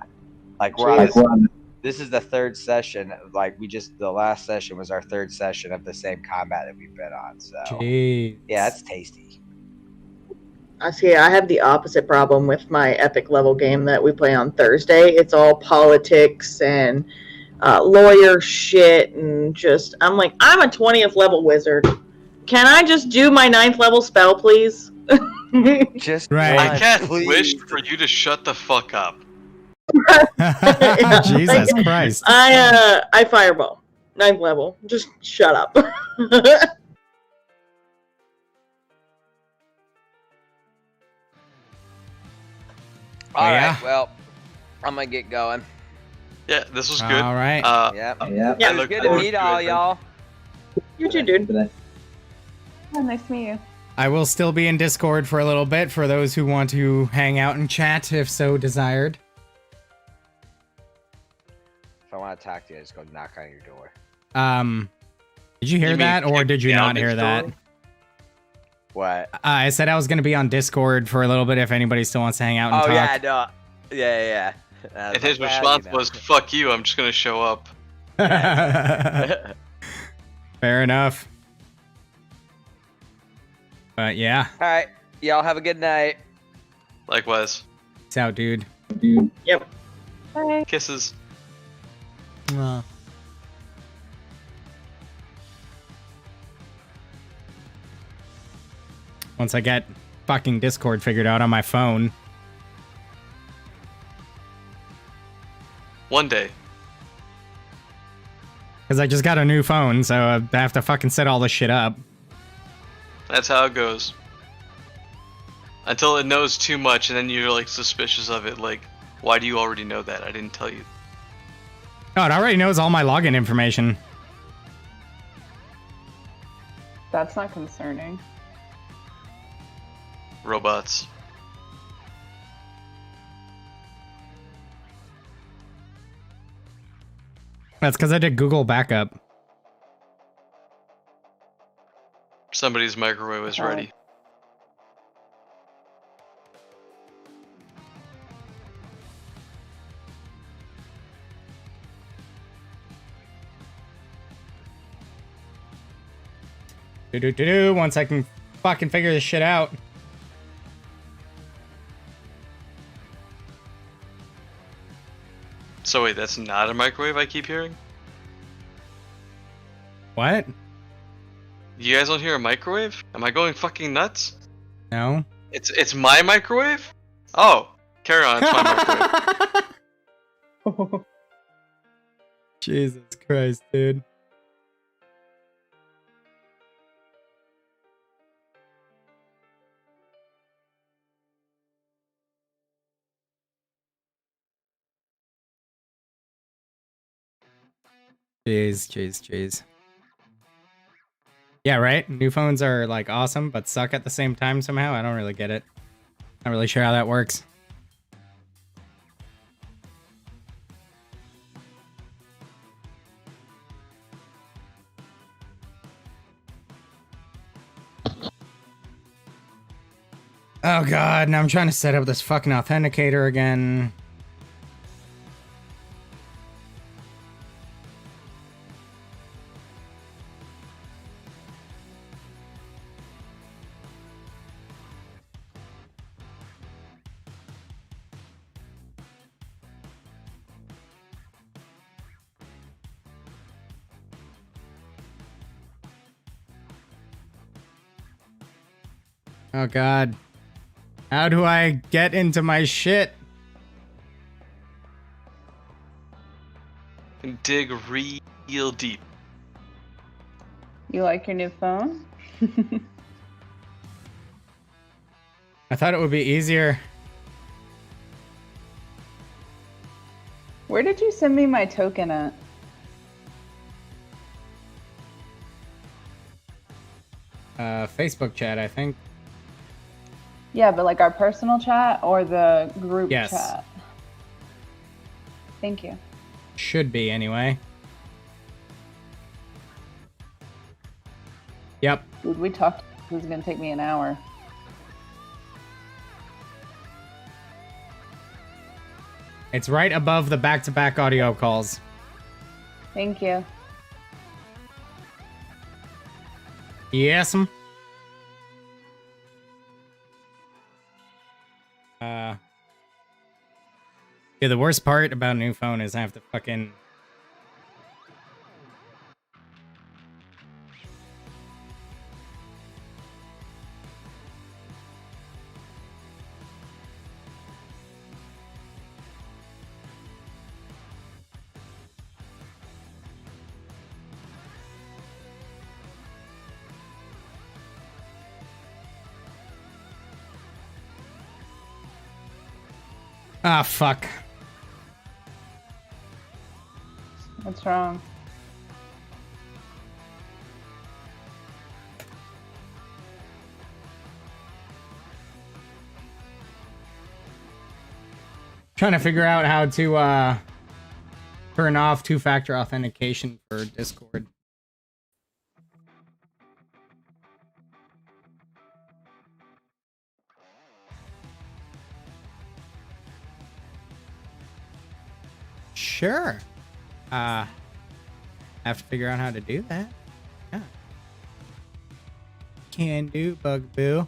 like we're on this is the 3rd session. Like the last session was our 3rd session of the same combat that we've been on. So Jeez. yeah, it's tasty. I see. I have the opposite problem with my epic level game that we play on Thursday. It's all politics and lawyer shit, and just I'm like, I'm a 20th level wizard. Can I just do my 9th level spell, please? Just Right. I can't please. wish for you to shut the fuck up. Jesus Christ. I fireball 9th level. Just shut up. All right, yeah. well, I'm gonna get going. Yeah, this was good. All right. Yep. Yeah. It was good to meet all y'all. You too, dude. Oh, nice to meet you. I will still be in Discord for a little bit for those who want to hang out and chat if so desired. If I want to talk to you, I just go knock on your door. Did you hear You mean that or kick did you down not hear his that? door? What? I said I was gonna be on Discord for a little bit if anybody still wants to hang out and talk. Yeah, no. Yeah. And his response was, "Fuck you! I'm just gonna show up." Yeah, Fair enough. But yeah. All right. Y'all have a good night. Likewise. Peace out, dude. Yep. Bye. Kisses. Once I get fucking Discord figured out on my phone. One day. Because I just got a new phone, so I have to fucking set all this shit up. That's how it goes. Until it knows too much, and then you're like suspicious of it. Like, why do you already know that? I didn't tell you. Oh, it already knows all my login information. That's not concerning. Robots. That's because I did Google backup. Somebody's microwave is ready. Once I can fucking figure this shit out. So wait, that's not a microwave I keep hearing? What? You guys don't hear a microwave? Am I going fucking nuts? No. It's my microwave? Oh, carry on, it's my microwave. Jesus Christ, dude. Jeez. Yeah, right? New phones are like awesome, but suck at the same time somehow. I don't really get it. Not really sure how that works. Oh god, now I'm trying to set up this fucking authenticator again. Oh god. How do I get into my shit? Dig real deep. You like your new phone? I thought it would be easier. Where did you send me my token at? Facebook chat, I think. Yeah, but like our personal chat or the group Yes. chat? Thank you. Should be, anyway. Yep. Dude, we talked. It was going to take me an hour. It's right above the back-to-back audio calls. Thank you. Yes'm. Yeah, the worst part about a new phone is I have to fucking... Ah, fuck. What's wrong? Trying to figure out how to turn off two-factor authentication for Discord. Sure. Have to figure out how to do that. Yeah. Can do, Bugaboo.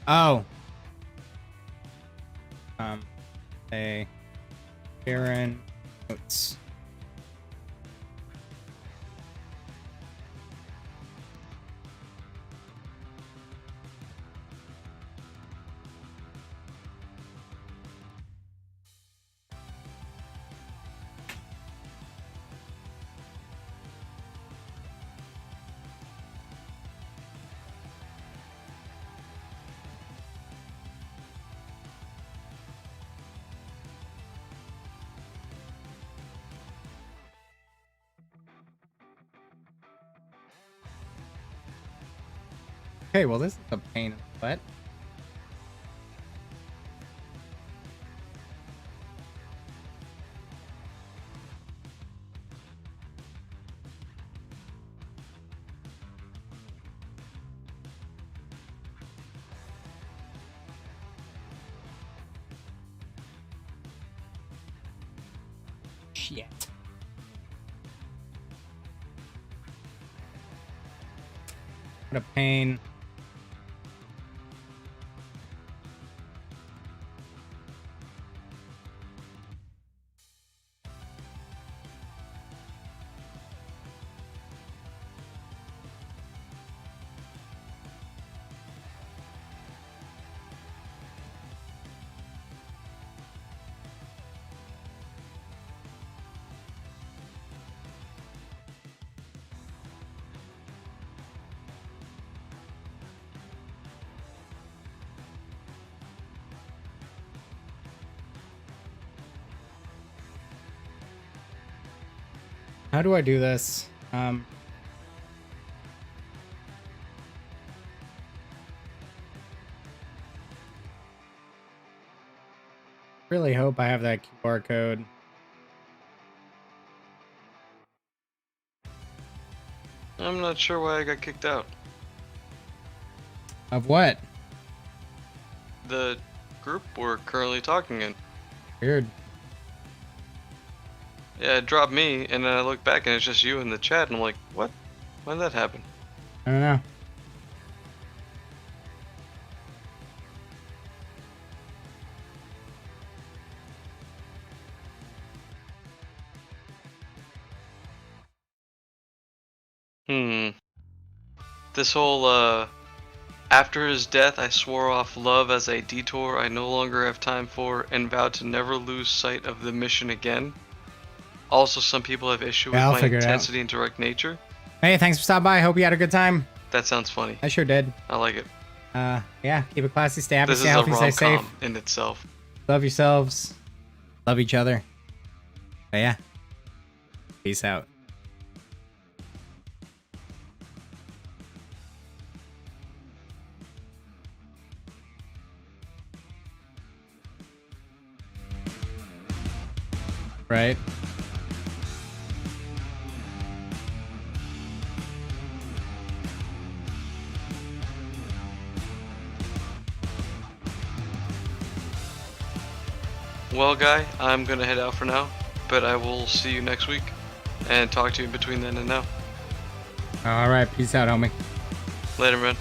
Oh. A Baron notes. Okay, well, this is a pain in the butt. Shit. What a pain. How do I do this? Really hope I have that QR code. I'm not sure why I got kicked out. Of what? The group we're currently talking in. Weird. Yeah, it dropped me, and then I look back and it's just you in the chat, and I'm like, what? When did that happen? I don't know. This whole, after his death, I swore off love as a detour I no longer have time for, and vowed to never lose sight of the mission again. Also, some people have issue with I'll my figure it out. intensity and direct nature. Hey, thanks for stopping by. Hope you had a good time. That sounds funny. I sure did. I like it. Yeah, keep it classy, stay happy, This is stay a healthy, stay safe. rom-com in itself. Love yourselves. Love each other. But yeah. Peace out. Right? Well, Guy, I'm gonna head out for now, but I will see you next week and talk to you in between then and now. Alright, peace out, homie. Later, man.